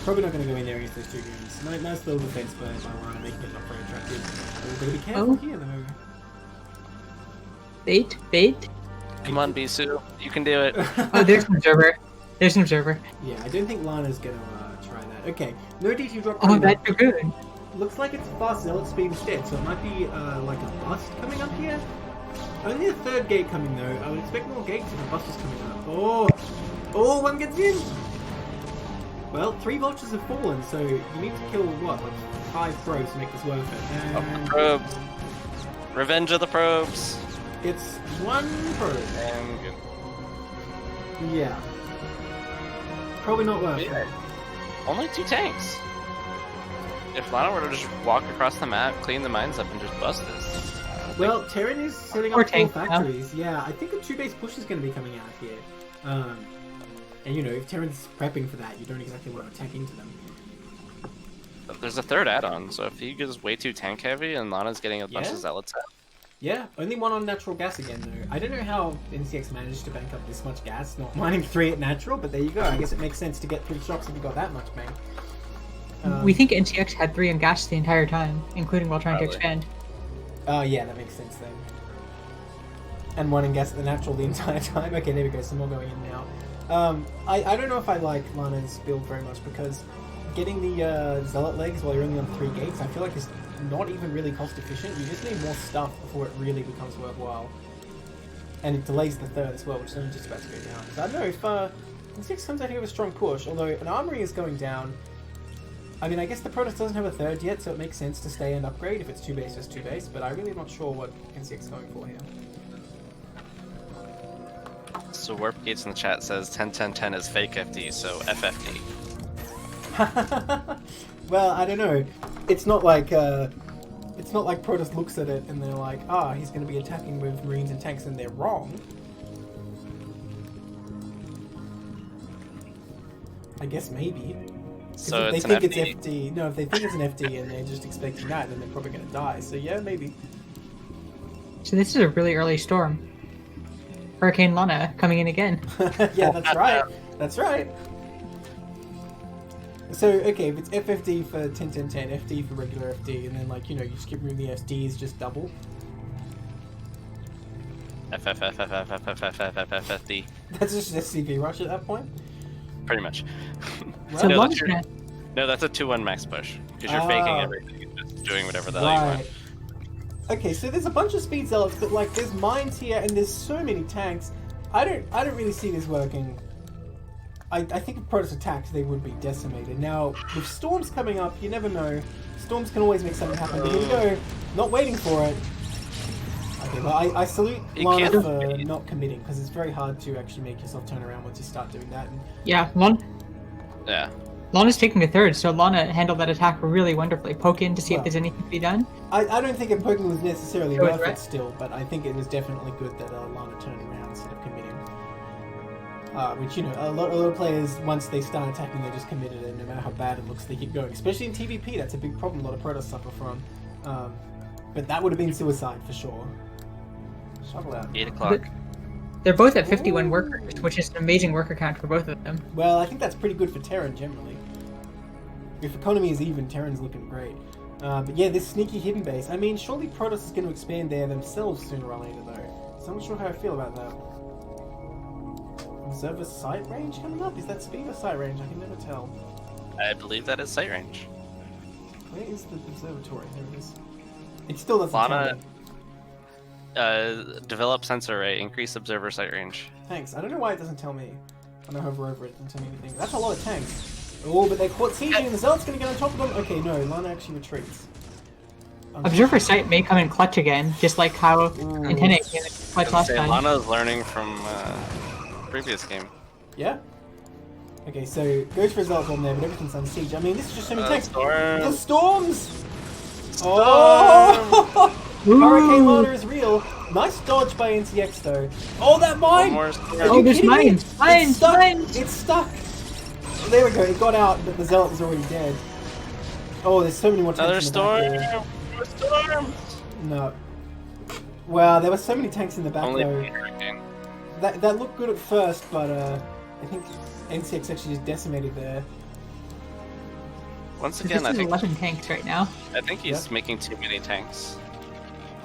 Probably not going to go in there against those 2 goons. Nice little defense by Lana, making it not very attractive. We've got to be careful here, though. Bait, bait. Come on, Bisu. You can do it. Oh, there's an observer. There's an observer. Yeah, I don't think Lana's going to try that. Okay, no DT drop. Oh, that dragoon. Looks like it's fast zealot speed instead, so it might be like a bust coming up here. Only a 3rd gate coming though. I would expect more gates if a bust is coming up. Oh, one gets in. Well, 3 vultures have fallen, so you need to kill what, like 5 probes to make this worth it. And The probes. Revenge of the probes. it's 1 probe. And Yeah. Probably not worth it. only 2 tanks. If Lana were to just walk across the map, clean the mines up, and just bust this. Well, Terran is setting Or up 4 tank, factories. Yeah, I think a 2-base push is going to be coming out here. And you know, if Terran's prepping for that, you don't exactly want to attack into them. There's a 3rd add-on, so if he goes way too tank heavy and Lana's getting a bunch Yeah? of zealots out, Yeah, only one on natural gas again though. I don't know how NCX managed to bank up this much gas, not mining 3 at natural, but there you go. I guess it makes sense to get 3 shocks if you got that much bank. We think NCX had 3 on gas the entire time, including while trying to Probably. expand. Oh yeah, that makes sense then. And 1 in gas at the natural the entire time. Okay, there we go, some more going in now. I don't know if I like Lana's build very much because getting the Zealot legs while you're only on 3 gates, I feel like is not even really cost efficient. You just need more stuff before it really becomes worthwhile. And it delays the 3rd as well, which is only just about to go down. So I don't know if NCX comes out here with a strong push, although an armory is going down. I mean, I guess the Protoss doesn't have a 3rd yet, so it makes sense to stay and upgrade. If it's 2 base, just 2 base, but I'm really not sure what NCX is going for here. So Warp Gates in the chat says 10-10-10 is fake FD, so FFD. Well, I don't know. It's not like Protoss looks at it and they're like, he's going to be attacking with Marines and tanks, and they're wrong. I guess maybe. So if it's they an think FD. it's FD, no, if they think it's an FD and they're just expecting that, then they're probably going to die. So yeah, maybe. So this is a really early storm. Hurricane Lana coming in again. Yeah, that's right. That's right. So, okay, if it's FFD for 10-10-10, FD for regular FD, and then, like, you know, you just keep moving the FDs just double. FFD. That's just a CV rush at that point? Pretty much. So Right. No, that's a 2-1 max push. Because you're faking everything and just doing whatever the hell you want. Okay, so there's a bunch of speed zealots, but like there's mines here and there's so many tanks. I don't really see this working. I think if Protoss attacked, they would be decimated. Now, with storms coming up, you never know. Storms can always make something happen. But here we go. Not waiting for it. Okay, well, I salute Lana for not committing, because it's very hard to actually make yourself turn around once you start doing that. And Yeah, Yeah. Lana's taking a 3rd, so Lana handled that attack really wonderfully. Poke in to see if there's anything to be done. I don't think poking was necessarily It was worth right. it still, but I think it was definitely good that Lana turned around instead of committing. Which, you know, a lot of players, once they start attacking, they just committed, and no matter how bad it looks, they keep going. Especially in TVP, that's a big problem a lot of Protoss suffer from. But that would have been suicide for sure. Shovel out. 8 o'clock. They're both at 51 workers, which is an amazing worker count for both of them. Well, I think that's pretty good for Terran generally. If economy is even, Terran's looking great. But yeah, this sneaky hidden base. I mean, surely Protoss is going to expand there themselves sooner or later, though. So I'm not sure how I feel about that. Observer sight range coming up? Is that speed or sight range? I can never tell. I believe that is sight range. Where is the observatory? There it is. It still doesn't Lana, tell me. develop sensor array, increase observer sight range. Thanks. I don't know why it doesn't tell me. When I hover over it, it doesn't tell me anything. That's a lot of tanks. Oh, but they caught sieging and the Zealot's gonna get on top of them. Okay, no, Lana actually retreats. Observer sight may come in clutch again, just like how Antenna came in clutch last time. Lana's learning from previous game. Yeah? Okay, so goes for a Zealot bomb there, but everything's on siege. I mean, this is just so many tanks. Storm. The storms! Oh! Hurricane Lana is real. Nice dodge by NCX though. Oh, that mine! One more storm. Oh, there's mines! Mines! It's stuck! Mines! It's stuck! There we go, it got out, but the Zealot was already dead. Oh, there's so many more tanks Another in the back storm! there. More storms! No. Wow, there were so many tanks in the back Only though. hurricane. That looked good at first, but I think NCX actually just decimated there. Once So again, this is 11 tanks right now. I think he's making too many tanks.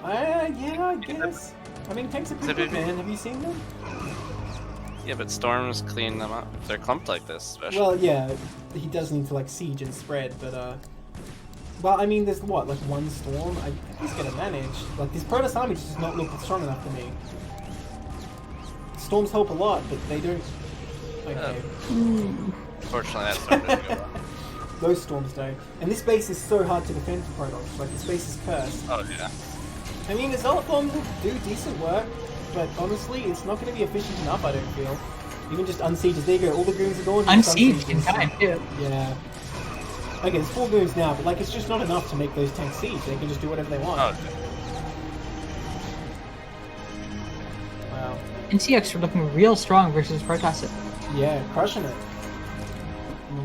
Yeah, I guess. I mean, tanks are pretty good, man. Have you seen them? Yeah, but storms clean them up. They're clumped like this, especially. Well, yeah, he does need to like siege and spread, but well, I mean, there's what, like one storm? I think he's gonna manage. Like, this Protoss army just does not look strong enough to me. Storms help a lot, but they don't. Okay. Unfortunately, that storm didn't go well. Those storms don't. And this base is so hard to defend for Protoss. Like, this base is cursed. Oh, yeah. I mean, the Zealot bomb will do decent work, but honestly, it's not going to be efficient enough, I don't feel. Even just unsieges. There you go, all the goons are gone. Unsieged in time, too. Yeah. Okay, there's 4 goons now, but like, it's just not enough to make those tanks siege. They can just do whatever they want. Oh, okay. Wow. NCX are looking real strong versus Protoss. Yeah, crushing it.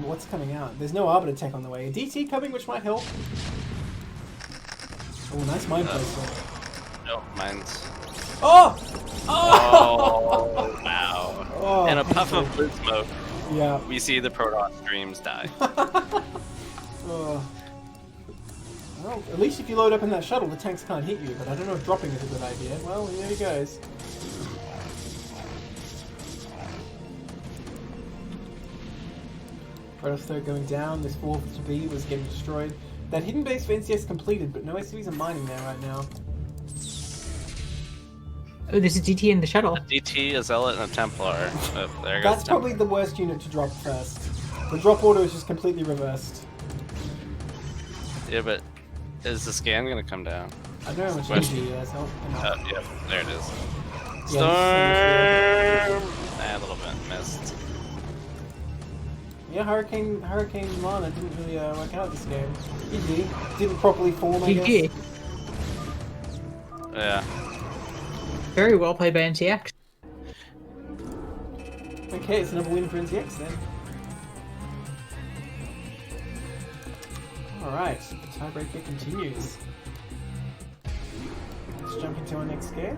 What's coming out? There's no Arbiter tech on the way. A DT coming, which might help. Oh, nice mind placement. don't mind. Oh! Oh, wow. Oh, In a puff of blue smoke, yeah. we see the Protoss dreams die. Oh. Well, at least if you load up in that shuttle, the tanks can't hit you, but I don't know if dropping is a good idea. Well, here he goes. Protoss third going down, this fourth to be was getting destroyed. That hidden base for NCS completed, but no SCVs are mining there right now. Oh, there's a DT in the shuttle. A DT, a Zealot, and a Templar. Oh, there goes That's the probably Templar. the worst unit to drop first. The drop order is just completely reversed. Yeah, but is the scan gonna come down? I don't know how much Question. energy it has. Yep, there it is. Yeah, Storm! Nah, a little bit missed. yeah, Hurricane Lana didn't really work out this game. GG. Didn't properly form, I guess. GG. Yeah. Very well played by NCX. Okay, it's another win for NCX then. Alright, the tiebreaker continues. Let's jump into our next game.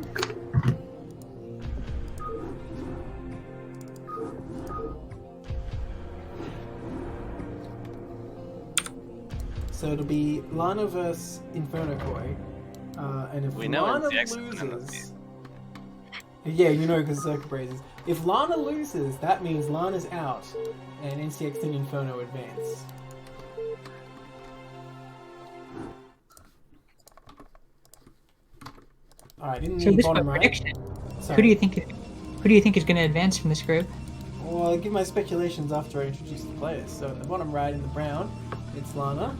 So it'll be Lana vs Inferno Koi. And if We know Lana NCX is in the loses... Yeah, you know, because Circuit Breakers. If Lana loses, that means Lana's out, and NCX and Inferno advance. Alright, in So the this is my bottom right. prediction. Sorry. Who do you think is going to advance from this group? Well, I'll give my speculations after I introduce the players. So in the bottom right, in the brown, it's Lana.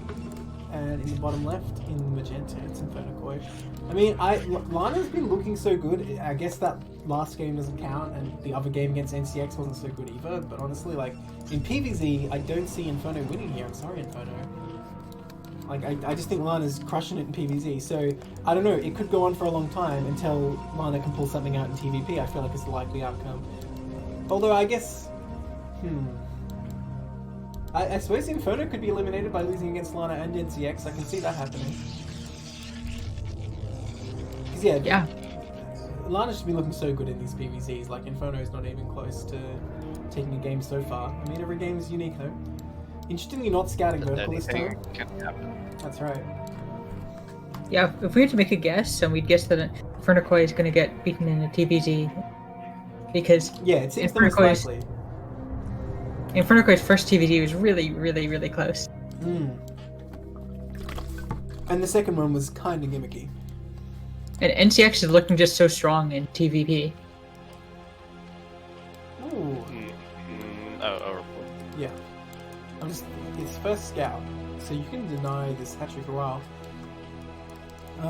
And in the bottom left, in the magenta, it's Inferno Koi. I mean, Lana's been looking so good. I guess that last game doesn't count, and the other game against NCX wasn't so good either. But honestly, like, in PvZ, I don't see Inferno winning here. I'm sorry, Inferno. Like, I just think Lana's crushing it in PvZ. So, I don't know. It could go on for a long time until Lana can pull something out in TvP. I feel like it's the likely outcome. Although, I guess... I suppose Inferno could be eliminated by losing against Lana and NCX. I can see that happening. Because, yeah, Lana should be looking so good in these PvZs. Like, Inferno's not even close to taking a game so far. I mean, every game is unique, though. Interestingly, not scouting vertical this time. Can happen. That's right. Yeah, if we had to make a guess, and we'd guess that Inferno Koi is going to get beaten in a TVZ, because Yeah, it seems the Inferno most Koi's- likely. Inferno Koi's first TVZ was really, really, really close. And the second one was kind of gimmicky. And NCX is looking just so strong in TVP. Ooh. Oh, Yeah. It's first scout, so you can deny this hatchery for a while.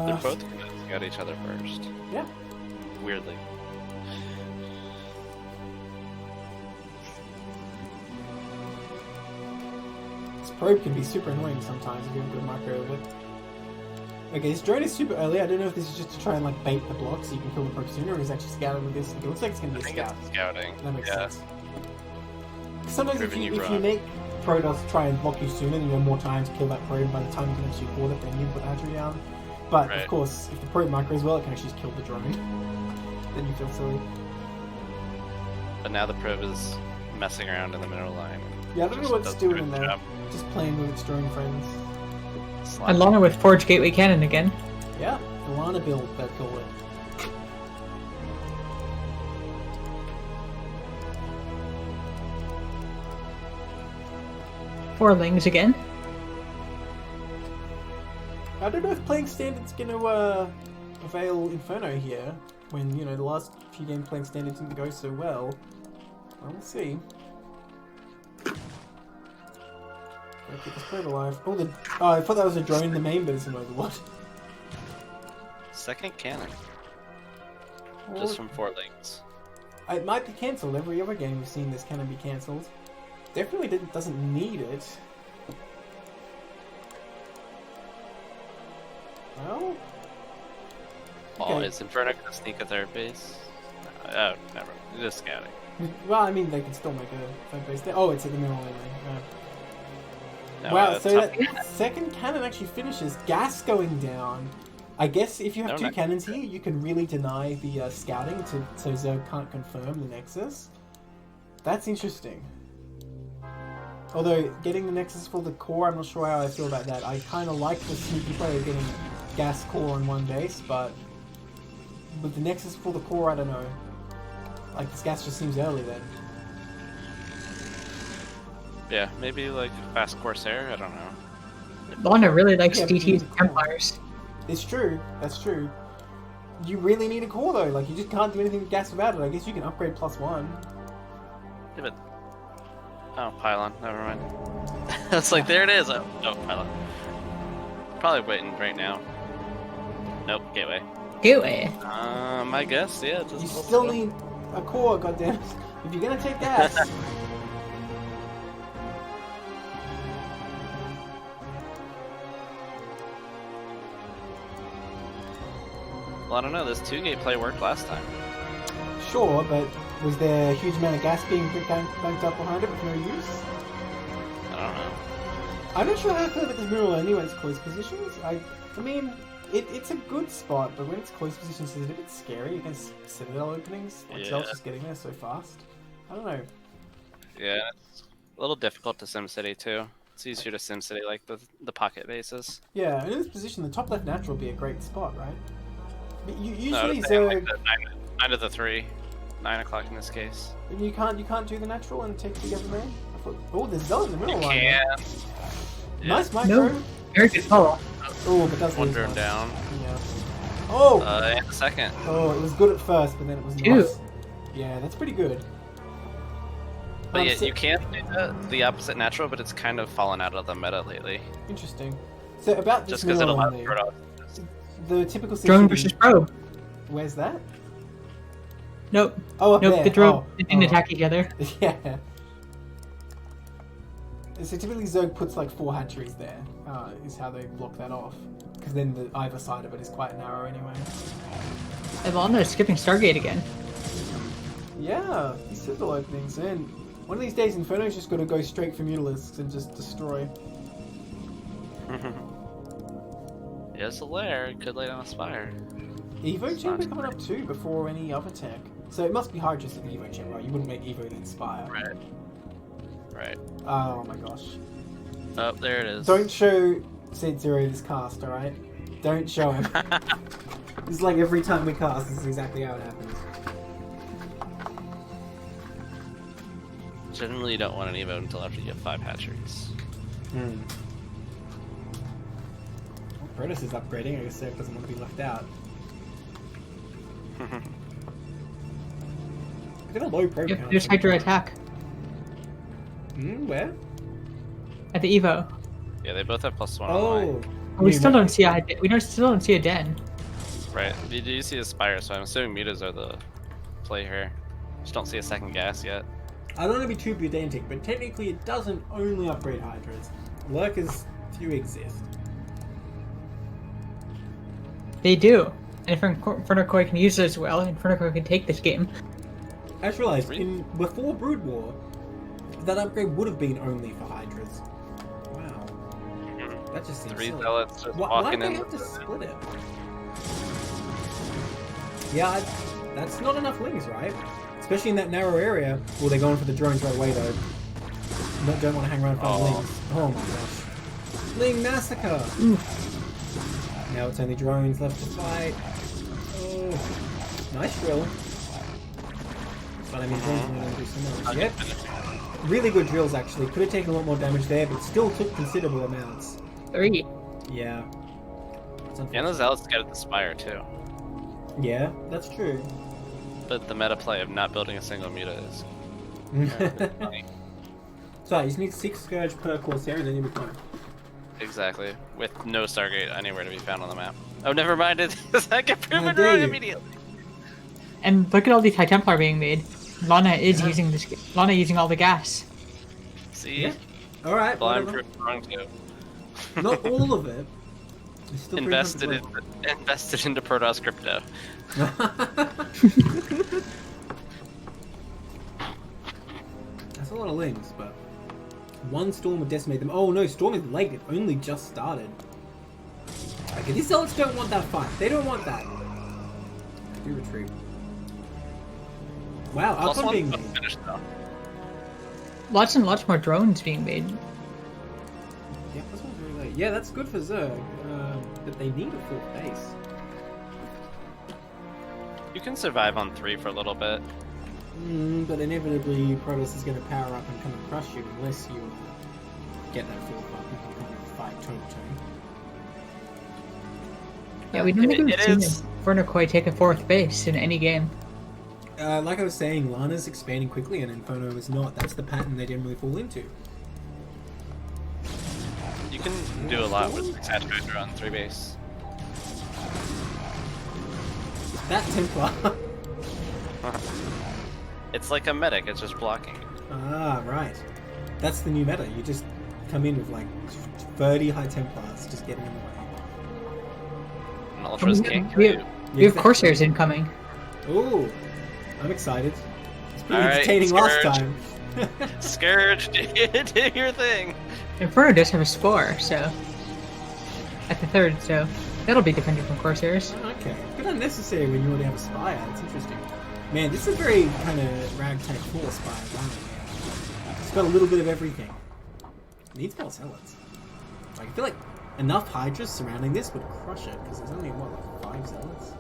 they're both gonna scout each other first. Yeah. Weirdly. This probe can be super annoying sometimes if you have a good micro of it. Okay, this drone is super early. I don't know if this is just to try and like bait the block so you can kill the probe sooner, or he's actually scouting with this. It looks like it's going to I be a think scout. it's scouting. That makes Yeah. sense. Sometimes if Proven you you run. make Protoss try and block you sooner, then you have more time to kill that probe by the time you can actually board it, then you put hatchery down. But Right. of course, if the probe micro as well, it can actually just kill the drone. Then you feel silly. But now the probe is messing around in the middle line. Yeah, I don't know Just what it's doesn't do doing in its there. job. Just playing with its drone friends. And Lana with Forge Gateway Cannon again. Yeah, the Lana build, they call it. Four Lings again. I don't know if playing standard's going to avail Inferno here, when, you know, the last few games playing standard didn't go so well. Well, we'll see. Gotta keep this probe alive. Oh, I thought that was a drone in the main, but it's an Overlord. Second cannon. Just from 4 links. It might be cancelled. Every other game we've seen this cannon be cancelled. Definitely doesn't need it. Well... Oh, Okay. is Inferno gonna sneak a third base? No, oh, never. Just scouting. Well, I mean, they can still make a third base there. Oh, it's at the middle anyway. No, Wow, so top- that second cannon actually finishes. Gas going down. I guess if you have No, two not- cannons here, you can really deny the scouting so Zerg can't confirm the Nexus. That's interesting. Although, getting the Nexus for the core, I'm not sure how I feel about that. I kind of like the sneaky play of getting gas core on one base, but with the Nexus for the core, I don't know. Like, this gas just seems early then. Yeah, maybe like fast Corsair. I don't know. Lana really likes Yeah, but you DT's need a core. Templars. It's true, that's true. You really need a core though, like you just can't do anything with gas without it. I guess you can upgrade +1. Yeah, but oh, pylon. Never mind. It's like there it is. Oh, pylon. Probably waiting right now. Nope, gateway. Gateway. I guess yeah. Just You still need a core, goddammit. If you're gonna take gas. Well, I don't know. This 2-gate play worked last time. Sure, but was there a huge amount of gas being banked up behind it with no use? I don't know. I'm not sure how I feel about this mural anyway, its close positions. I mean, it's a good spot, but when it's close positions, is it a bit scary against Citadel openings? Like, Zel's just getting there so fast. I don't know. Yeah, it's a little difficult to SimCity too. It's easier to SimCity like the pocket bases. Yeah, and in this position, the top left natural would be a great spot, right? But No, usually, it's like Zerg, the 9 to the 3, 9 o'clock in this case. you can't do the natural and take the other man. I thought, oh, there's Zel in the middle You line. can. Yeah. Nice micro. No. Very good follow. Oh, but that's One lose drone one. down. Yeah. Oh. And a second. Oh, it was good at first, but then it was Two. nice. Yeah, that's pretty good. But yeah, so- you can do the opposite natural, but it's kind of fallen out of the meta lately. Interesting. So about this Just because it middle allows line for there, the typical Drone SimCity- versus probe. Where's that? Nope. Oh, up Nope. there. The drone Oh, they didn't oh. attack each other. Yeah. So typically Zerg puts like 4 hatcheries there, is how they block that off. Because then the either side of it is quite narrow anyway. And Lana is skipping Stargate again. Yeah, these Citadel openings, and one of these days Inferno's just got to go straight for Mutalisks and just destroy. Yes, a lair. It could lay down a spire. Evo chamber coming up too before any other tech. So it must be hard just an Evo chamber, right? You wouldn't make Evo then Spire. Right. Right. Oh my gosh. Oh, there it is. Don't show Sid Zero this cast, alright? Don't show him. It's like every time we cast, this is exactly how it happens. Generally, you don't want an Evo until after you get 5 hatcheries. Protoss is upgrading, I guess Zerg doesn't want to be left out. Look at a low probe Yep, count. there's Hydra attack Where? at the Evo. Yeah, they both have +1 on the Oh! line. We still don't see a still don't see a den. Right. You do see a spire, so I'm assuming mutas are the play here. Just don't see a second gas yet. I don't want to be too pedantic, but technically it doesn't only upgrade Hydras. Lurkers do exist. They do. And if Inferno Koi can use it as well, Inferno Koi can take this game. I just realised, before Brood War, that upgrade would have been only for Hydras. Wow. That just seems 3 silly. zealots just Why walking do they in. have to split it? Yeah, that's not enough lings, right? Especially in that narrow area. Well, they're going for the drones right away, though. Don't want to hang around for the lings. Oh my gosh. Ling massacre! Now it's only drones left to fight. Oh, nice drill. But I mean, drones only going to do so much. Yep. Really good drills, actually. Could have taken a lot more damage there, but still took considerable amounts. 3. Yeah. And the zealots get at the spire too. Yeah, that's true. But the meta play of not building a single muta is funny. So you just need 6 Scourge per Corsair and then you'll be fine. Exactly. With no Stargate anywhere to be found on the map. Oh, never mind. I get proven dare wrong you. immediately. And look at all these High Templar being made. Lana is using this. Lana using all the gas. See? Yeah. Alright, Well, I'm whatever. proven wrong too. Not all of it. It's still Invested 300 into Protoss crypto. That's a lot of lings, but one storm would decimate them. Oh no, storm is late. It only just started. Okay, these zealots don't want that fight. They don't want that. Do retreat. Wow, Archon being made. Lots and lots more drones being made. Yeah, this one's really late. Yeah, that's good for Zerg, but they need a fourth base. You can survive on 3 for a little bit. But inevitably, Protoss is going to power up and come and crush you unless you get that fourth up and you can fight toe-to-toe. Yeah, we don't think we've seen Inferno take a fourth base in any game. Like I was saying, Lana's expanding quickly and Inferno is not. That's the pattern they generally fall into. You can do a lot with Exaggerator on 3 base. That Templar. It's like a medic, it's just blocking. Ah, right. That's the new meta. You just come in with like 30 high Templars, just getting in the way. And Ultras can't kill you. We have Corsairs incoming. Ooh, I'm excited. It's pretty Alright, entertaining last Scourge. time. Scourge, do your thing. Inferno does have a spore, so at the 3rd, so that'll be defended from Corsairs. Okay, but unnecessary when you already have a Spire. That's interesting. Man, this is a very kind of ragtag full Spire, isn't it? It's got a little bit of everything. Needs more Zealots. Like, I feel like enough Hydras surrounding this would crush it, because there's only, what, like 5 Zealots?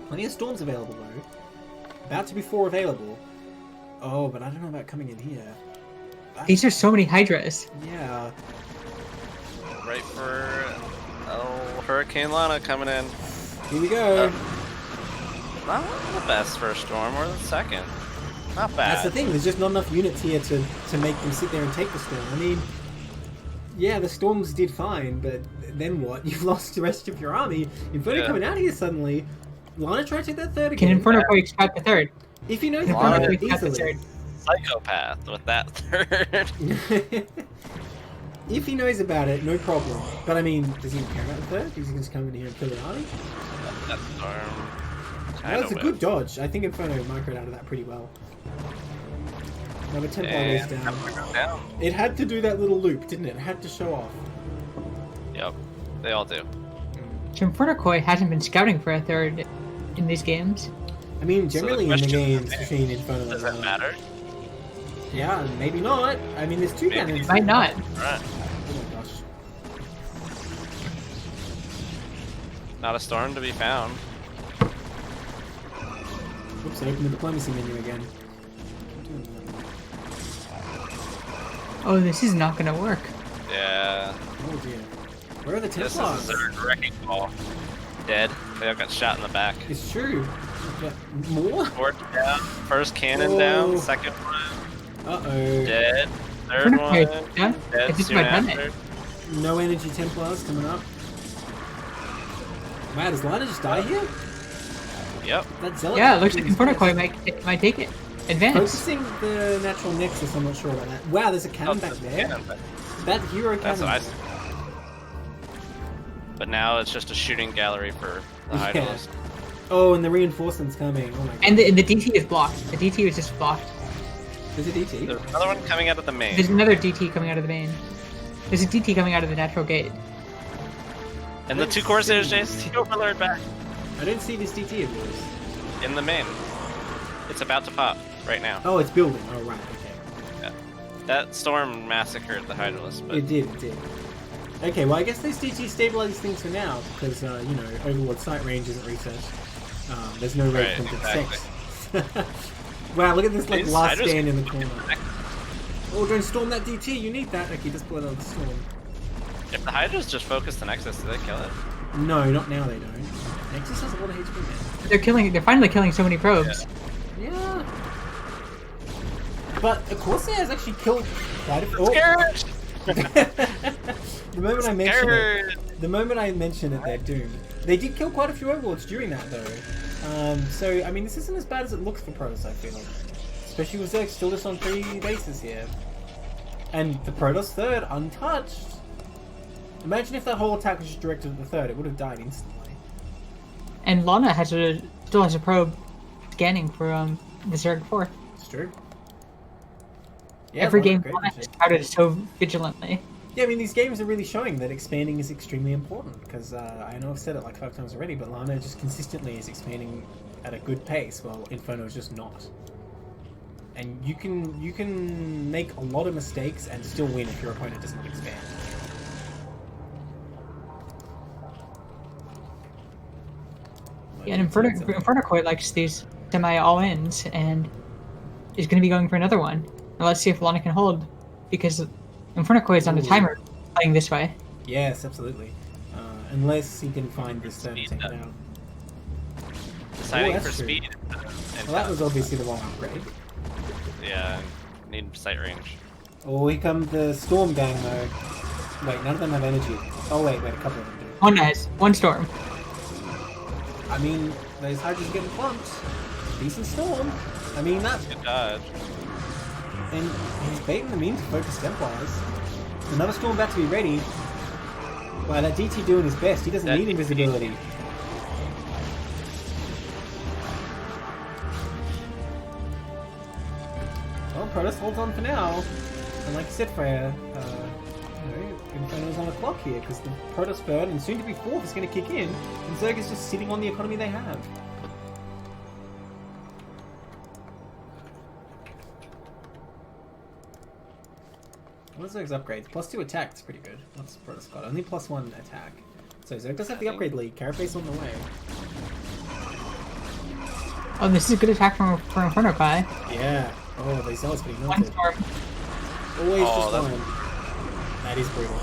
Plenty of Storms available, though. About to be 4 available. Oh, but I don't know about coming in here. These are so many Hydras. Yeah. Right for Hurricane Lana coming in. Here we go. Not the best first storm, or the second. Not bad. That's the thing, there's just not enough units here to make them sit there and take the storm. I mean, yeah, the storms did fine, but then what? You've lost the rest of your army. Inferno coming out here suddenly. Lana try to take that 3rd again. Can Inferno extract the 3rd? If you know Inferno the extract the easily. 3rd. Psychopath with that 3rd. If he knows about it, no problem. But I mean, does he care about the 3rd? Is he just come in here and kill the army? That storm. That was a good dodge. I think Inferno microed out of that pretty well. Number 10 goes down. It had to do that little loop, didn't it? It had to show off. Yep, they all do. So Inferno hasn't been scouting for a 3rd in these games. I mean, generally in the games between Inferno Does and that matter? Yeah, maybe not. I mean, there's 2 cannons. Might not. Alright. Oh my gosh. Not a storm to be found. Oops, I opened the diplomacy menu again. Oh, this is not gonna work. Yeah. Oh dear. Where are the This Templars? is a wrecking ball. Dead. They all got shot in the back. It's true. But more? 4th down. First cannon Oh. down. Second one. Uh-oh. Dead. 3rd Inferno one. yeah, I Dead just soon about done after. it. No energy Templars coming up. Wow, does Lana just die here? Yep. That Zealot Yeah, it looks like is Inferno nice. might take it. Advance. Focusing the natural nexus, I'm not sure about that. Wow, there's a cannon back there. That hero That's cannon. what I said. But now it's just a shooting gallery for the Yeah. Hydralisk. Oh, and the reinforcements coming. Oh my god. And the DT is blocked. The DT is just blocked. There's a DT. There's another one coming out of the main. There's another DT coming out of the main. There's a DT coming out of the natural gate. And the 2 Corsairs chase the Overlord back I don't see this DT of yours. in the main. It's about to pop right now. Oh, it's building. Oh, right. Okay. Yeah. That storm massacred the Hydralisk, but It did. Okay, well, I guess those DT stabilize things for now because, you know, Overlord sight range isn't researched. There's no rate Right, from exactly. 6. Wow, look at this, like, These last Hydralisks stand in the can- corner. Oh, don't storm that DT, you need that. Okay, just pull it out of the storm. If the Hydras just focus the Nexus, do they kill it? No, not now they don't. Nexus has a lot of HP now. They're finally killing so many probes. Yeah. But the Corsair has actually killed quite a few. Scourge! The moment I mentioned Scourge! it, they're doomed. They did kill quite a few Overlords during that though. So I mean, this isn't as bad as it looks for Protoss, I feel. Especially with Zerg still just on 3 bases here. And the Protoss 3rd untouched. Imagine if that whole attack was just directed at the 3rd, it would have died instantly. And Lana still has a probe scanning for the Zerg 4. It's true. Yeah, Every Lana, game great Lana machine. has scouted so vigilantly. Yeah, I mean, these games are really showing that expanding is extremely important, because I know I've said it like 5 times already, but Lana just consistently is expanding at a good pace, while Inferno is just not. And you can make a lot of mistakes and still win if your opponent does not expand. Yeah, and Inferno quite likes these semi all-ins, and is going to be going for another one. Now let's see if Lana can hold, because Inferno is on the timer playing this way. Yes, absolutely. Unless he can find this turn to take it out. Deciding for speed. Well, that was obviously the wrong upgrade. Yeah, need sight range. Oh, here comes the Storm gang though. Wait, none of them have energy. Oh wait, a couple of them do. One has, one Storm. I mean, those Hydras getting clumped. Decent Storm. I mean, that's Good dodge. And he's baiting them into focus Templars. Another Storm about to be ready. Wow, that DT doing his best. He doesn't need invisibility. Well, Protoss holds on for now. And like you said, Freya, Inferno's on the clock here, because the Protoss third and soon to be fourth is going to kick in, and Zerg is just sitting on the economy they have. What's Zerg's upgrades? +2 attack is pretty good. What's Protoss got? Only +1 attack. So Zerg does have the upgrade lead. Carapace on the way. Oh, this is a good attack from Inferno Kai. Yeah. Oh, they saw us getting One melted. Storm. Always just one. That is brutal.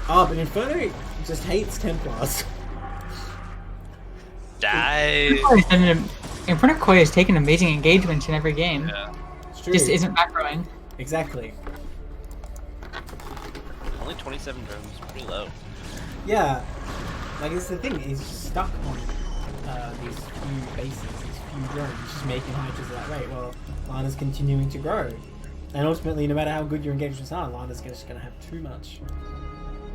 Oh, but Inferno just hates Templars. Die! Inferno Koi has taken amazing engagements in every game. Yeah. It's true. Just isn't macroing. Exactly. Only 27 drones, pretty low. Yeah. Like, it's the thing, he's stuck on these few bases, these few drones, just making Hydras at that rate, while Lana's continuing to grow. And ultimately, no matter how good your engagements are, Lana's just going to have too much.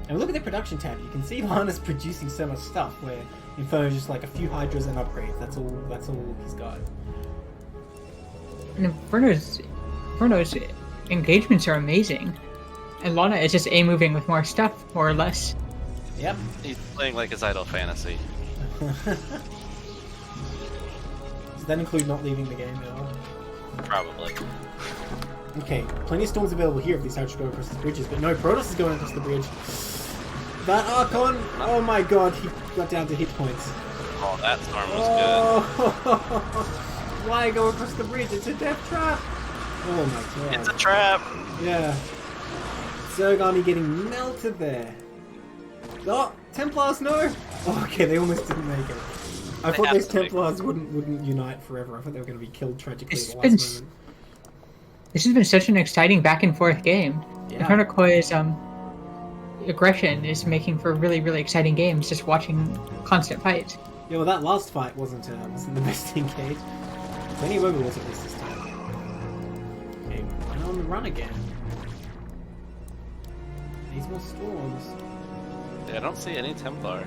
And look at the production tab, you can see Lana's producing so much stuff, where Inferno's just like a few Hydras and upgrades, that's all he's got. And Inferno's engagements are amazing. And Lana is just A-moving with more stuff, more or less. Yep. He's playing like his idle fantasy. Does that include not leaving the game at all? Probably. Okay, plenty of storms available here if these Hydras go across the bridges, but no, Protoss is going across the bridge. That Archon, oh my god, he got down to hit points. Oh, that storm was good. Why go across the bridge? It's a death trap! Oh my god. It's a trap! Yeah. Zerg army getting melted there. Oh, Templars, no! Oh, okay, they almost didn't make it. I thought those Templars wouldn't unite forever. I thought they were going to be killed tragically at the last moment. This has been such an exciting back and forth game. Yeah. Inferno Koi's aggression is making for really, really exciting games, just watching constant fights. Yeah, well, that last fight wasn't the best engage. Plenty of overwatch at least this time. Okay, and on the run again. These more storms. Yeah, I don't see any Templar.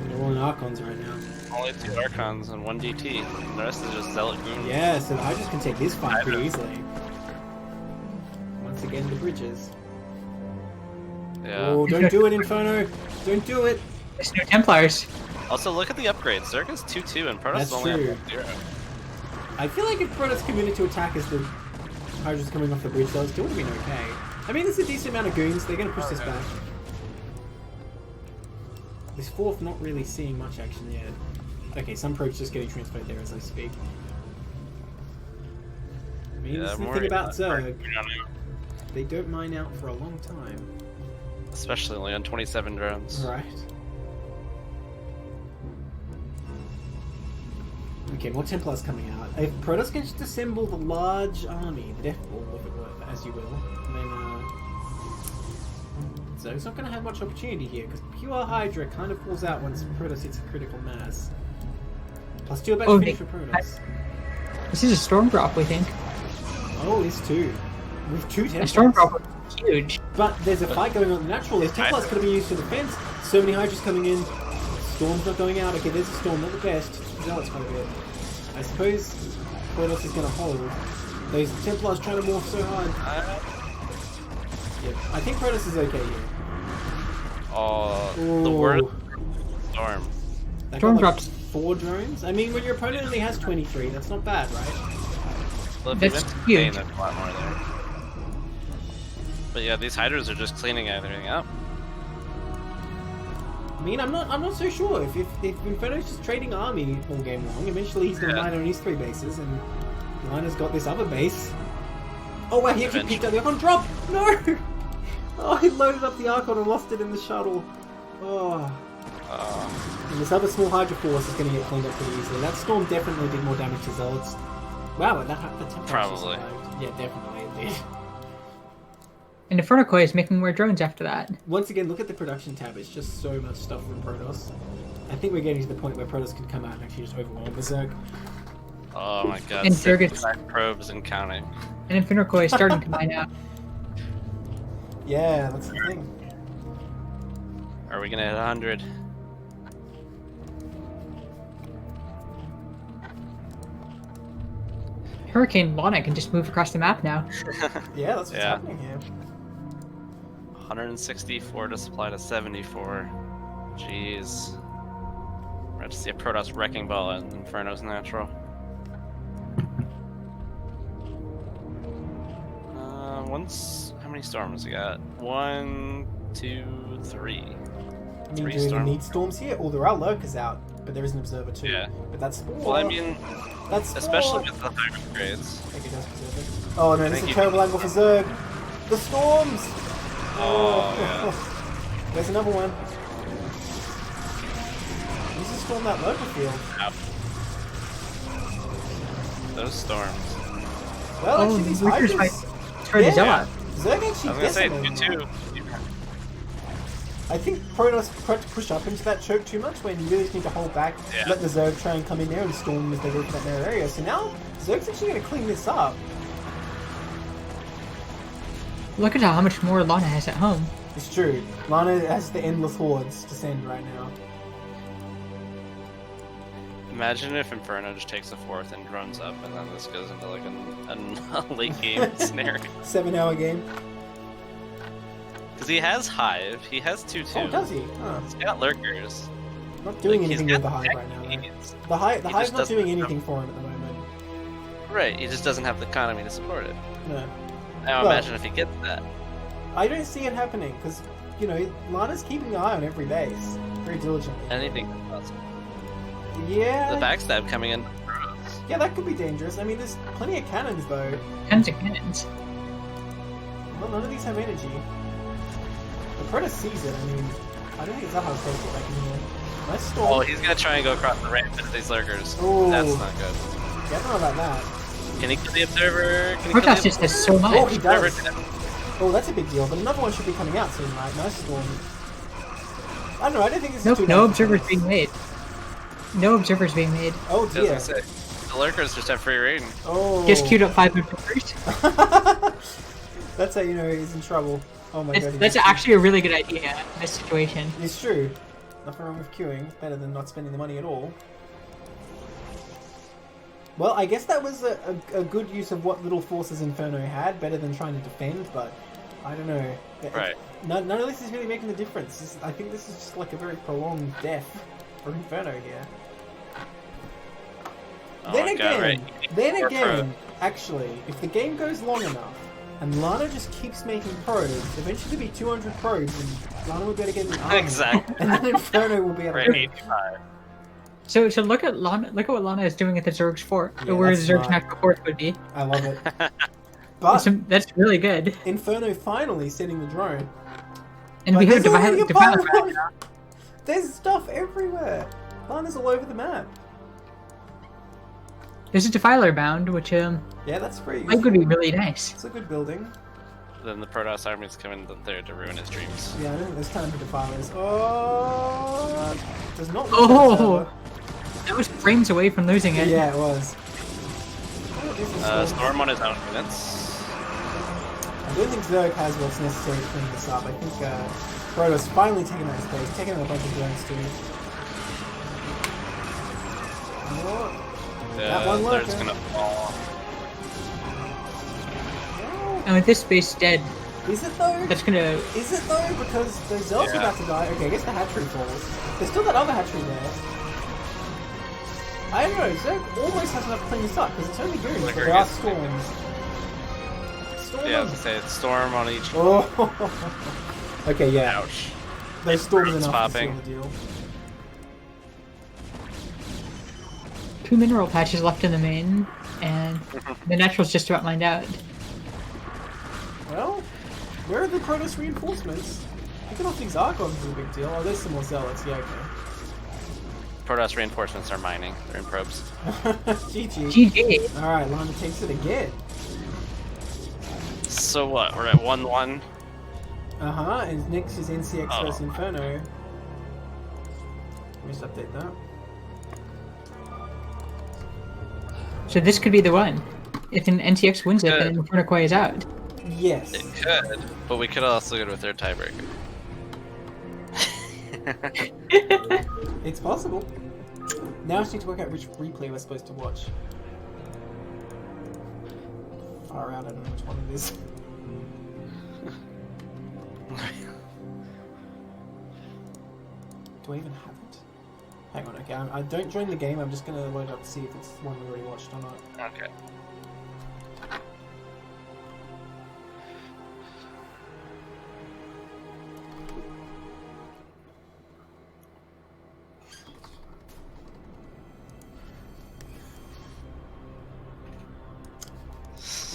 They're all in Archons right now. Only 2 Archons and 1 DT. And the rest is just Zealot Goon. Yeah, so I just can take this fight pretty easily. Once again, the bridges. Yeah. Oh, don't do it, Inferno! Don't do it! There's no Templars. Also, look at the upgrades. Zerg is 2-2 and Protoss That's only true. have 0. I feel like if Protoss committed to attack as the Hydras coming off the bridge, though, it still would have been okay. I mean, there's a decent amount of goons. They're going to push this back. This fourth not really seeing much action yet. Okay, some probes just getting transferred there as I speak. I mean, this is the thing about Zerg. They don't mine out for a long time. Especially only on 27 drones. Right. Okay, more Templars coming out. If Protoss can just assemble the large army, the Death Ball, if it were, as you will, then Zerg's not going to have much opportunity here, because pure Hydra kind of falls out once Protoss hits a critical mass. +2 about to finish for Protoss. This is a Storm Drop, we think. Oh, it's 2. With 2 Templars. A Storm Drop is huge. But there's a fight going on in the natural. There's Templars could have been used for defense. So many Hydras coming in. Storm's not going out. Okay, there's a Storm, not the best. Zealot's quite good. I suppose Protoss is going to hold. Those Templars trying to morph so hard. Yep. I think Protoss is okay here. Oh, the Ooh. word storm. That Storm got, like, drops. 4 drones. I mean, when your opponent only has 23, that's not bad, right? Well, if That's you went to huge. Spain, there's a lot more there. But yeah, these hydras are just cleaning everything up. I mean, I'm not so sure. If Inferno's just trading army all game long, eventually he's gonna mine on his 3 bases, and Lina's got this other base. Oh wow, he actually picked up the Archon. Drop! No! Oh, he loaded up the Archon and lost it in the shuttle. Oh. And this other small Hydra force is going to get cleaned up pretty easily. That storm definitely did more damage to Zealots. Wow, that Probably. Yeah, definitely it did. And Inferno Koi is making more drones after that. Once again, look at the production tab. It's just so much stuff from Protoss. I think we're getting to the point where Protoss can come out and actually just overwhelm Berserk. Oh my god, And 65 probes and counting. And Inferno Koi is starting to mine out. Yeah, that's the thing. Are we gonna hit 100? Hurricane Lana can just move across the map now. Yeah, that's what's Yeah. happening here. 164 to supply to 74. Jeez. We're about to see a Protoss wrecking ball and Inferno's natural. How many storms we got? 1, 2, 3. I mean, 3 do we storms. need storms here? Oh, there are lurkers out, but there is an observer too. Yeah. But that's 4. Well, I mean, that's 4. especially with the high upgrades. I think it does preserve it. Oh no, this is Thank a you. terrible angle for Zerg. The storms! Oh, yeah. There's another one. This is storm that lurker field. Ow. Those storms. Well, Oh, actually, these Lurkers Hydras... might try to Zealot. Zerg I actually was gonna say, decimated you them. too. I think Protoss tried to push up into that choke too much when you really just need to hold back, Yeah. let the Zerg try and come in there and storm as they go to that narrow area. So now, Zerg's actually going to clean this up. Look at how much more Lana has at home. It's true. Lana has the endless hordes to send right now. Imagine if Inferno just takes a 4th and drones up, and then this goes into like a late game scenario. 7-hour game. Because he has Hive, he has 2-2. Oh, does he? Oh, He's got Lurkers. not doing Like, he's anything with the got Hive right now. Though. needs. The Hive's He not just doesn't doing have- anything for him at the moment. Right, he just doesn't have the economy to support it. No. Now Well- imagine if he gets that. I don't see it happening, because, you know, Lana's keeping an eye on every base. Very diligently. Anything is possible. Yeah. The backstab coming in. Yeah, that could be dangerous. I mean, there's plenty of cannons, though. Tons of cannons. Well, none of these have energy. The Protoss sees it. I mean, I don't think Zaha's going to get back in here. Nice storm. Oh, he's gonna try and go across the ramp into these Lurkers. Ooh. That's not good. Yeah, I don't know about that. Can he kill the Observer? Can he kill Protoss the just has so much. Oh, he does. Observer? Oh, that's a big deal. But another one should be coming out soon, right? Nice storm. I don't know. I don't think this is Nope, too no bad. observers being made. No observers being made. Oh, I was dear. gonna say, the Lurkers just have free reign. Oh. Just queued up 5 observers. That's how you know he's in trouble. Oh my god. That's actually a really good idea in this situation. It's true. Nothing wrong with queuing. Better than not spending the money at all. Well, I guess that was a good use of what little forces Inferno had, better than trying to defend, but I don't know. Right. None of this is really making the difference. I think this is just like a very prolonged death for Inferno here. Oh Then my god, right. again, actually, if the game goes long enough, and Lana just keeps making probes, eventually there'll be 200 probes, and Lana will be able to get an army. Exactly. And then Inferno will be able Right, to... 85. So look at Lana. Look at what Lana is doing at the Zerg's fort, Yeah, where the that's Zerg's smart. natural fort would be. I love it. But That's really good. Inferno finally sending the drone. And Like, we have there's already a Defiler pylon. now. There's stuff everywhere. Lana's all over the map. There's a Defiler bound, which Yeah, that's pretty might useful. be really nice. It's a good building. Then the Protoss army's coming there to ruin his dreams. Yeah, I don't think there's time for defilers. Oh, does not. Oh, that was frames away from losing it. Yeah, it was. What is this storm? Storm on his own units. I don't think Zerg has what's necessary to clean this up. I think Protoss finally taking that space, taking out a bunch of drones too. Oh, that one There's lurker. gonna fall. no. And with this base dead, Is it though? That's gonna. Is it though? Because the Zel's Yeah. about to die. Okay, I guess the hatchery falls. There's still that other hatchery there. I don't know, Zerg always has enough to clean this up, because it's only goons, but Liquor there are gets- storms. Storm Yeah, I on- was gonna say it's storm on each. Oh. Okay, yeah. Ouch. Those storms Roots enough to popping. seal the deal. 2 mineral patches left in the main, and the natural's just about mined out. Well, where are the Protoss reinforcements? Picking off these Archons is a big deal. Oh, there's some more Zealots, yeah, okay. Protoss reinforcements are mining. They're in probes. GG. GG. Alright, Lana takes it again. So what? We're at 1-1. Uh-huh, and next is NCX Oh. versus Inferno. Let me just update that. So this could be the one. If an NTX wins it, Good. then Inferno Koi is out. Yes. It could, but we could also go with their tiebreaker. It's possible. Now I just need to work out which replay we're supposed to watch. Far out, I don't know which one it is. Do I even have it? Hang on, okay. I don't join the game, I'm just gonna load up to see if it's the one we already watched or not. Okay.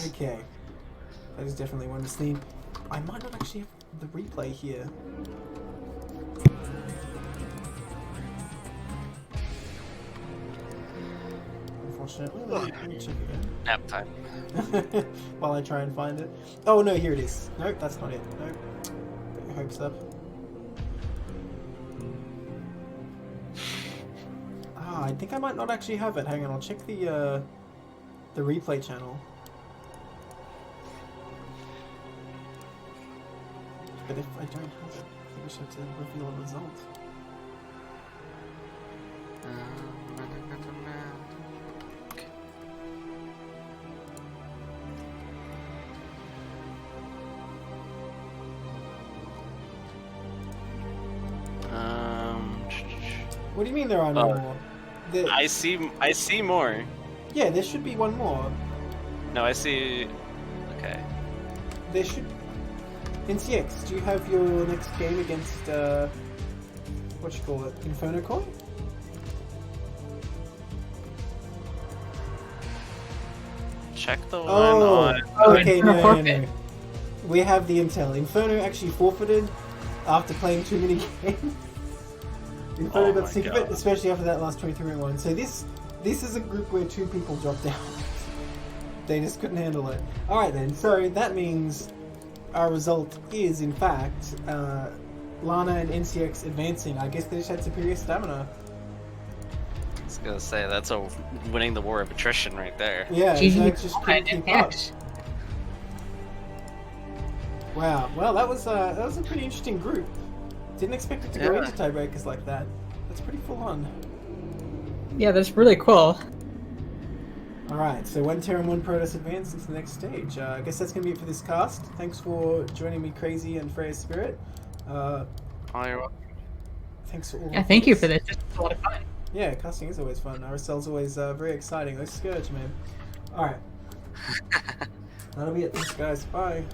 Okay. That is definitely one to see. I might not actually have the replay here. Unfortunately, let me check Nap time. again. While I try and find it. Oh no, here it is. Nope, that's not it. Nope. Get your hopes up. Ah, I think I might not actually have it. Hang on, I'll check the replay channel. But if I don't have it, I think I should have to reveal a result. What do you mean there are no more? There, I see more. yeah, there should be one more. No, I see. Okay. There should. NCX, do you have your next game against what you call it, Inferno Koi? Check the one Oh, on. okay, Inferno no. forfeit. We have the intel. Inferno actually forfeited after playing too many games. Inferno Oh got my sick of God. it, especially after that last 23-1. So this is a group where 2 people dropped out. They just couldn't handle it. Alright then, so that means our result is, in fact, Lana and NCX advancing. I guess they just had superior stamina. I was gonna say that's a winning the war of attrition right there. Yeah, GG Zerg just couldn't keep up. NTX. Wow, well that was a pretty interesting group. Didn't expect it to go Yeah. into tiebreakers like that. That's pretty full on. Yeah, that's really cool. Alright, so 1 Terran, 1 Protoss advance into the next stage. I guess that's going to be it for this cast. Thanks for joining me, Kraazy and FreyasSpirit. Oh, you're welcome. Thanks for all Yeah, the thank you thoughts. for this. This was a lot of fun. Yeah, casting is always fun. RSL's always very exciting. Those Scourge, man. Alright. That'll be it. Thanks, guys. Bye.